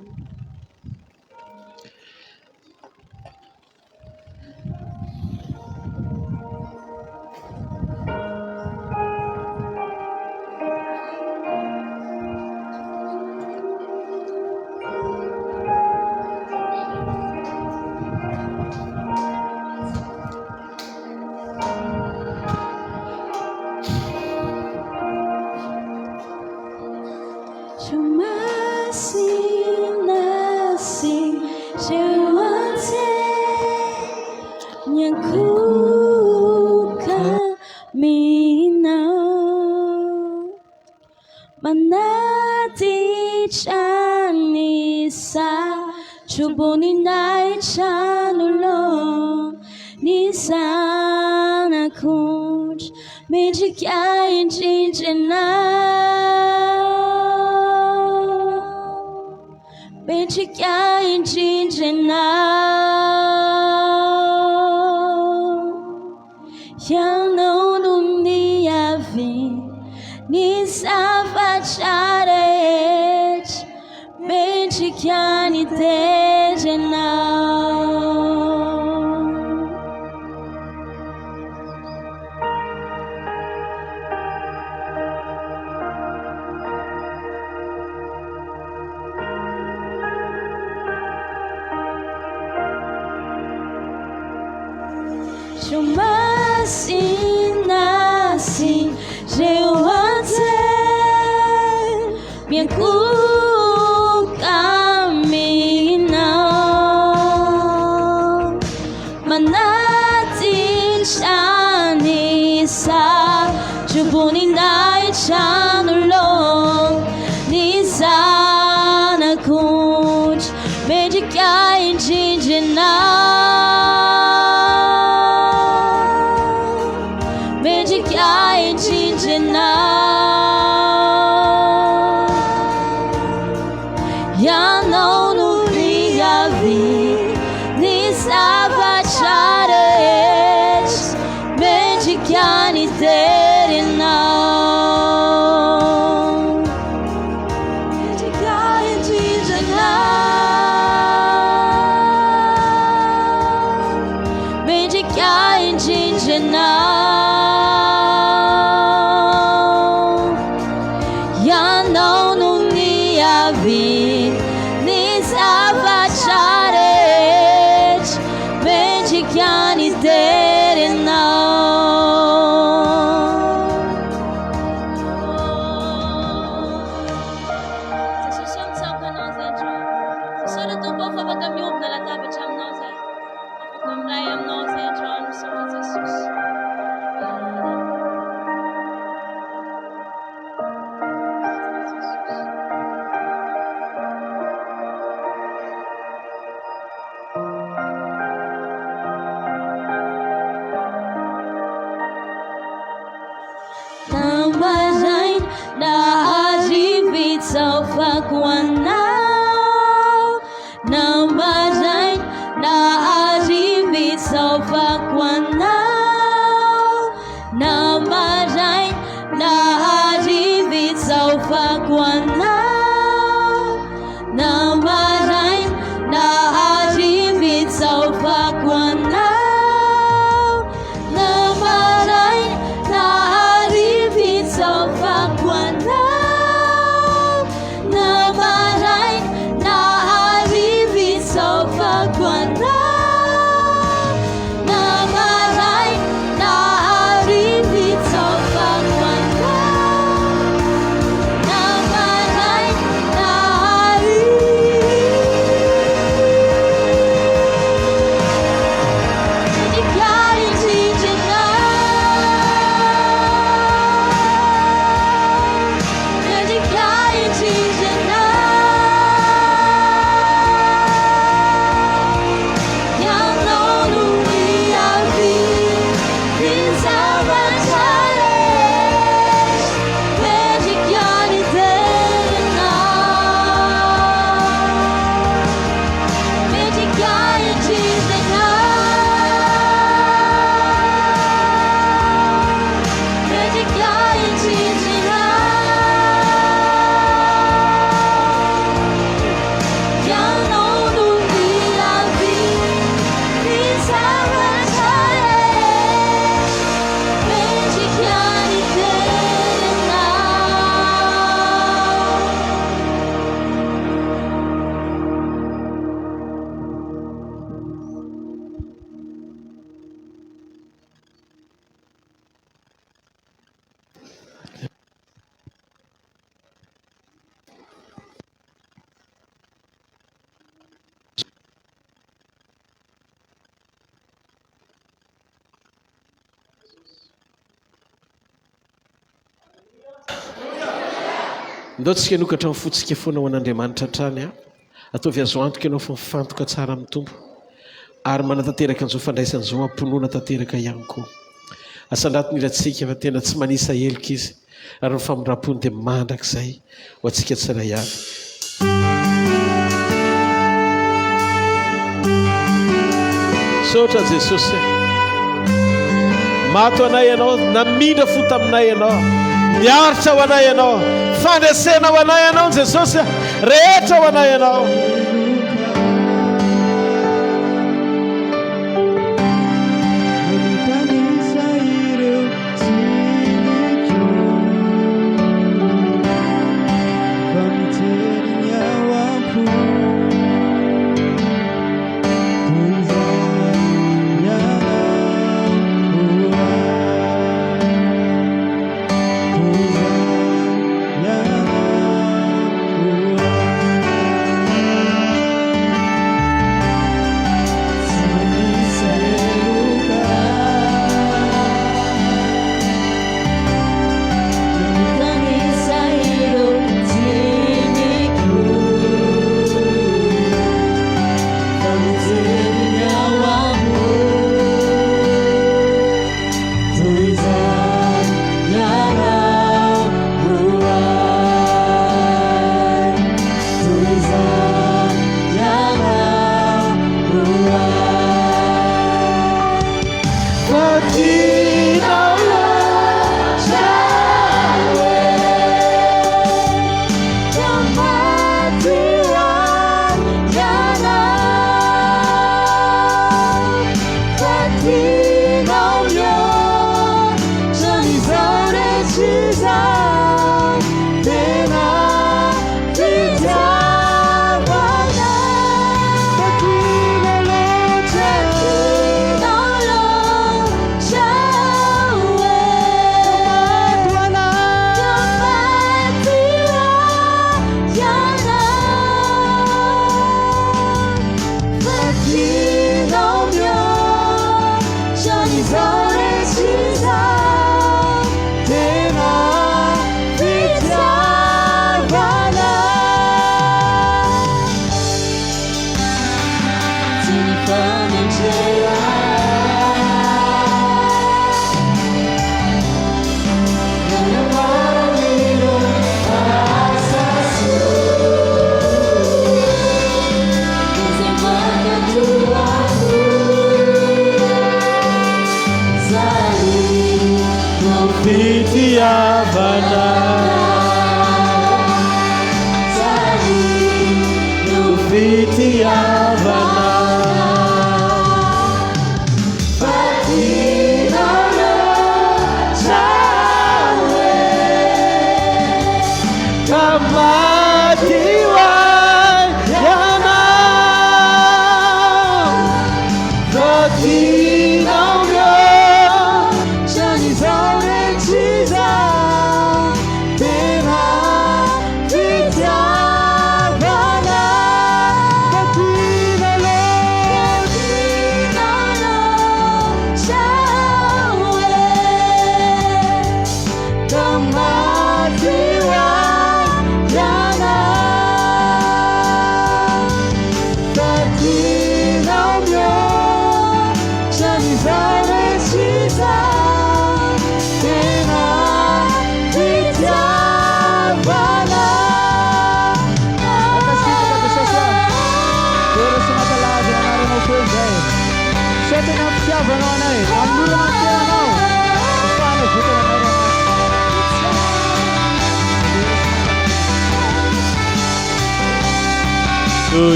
Namarain, ndaotsika nokatra mifotsika foana ho an'Andriamanitra trany a ataovy azo antoka ianao fa mifantoka tsara amin'ny tompo ary manatanteraka an'izao fandraisana izao amponoana tanteraka ihany koa asandratin'ny ratsika fa tena tsy manisa helika izy ary ny famindram-pony dia mandrakizay ho antsika tsiray avy sotra Jesosy mato anay ianao namindra fo taminay ianao miaritra ho anay ianao fandresena ho anay ianao Jesosy rehetra ho anay ianao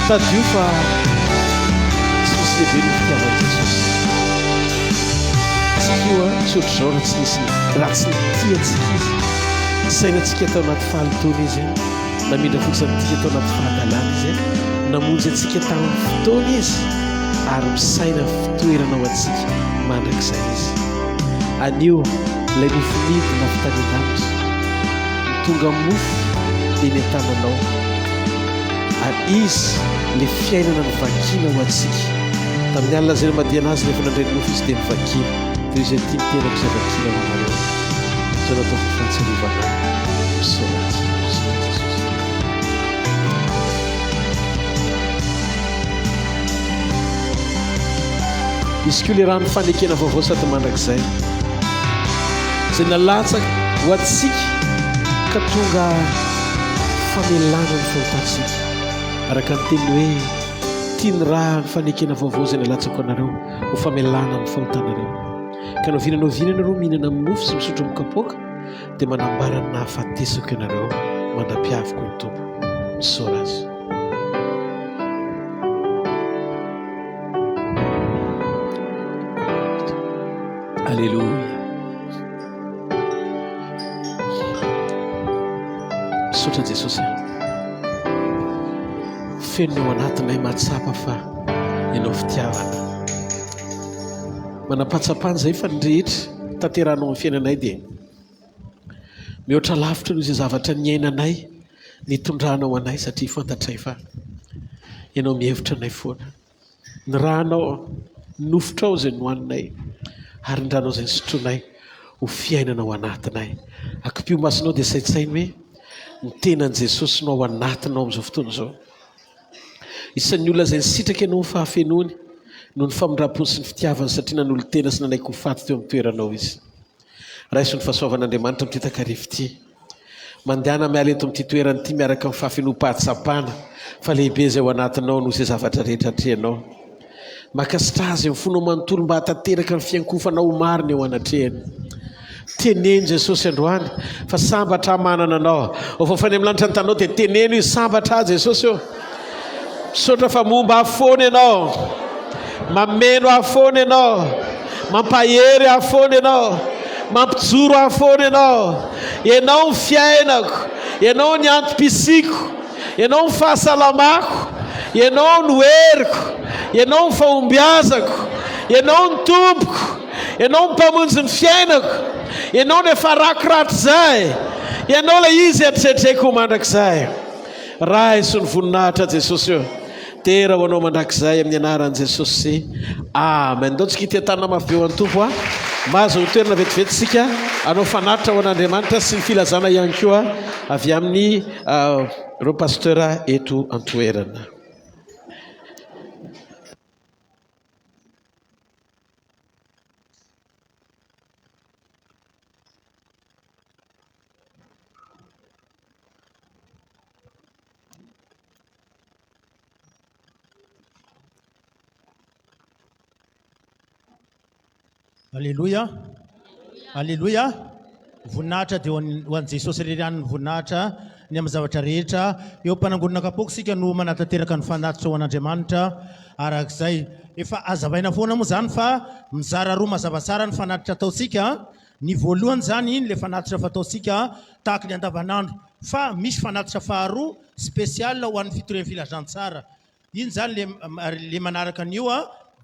tadio fa tsy misy lehibe ny fitiavan'i Jesosy tsika io a tsy ohatr'izao raha tsy nisy raha tsy nitiantsika izy sainantsika tao anaty fahalotona izy namindra fotsiny tia tao anaty fahadalàna izy namonjy antsika tamin'ny fotoana izy ary misaina fitoerana ho antsika mandrakizay izy anio ilay nofinidy nafitanianamitra tonga mofo dia ny an-tananao ary izy le fiainana ny vakina ho antsika tamin'ny alina zay ny madiana azy rehefa nandray ny nofo izy dia ny vakina dia izay tia mitenako izay vakina ho anareo Jonathan Francelivana Sorat izy koa le rano fanekena vaovao sady mandrakizay zay nalatsaka ho atsika ka tonga famelana ny fahitatsika araka ny teny hoe tia ny raha ny fanekena vaovao zay nalatsako anareo ho famelana ny fahitanareo ka nao vinanao vinanareo mihinana amin'ny mofo sy misotro mikapoaka dia manambara ny nahafatesako ianareo mandam-piaviko ny tompo misaora azy Alléluia. Misaotra Jesosy. Feno ao anatinay mahatsapa fa ianao fitiavana. Manampatsapana izay fa ny rehetra tanterahanao amin'ny fiainanay dia mihoatra lavitra noho izay zavatra niainanay nitondranao anay satria fantatray fa ianao mihevitra anay foana. Ny rahanao nofotrao izay nohaninay ary ndranao izay nysotronay ho fiainanao anatinay akipio masonao dia saitsainy hoe ny tenan'i Jesosy no ao anatinao amin'izao fotoana izao isan'ny olona izay nisitraka ianao ny fahafenony no ny famindram-pony sy ny fitiavany satria nanolo tena sy nanaiky ho faty teo amin'ny toeranao izy raiso ny fahasoavan'Andriamanitra amin'ity takarivo ity mandehana miala eto amin'ity toerana ity miaraka amin'ny fahafenom-pahatsapana fa lehibe izay ao anatinao noho izay zavatra rehetra atrehanao makasitra azy amin'ny fonao manontolo mba hatateraka ny fiankofanao ho mariny eo anatrehany teneny Jesosy androany fa sambatra manana anao o fafany amin'ny lanitra ny tanao dia teneny io sambatra Jesosy io misaotra fa momba afoana ianao mameno afoana ianao mampahery afoana ianao mampijoro afoana ianao ny fiainako ianao ny antom-pisiko ianao ny fahasalamako ianao ny heriko ianao ny fahombiazako ianao ny tompoko ianao ny mpamonjy ny fiainako ianao ny efa rakorato zay ianao la izy atretreko ho mandrakizay raha iso ny voninahitra Jesosy io tera ho anao mandrakizay amin'ny anaran'i Jesosy amen dao tsika ity tanana mafy eo antompo a mahazo ny toerana vetivetsitsika anao fanatitra ho an'Andriamanitra sy ny filazana ihany koa avy amin'ny reo pastera eto antoerana. Alléluia. Alléluia. Voninahitra dia ho an'i Jesosy rerian'ny voninahitra ny amin'ny zavatra rehetra eo mpanangonana kapoaka sika no manatateraka ny fanatitra ho an'Andriamanitra arak'izay efa azavaina foana moa zany fa mizara roa mazava tsara ny fanatitra ataontsika ny voalohany zany iny le fanatitra fataontsika tahaka ny andavanandro fa misy fanatitra faharoa spécial ho an'ny fitorian'ny filazantsara iny zany le manaraka an'io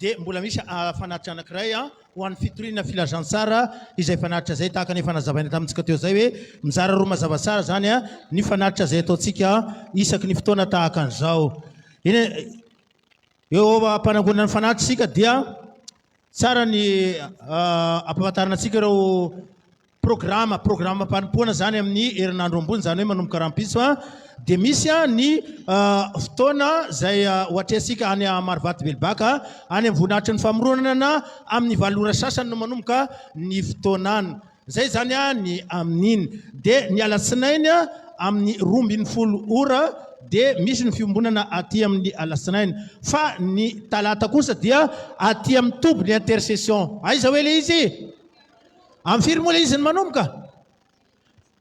dia mbola misy fanatitra anankiray ho an'ny fitoriana filazantsara izay fanatitra zay tahaka ny fanazavaina tamintsika teo zay hoe mizara roa mazava tsara zany ny fanatitra zay ataontsika isaky ny fotoana tahaka an'izao iny eo ampanangonana ny fanatitra sika dia tsara ny ampahafantarana antsika ireo programme mpanompoana zany amin'ny herinandro ambony zany hoe manomboka rampiso dia misy ny fotoana zay ohatresika any Marivato Belibaka any amin'ny voninahitra ny famoronana amin'ny valora sasany no manomboka ny fotoanany zay zany ny amin'iny dia ny alatsinainy amin'ny 12 ora dia misy ny fiombonana aty amin'ny alatsinainy fa ny talata kosa dia aty amin'ny tobo ny intercession aiza hoe le izy amin'ny firy moa le izy ny manomboka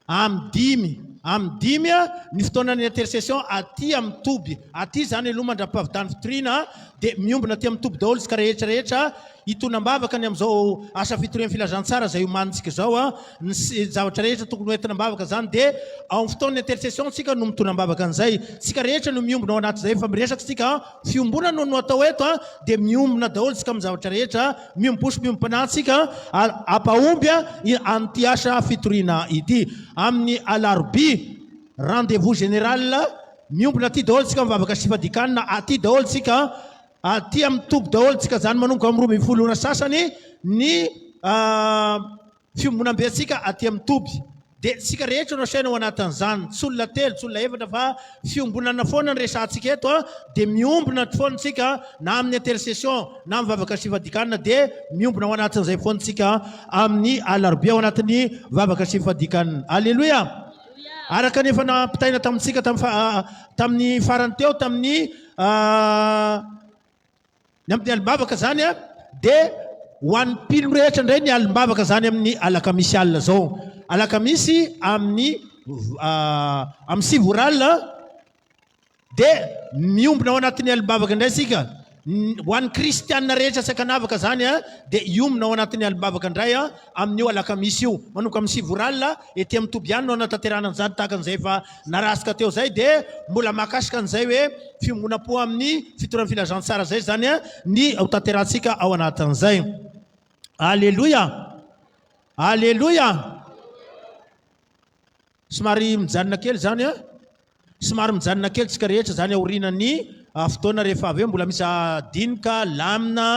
amin'ny 5 ny fotoanany intercession aty amin'ny toby aty zany aloha mandra-pahavitany fitoriana dia miombona aty amin'ny toby daholo isika rehetrarehetra hitonam-bavaka ny amin'izao asa fitorian'ny filazantsara zay homanintsika zao ny zavatra rehetra tokony hoentinam-bavaka zany dia ao amin'ny fotoan'ny intercession tsika no mitonam-bavaka an'izay tsika rehetra no miombona ao anaty zay fa miresaka tsika fiombonana no atao eto dia miombona daholo tsika amin'ny zavatra rehetra miomposy miompanantsika ampahomby an'ity asa fitoriana ity amin'ny alarobia rendez-vous général miombona aty daholo tsika mivavaka sifadikanina aty daholo tsika aty amin'ny tobo daholo tsika zany manomboka amin'ny 12 ora sasany ny fiombonam-be atsika aty amin'ny toby dia tsika rehetra no saina ao anatin'izany tsy olona telo tsy olona efatra fa fiombonana foana ny resantsika eto a dia miombona foantsika na amin'ny intercession na amin'ny vavaka sifadikanina dia miombona ao anatin'izay foantsika amin'ny alarobia ao anatin'ny vavaka sifadikanina. Alleloia. Araka nefa nampitaina tamintsika tamin'ny farany teo tamin'ny alimbavaka zany a dia ho an'ny mpino rehetra indray ny alimbavaka zany amin'ny alakamisy alina zao. Alakamisy amin'ny sivoralina dia miombona ao anatin'ny alimbavaka indray sika. Ho an'ny kristianina rehetra sakanavaka zany a dia iombona ao anatin'ny alimbavaka indray a amin'io alakamisy io. Manomboka amin'ny sivoralina ety amin'ny tobiany no anatanterana an'izany tahaka an'izay fa narasika teo zay dia mbola mahakasika an'izay hoe fiombonam-po amin'ny fitoran'ny filazantsara zay zany a ny hotanterantsika ao anatin'izay. Alleluia. Alleluia. Somary mijanona kely zany a somary mijanona kely tsika rehetra zany aorinan'ny fotoana rehefa avy eo mbola misy dinika lamina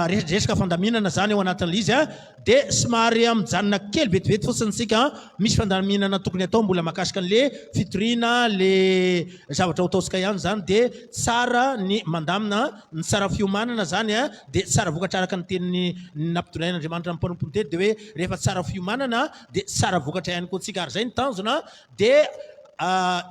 resaka fandaminana zany ao anatin'ilay izy a dia somary mijanona kely vetivety fotsiny tsika misy fandaminana tokony atao mbola mahakasika an'le fitoriana le zavatra ho ataosika ihany zany dia tsara ny mandamina ny tsara fiomanana zany a dia tsara vokatra araka ny teniny nampidonain'Andriamanitra ny mpanompony teny dia hoe rehefa tsara fiomanana dia tsara vokatra ihany koa tsika ary zay ny tanjona dia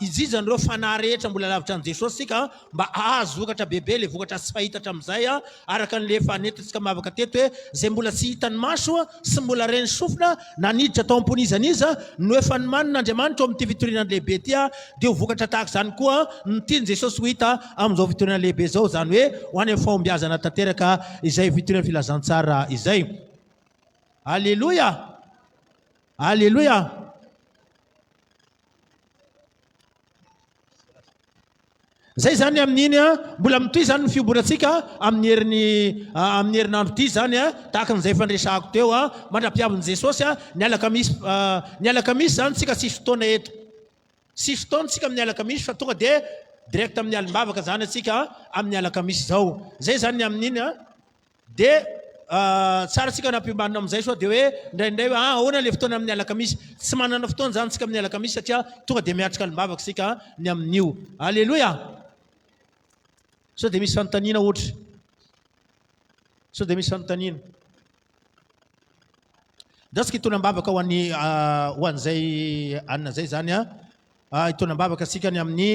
izizan'ireo fanahy rehetra mbola lavitra an' Jesosy sika mba ahazo vokatra bebe le vokatra tsy fahitatra amin'izay a araka n'le fanentintsika mavaka teto hoe zay mbola tsy hitan'ny maso sy mbola reny sofina naniditra tao am-ponizaniza no efa nomanin'Andriamanitra ao amin'ity fitoriana lehibe ity a dia ho vokatra tahaka izany koa ny tiany Jesosy ho hita amin'izao fitoriana lehibe zao zany hoe ho any amin'ny fahombiazana tanteraka izay fitoriana filazantsara izay. Alleluia. Alleluia. Zay zany amin'iny a mbola mitoy zany ny fiombonatsika amin'ny herinandro ity zany a tahaka an'izay fandresahako teo a mandra-piavin' Jesosy a ny alakamisy zany tsika sisy fotoana eto sisy fotoana tsika amin'ny alakamisy fa tonga dia direct amin'ny alimbavaka zany atsika amin'ny alakamisy zao. Zay zany ny amin'iny a dia tsara tsika nampiomanina amin'izay sao dia hoe indraindray hoe ahoana le fotoana amin'ny alakamisy tsy manana fotoana zany tsika amin'ny alakamisy satria tonga dia miatrika alimbavaka sika ny amin'io. Alleluia. So dia misy fanontaniana ohatra dasika hitonam-bavaka ho an'izay anina zay zany a hitonam-bavaka sika ny amin'ny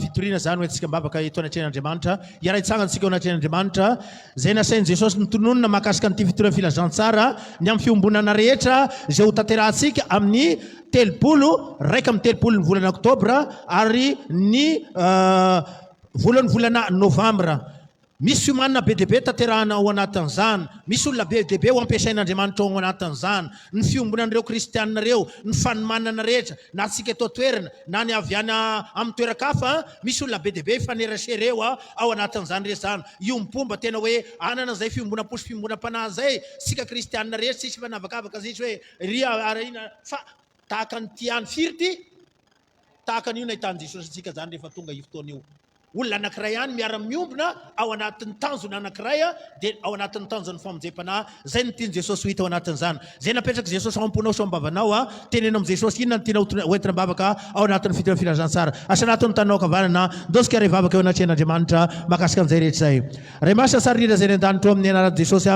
fitoriana zany hoe tsika mbavaka eto anatrehan'Andriamanitra hiara-hitsangana tsika ao anatrehan'Andriamanitra zay nasain'i Jesosy nitononona mahakasika n'ity fitoriana filazantsara ny amin'ny fiombonana rehetra zay ho tanterahantsika amin'ny telopolo raika amin'ny telopolo ny volana oktobra ary ny volan'ny volana novambra. Misy fiomanana be dehibe tanterahana ao anatin'izany, misy olona be dehibe ho ampiasain'Andriamanitra ao anatin'izany, ny fiombonan'ireo kristianina ireo, ny fanomanana rehetra na tsika eto toerana na ny avy any amin'ny toeran-kafa misy olona be dehibe fanerasireo ao anatin'izany rehetra zany. Io mipomba tena hoe anana zay fiombonam-po sy fiombonam-panahy zay sika kristianina rehetra tsisy fanavakavaka zay hoe ria arahina fa tahaka nyty any firity tahaka an'io nahitan'i Jesosy tsika zany rehefa tonga io fotoana io. Olona anankiray ihany miara-miombona ao anatin'ny tanjona anankiray dia ao anatin'ny tanjon'ny famonjam-panahy zay ny tiany Jesosy ho hita ao anatin'izany. Zay napetraka Jesosy ao am-ponao sy ao am-bavanao tenenao amin'ny Jesosy inona ny tiana hoentina mbavaka ao anatin'ny fitoriana filazantsara. Asa anatin'ny tanao kavanana dosika ray vavaka eo anatrehan'Andriamanitra makasika an'izay rehetra zay. Ray masina sary rindra zay ny an-danitra amin'ny anaran'i Jesosy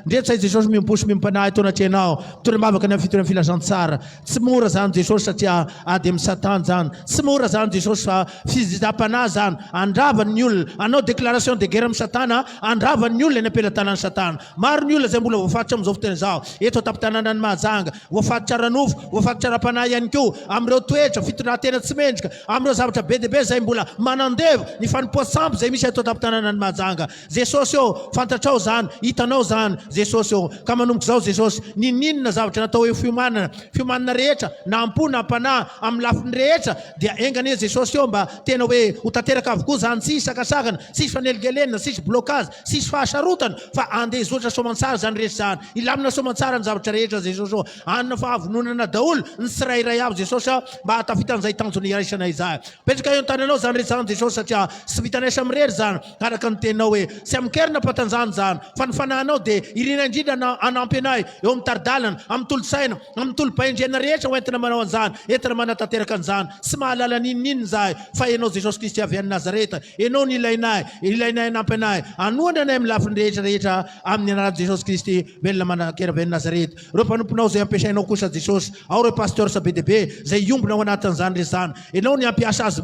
ndretsay Jesosy miomposy miompanahy eto anatrehanao toeram-bavaka ny amin'ny fitoriana filazantsara. Tsy mora zany Jesosy satria ady amin'ny Satana zany. Tsy mora zany Jesosy fa fizapanahy zany. Andravany olona anao déclaration de guerre amin'ny Satana, andravany olona eny ampelantanan'ny Satana. Maro ny olona zay mbola voafatotra amin'izao fotoana izao eto an-tampon-tanàna ny Mahajanga, voafatotra ranofo, voafatotra ra-panahy ihany koa amin'ireo toetra fitondran-tena tsy mendrika, amin'ireo zavatra be dehibe zay mbola manandevo ny fanompoasambo zay misy eto an-tampon-tanàna ny Mahajanga. Jesosy eo fantatrao zany, hitanao zany Jesosy eo. Ka manomboka izao Jesosy ninona zavatra natao hoe fiomanana rehetra na ampo na ampanahy amin'ny lafiny rehetra dia engane Jesosy eo mba tena hoe ho tanteraka avokoa koa zany tsisy sakasakana, tsisy faneligelena, tsisy blocage, tsisy fahasarotana, fa andeha zotra soamantsara zany rehetra zany. Ilamina soamantsara ny zavatra rehetra Jesosy ô. Anina fahavononana daholo ny tsirairay avy Jesosy mba hatafitan'izay tanjony iraisana izay. Petraka eo an-tananao zany rehetra zany Jesosy satria tsy vitanesa mirery zany araka ny tenao hoe tsy amikerina patanjany zany fa ny fanahinao dia irina indrindra anampy anay eo amin'ny taridalana, amin'ny tolo-tsaina, amin'ny tolo-pahendrena rehetra hoentina manao an'izany, entina manatanteraka an'izany. Tsy mahalala ninonino zahay fa ianao Jesosy Kristy avy any Nazareta, ianao ny ilainay anampy anay, anoana anay amin'ny lafiny rehetrarehetra amin'ny anaran'i Jesosy Kristy velona manakera avy any Nazareta. Reo mpanomponao zay ampiasainao kosa Jesosy, ao reo pasteur sa be dehibe zay iombona ao anatin'izany rehetra zany, ianao ny ampiasa azy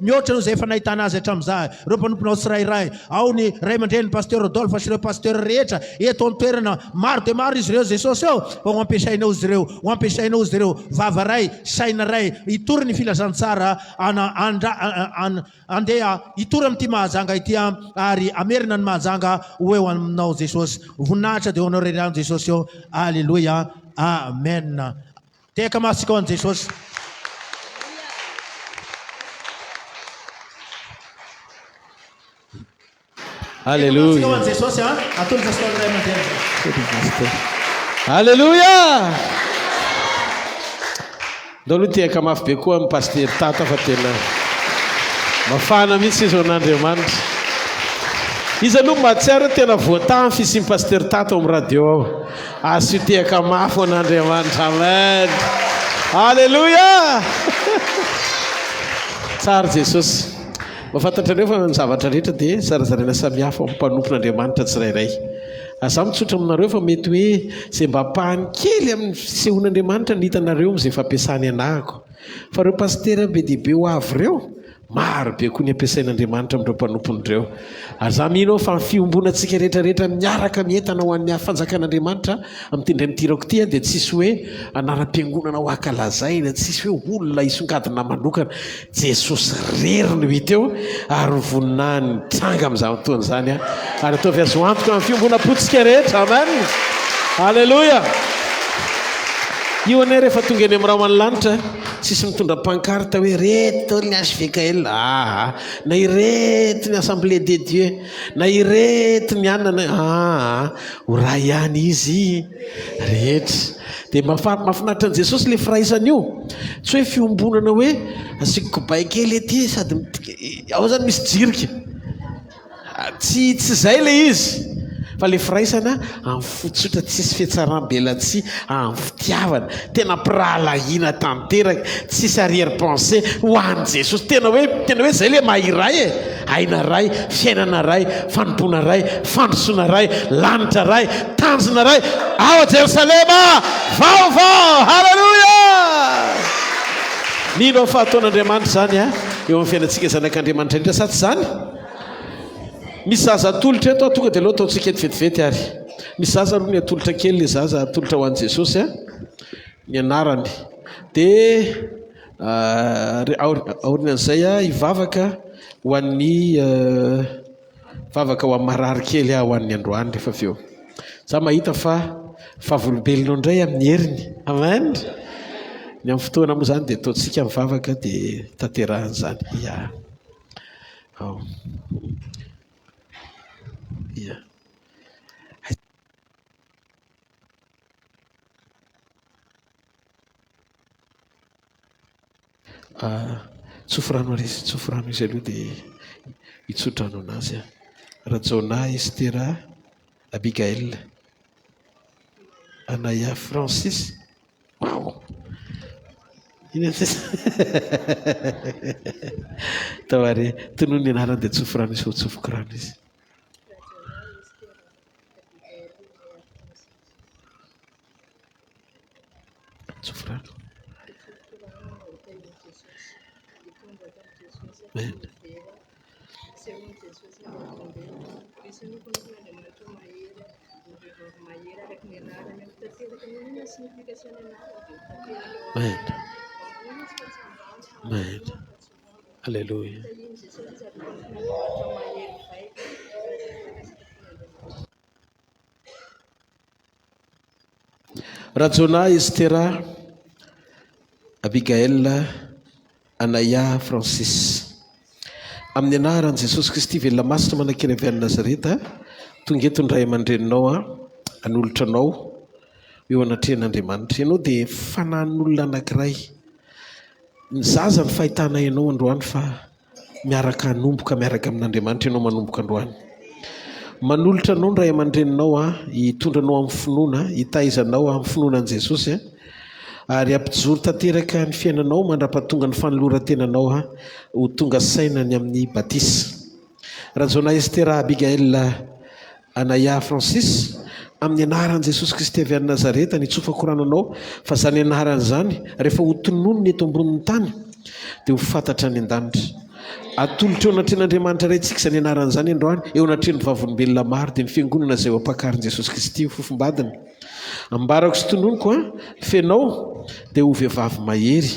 mihoatra zay efa nahitana azy hatramin'izay. Reo mpanomponao tsirairay, ao ny ray aman-dreny pasteur Rodolphe sy reo pasteur rehetra eto an-toerana maro dia maro izy ireo Jesosy eo, fa ho ampiasainao izy ireo, ho ampiasainao izy ireo vava ray, saina ray, hitory ny filazantsara andeha hitory amin'ity mahajanga ity ary amerina ny mahajanga ho eo aminao Jesosy. Voninahitra dia hoanao rerano Jesosy eo. Alleluia, amen. Teka masika ao an Jesosy. Alleluia. Jesosy atolo pastor ray aman-dreny. Alleluia. Ndao aloha tiaka mafy be koa amin'ny paster Tata fa tena mafana mihitsy izy an'Andriamanitra. Izy aloha mahatsiaro tena voatany fisian'ny paster Tata amin'ny radio ao. Asy tiaka mafy an'Andriamanitra. Amen. Alleluia. Tsara Jesosy. Mafantatrareo fa ny zavatra rehetra dia zarazaraina samihafa amin'ny mpanompon'Andriamanitra tsirairay. Aza mitsotra aminareo fa mety hoe izay mba pahany kely amin'ny fisehon'Andriamanitra ny hitanareo amin'izay fampiasany anahako. Fa reo pastera be dehibe ho avy ireo, maro be koa ny ampiasain'Andriamanitra amin'ireo mpanompon'ireo. Ary za mino fa ny fiombonantsika rehetrarehetra miaraka mientana ho an'ny fanjakan'Andriamanitra amin'ny tendreny tirako ity dia tsisy hoe anaram-piangonana ho ankalazaina, tsisy hoe olona isongadina manokana. Jesosy rery no hita eo ary voninahiny tranga amin'izany fotoana izany ary ataovy azo antoka amin'ny fiombonam-potsika rehetra. Amen. Alleluia. Io anay rehefa tonga eny amin'ny raha manolanitra tsisy mitondra pankarta hoe reto ny HVKL, na ireto ny Assemblée de Dieu, na ireto ny anana, ho raha ihany izy rehetra. Dia mahafinaritra an'i Jesosy le firaisany io, tsy hoe fiombonana hoe asiko kobay kely ety sady ao zany misy jirika, tsy izay le izy. Fa le firaisana amin'ny fotsotra, tsisy fietsaram-belatsy, amin'ny fitiavana, tena pirahalahiana tanteraka, tsisy arrière pensée ho an'i Jesosy. Tena hoe zay le mahiray aina ray, fiainana ray, fanompona ray, fandrosoana ray, lanitra ray, tanjona ray. Ao a Jerosalema vaovao. Halleluia. Nino fahataon'Andriamanitra zany eo amin'ny fiainantsika zanak'Andriamanitra indrindra sa tsy zany? Misy zaza atolotra eto tonga dia aloha ataontsika eto vetivety ary. Misy zaza aloha ny atolotra kely, le zaza atolotra ho an'i Jesosy ny anarany. Dia aorinan'izay hivavaka ho an'ny vavaka ho amin'ny marary kely ho an'ny androany rehefa avy eo. Za mahita fa fahavolombelonao indray amin'ny heriny. Amen. Ny amin'ny fotoana moa zany dia ataontsika mivavaka dia tanterahan'izany. Tsofirano izy, tsofirano izy aloha dia hitsotrano anazy. Rajona Estera Abigail Anaya Francis. Wow. Tawari tununi anarany dia tsofirano izy ho tsofokirano izy. Tsofirano. Amen. Amen. Amen. Hallelujah. Rajona Estera Abigail Anaya Francis. amin'ny anaran'i Jesosy Kristy velona masina manakely avy any Nazareta tonga eto ny ray aman-dreninao anolotranao eo anatrehan'Andriamanitra. Ianao dia fanahin'olona anankiray. Ny zaza ny fahitana ianao androany fa miaraka hanomboka miaraka amin'Andriamanitra ianao manomboka androany. Manolotra anao ny ray aman-dreninao hitondranao amin'ny finoana, hitaizanao amin'ny finoanan'i Jesosy ary ampijoro tanteraka ny fiainanao mandra-pahatonga ny fanoloran-tenanao ho tonga sainany amin'ny batisa. Rajona Estera Abigail Anaya Francis, amin'ny anaran'i Jesosy Kristy avy any Nazareta nitsofako ranonao fa zany anarany zany rehefa ho tononony eto ambonin'ny tany dia ho fantatra ny an-danitra. Atolotra eo anatrehan'Andriamanitra ray tsika izany anarany zany androany eo anatrehan'ny vavolombelona maro dia ny fiangonana izay ho ampakarin'i Jesosy Kristy ho fofombadiny. Ambarako sy tononiko fenao dia ho vehivavy mahery,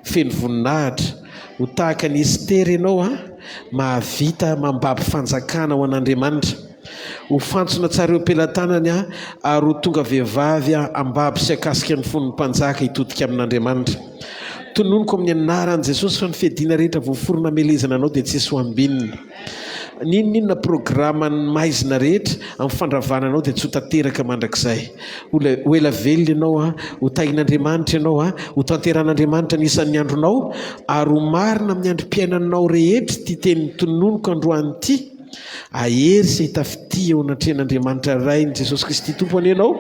feno voninahitra, ho tahaka ny Estera ianao mahavita mambaby fanjakana ho an'Andriamanitra. Ho fantsona tsara eo am-pelantanany ary ho tonga vehivavy ambaby sy akasika ny fon'ny mpanjaka hitodika amin'Andriamanitra. Tononiko amin'ny anaran'i Jesosy fa ny fiadiana rehetra voaforona melezana anao dia tsy esy ho ambinina. Ninona programany maizina rehetra amin'ny fandravananao dia tsy ho tanteraka mandrakizay. Ho ela velona ianao ho tahin'Andriamanitra ianao ho tanteran'Andriamanitra nisan'ny andronao ary ho marina amin'ny androm-piainanao rehetra ty tenin'ny tononiko androany ity. Ahery sy hitafity eo anatrehan'Andriamanitra ray ny Jesosy Kristy tompony ianao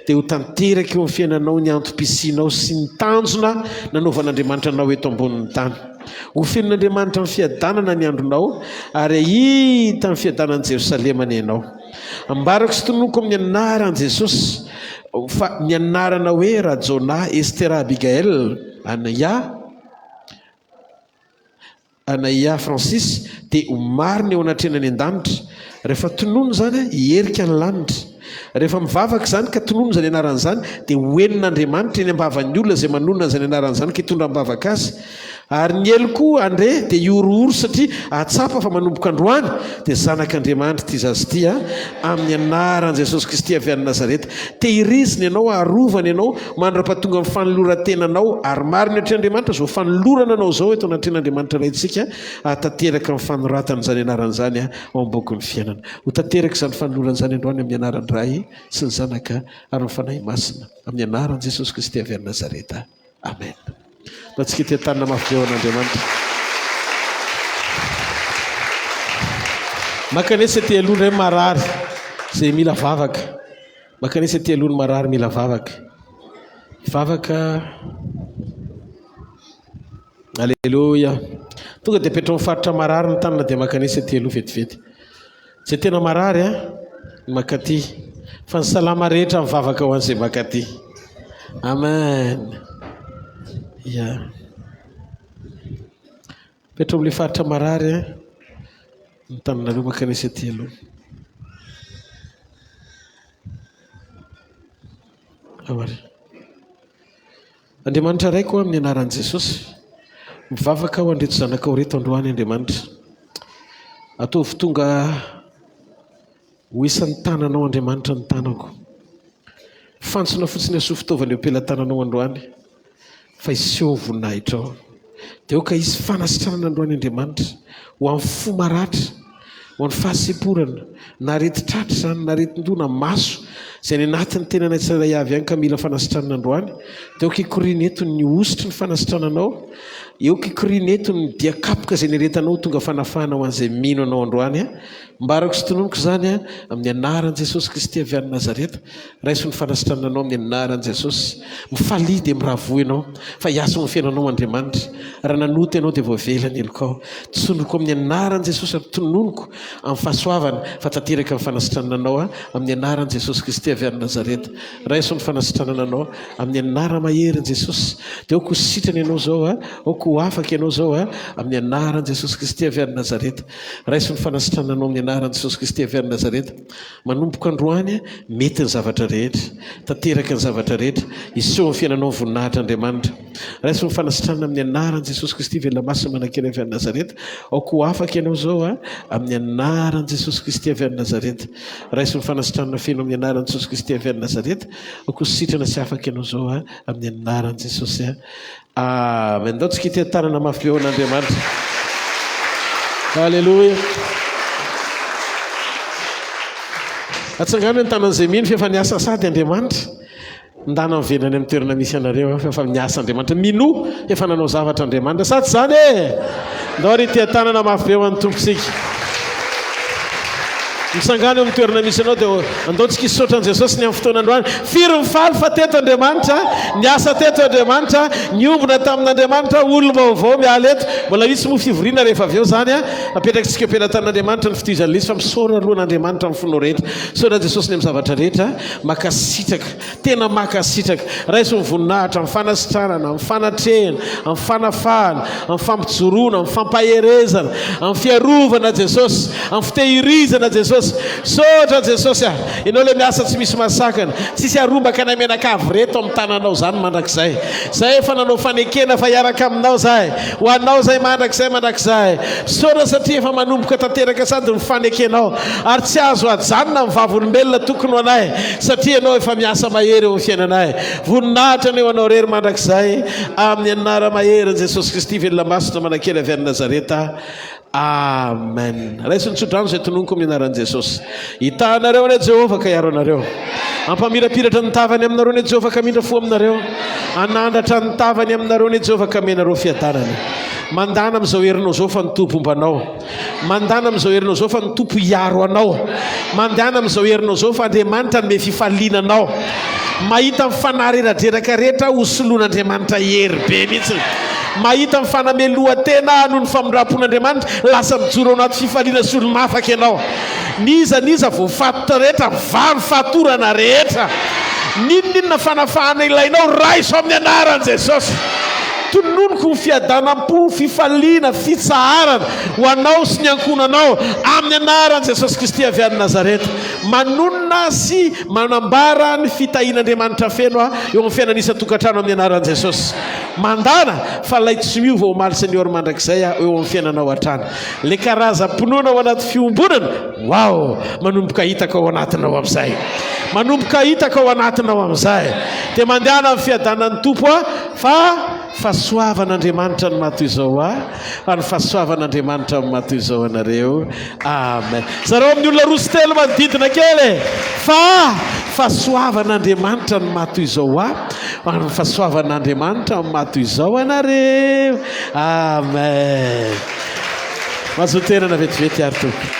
dia ho tanteraka eo amin'ny fiainanao ny antom-pisianao sy ny tanjona nanaovan'Andriamanitra anao eto ambonin'ny tany. Ho fenon'Andriamanitra ny fiadanana ny andronao ary hita ny fiadanan'i Jerosalema ny ianao. Ambarako sy tononiko amin'ny anaran'i Jesosy fa ny anarana hoe Rajona Estera Abigail Anaya Francis dia ho marina eo anatrehanany an-danitra. Rehefa tonono zany hierika ny lanitra. Rehefa mivavaka zany ka tonono zany anarany zany dia hoenin'Andriamanitra eny ambavan'ny olona izay manonona zany anarany zany ka hitondra mivavaka azy. Ary ny elo koa andre dia iorooro satria atsapa fa manomboka androany dia zanak'Andriamanitra ty zazy ty amin'ny anaran'i Jesosy Kristy avy any Nazareta. Tehirizina ianao, arovana ianao mandra-pahatonga amin'ny fanoloran-tenanao ary marina atrehan'Andriamanitra zao fanolorana anao zao eto anatrehan'Andriamanitra ray tsika tanteraka amin'ny fanoratana zany anarany zany ao am-bokon'ny fiainana. Ho tanteraka izany fanolorana zany androany amin'ny anarany ray sy ny zanaka ary ny fanahy masina amin'ny anaran'i Jesosy Kristy avy any Nazareta. Amen. Tsika ty tanana mafy be ao an'Andriamanitra. Makanesa ty alohany ray marary zay mila vavaka. Makanesa ty alohany marary mila vavaka. Vavaka. Alleluia. Tonga dia petra mifaritra marary ny tanana dia makanesa ty aloha vetivety. Zay tena marary makaty. Fa ny salama rehetra mivavaka ho an'izay makaty. Amen. Petra amin'ilay faritra marary ny tanana aloha makanesa ty aloha. Andriamanitra raiko amin'ny anaran'i Jesosy mivavaka ho andreto zanakao reto androany Andriamanitra. Ataovy tonga ho isan'ny tananao Andriamanitra ny tanako. Fantsona fotsiny asoa fitaovana eo am-pelantananao androany fa iseho voninahitra ao. Dia oka isy fanasitranana androany Andriamanitra ho amin'ny fo maratra, ho amin'ny fahaseporana, na reti-tratra zany na retin-doha na maso izay ny anatin'ny tenana tsiray avy ihany ka mila fanasitranana androany. Dia oka ikorina eto ny osotry ny fanasitrananao. Eoka ikorina eto ny diakapoka izay niretanao tonga fanafahana ho an'izay mino anao androany. Mbarako sy tononoko zany amin'ny anaran'i Jesosy Kristy avy any Nazareta. Raiso ny fanasitrananao amin'ny anaran'i Jesosy. Mifalia dia miravoa ianao fa hiasa ny fiainanao Andriamanitra. Raha nanoty ianao dia voavela ny eloko ao. Tsondroko amin'ny anaran'i Jesosy ary tononoko amin'ny fahasoavana fa tanteraka amin'ny fanasitrananao amin'ny anaran'i Jesosy Kristy avy any Nazareta. Raiso ny fanasitrananao amin'ny anarana maherin'i Jesosy. Dia oko sitrana ianao zao oko afaka ianao zao amin'ny anaran'i Jesosy Kristy avy any Nazareta. Raiso ny fanasitrananao amin'ny anaran'i Jesosy Kristy avy any Nazareta. Manomboka androany mety ny zavatra rehetra, tanteraka ny zavatra rehetra, iseho ny fiainanao voninahitra Andriamanitra. Raiso ny fanasitranana amin'ny anaran'i Jesosy Kristy velona masina manakely avy any Nazareta. Oko afaka ianao zao amin'ny anaran'i Jesosy Kristy avy any Nazareta. Raiso ny fanasitranana feno amin'ny anaran'i Jesosy Kristy avy any Nazareta. Oko sitrana sy afaka ianao zao amin'ny anaran'i Jesosy. Amen. Ndao tsika ty tanana mafy be ao an'Andriamanitra. Alleloia. Atsangano ny tanan'izay mino fa efa niasa sady Andriamanitra. Ndana mivenany amin'ny toerana misy anareo fa efa miasa Andriamanitra. Mino efa nanao zavatra Andriamanitra. Sady zany e. Ndao ry tia tanana mafy be ho an'ny tompontsika. Misangano amin'ny toerana misy anao dia andaontsika hisaotra an' Jesosy ny amin'ny fotoana androany. Firy mifaly fa teto Andriamanitra, niasa teto Andriamanitra, niombona tamin'Andriamanitra, olona vaovao miala eto. Mbola misy mo fivoriana rehefa avy eo zany a. Apetrakantsika am-pelantan'Andriamanitra ny fitizan'ny Lisy fa misaora alohan'Andriamanitra amin'ny fonao rehetra. Saora Jesosy ny amin'ny zavatra rehetra, makasitraka, tena makasitraka. Raiso ny voninahitra, amin'ny fanasitranana, amin'ny fanatrehana, amin'ny fanafahana, amin'ny fampijoroana, amin'ny fampaherezana, amin'ny fiarovana Jesosy, amin'ny fitehirizana Jesosy. Saotra Jesosy a, ianao le miasa tsy misy masakana, tsisy arombaka na menakavy reto amin'ny tananao zany mandrakizay. Zay efa nanao fanekena fa hiaraka aminao zahay, ho anao zay mandrakizay. Saotra satria efa manomboka tanteraka sady ny fanekenao, ary tsy azo ajanona amin'ny vavolombelona tokony ho anay, satria ianao efa miasa mahery eo amin'ny fiainanay. Voninahitra ny eo anao rery mandrakizay, amin'ny anara mahery Jesosy Kristy velona masina manakely avy any Nazareta. Amen. Raisy nitsodrano zay tononoko amin'ny anaran'i Jesosy. Hitanareo ane Jehovah ka hiaro anareo. Ampamirapiratra ny tavany aminareo ane Jehovah ka mindra fo aminareo. Anandratra ny tavany aminareo ane Jehovah ka menareo fiadanany. Mandana amin'izao herinao zao fa ny tompo ombanao. Mandana amin'izao herinao zao fa ny tompo hiaro anao. Mandana amin'izao herinao zao fa Andriamanitra nome fifalinanao. Mahita mifanareradraraka rehetra hosoloan'Andriamanitra hery be mihitsy. Mahita mifanameloa tena noho ny famindram-pon'Andriamanitra, lasa mijoro ao anaty fifaliana sy olo-mafaka ianao. Niza voafatotra rehetra, valo fatorana rehetra. Ninona fanafahana ilainao raiso amin'ny anaran'i Jesosy. Tononoko ny fiadanam-po, fifaliana, fitsaharana ho anao sy ny ankonanao amin'ny anaran'i Jesosy Kristy avy any Nazareta. Manonona sy manambara ny fitahian'Andriamanitra feno eo amin'ny fiainanisatokantrano amin'ny anaran'i Jesosy. Mandana fa lay tsy miova ho omaly Seigneur mandrakizay eo amin'ny fiainanao hatrany. Le karazam-pinoana ao anaty fiombonana, wow, manomboka hitaka ao anatinao amin'izay. Manomboka hitaka ao anatinao amin'izay. Dia mandehana amin'ny fiadanan'ny tompo fa fahasoavan'Andriamanitra no matoy izao fa ny fahasoavan'Andriamanitra no matoy izao anareo. Amen. Zareo amin'ny olona roa sy telo manodidina kely fa fahasoavan'Andriamanitra no matoy izao fa ny fahasoavan'Andriamanitra no matoy izao anareo. Amen. Mazotenana vetivety ary tompo.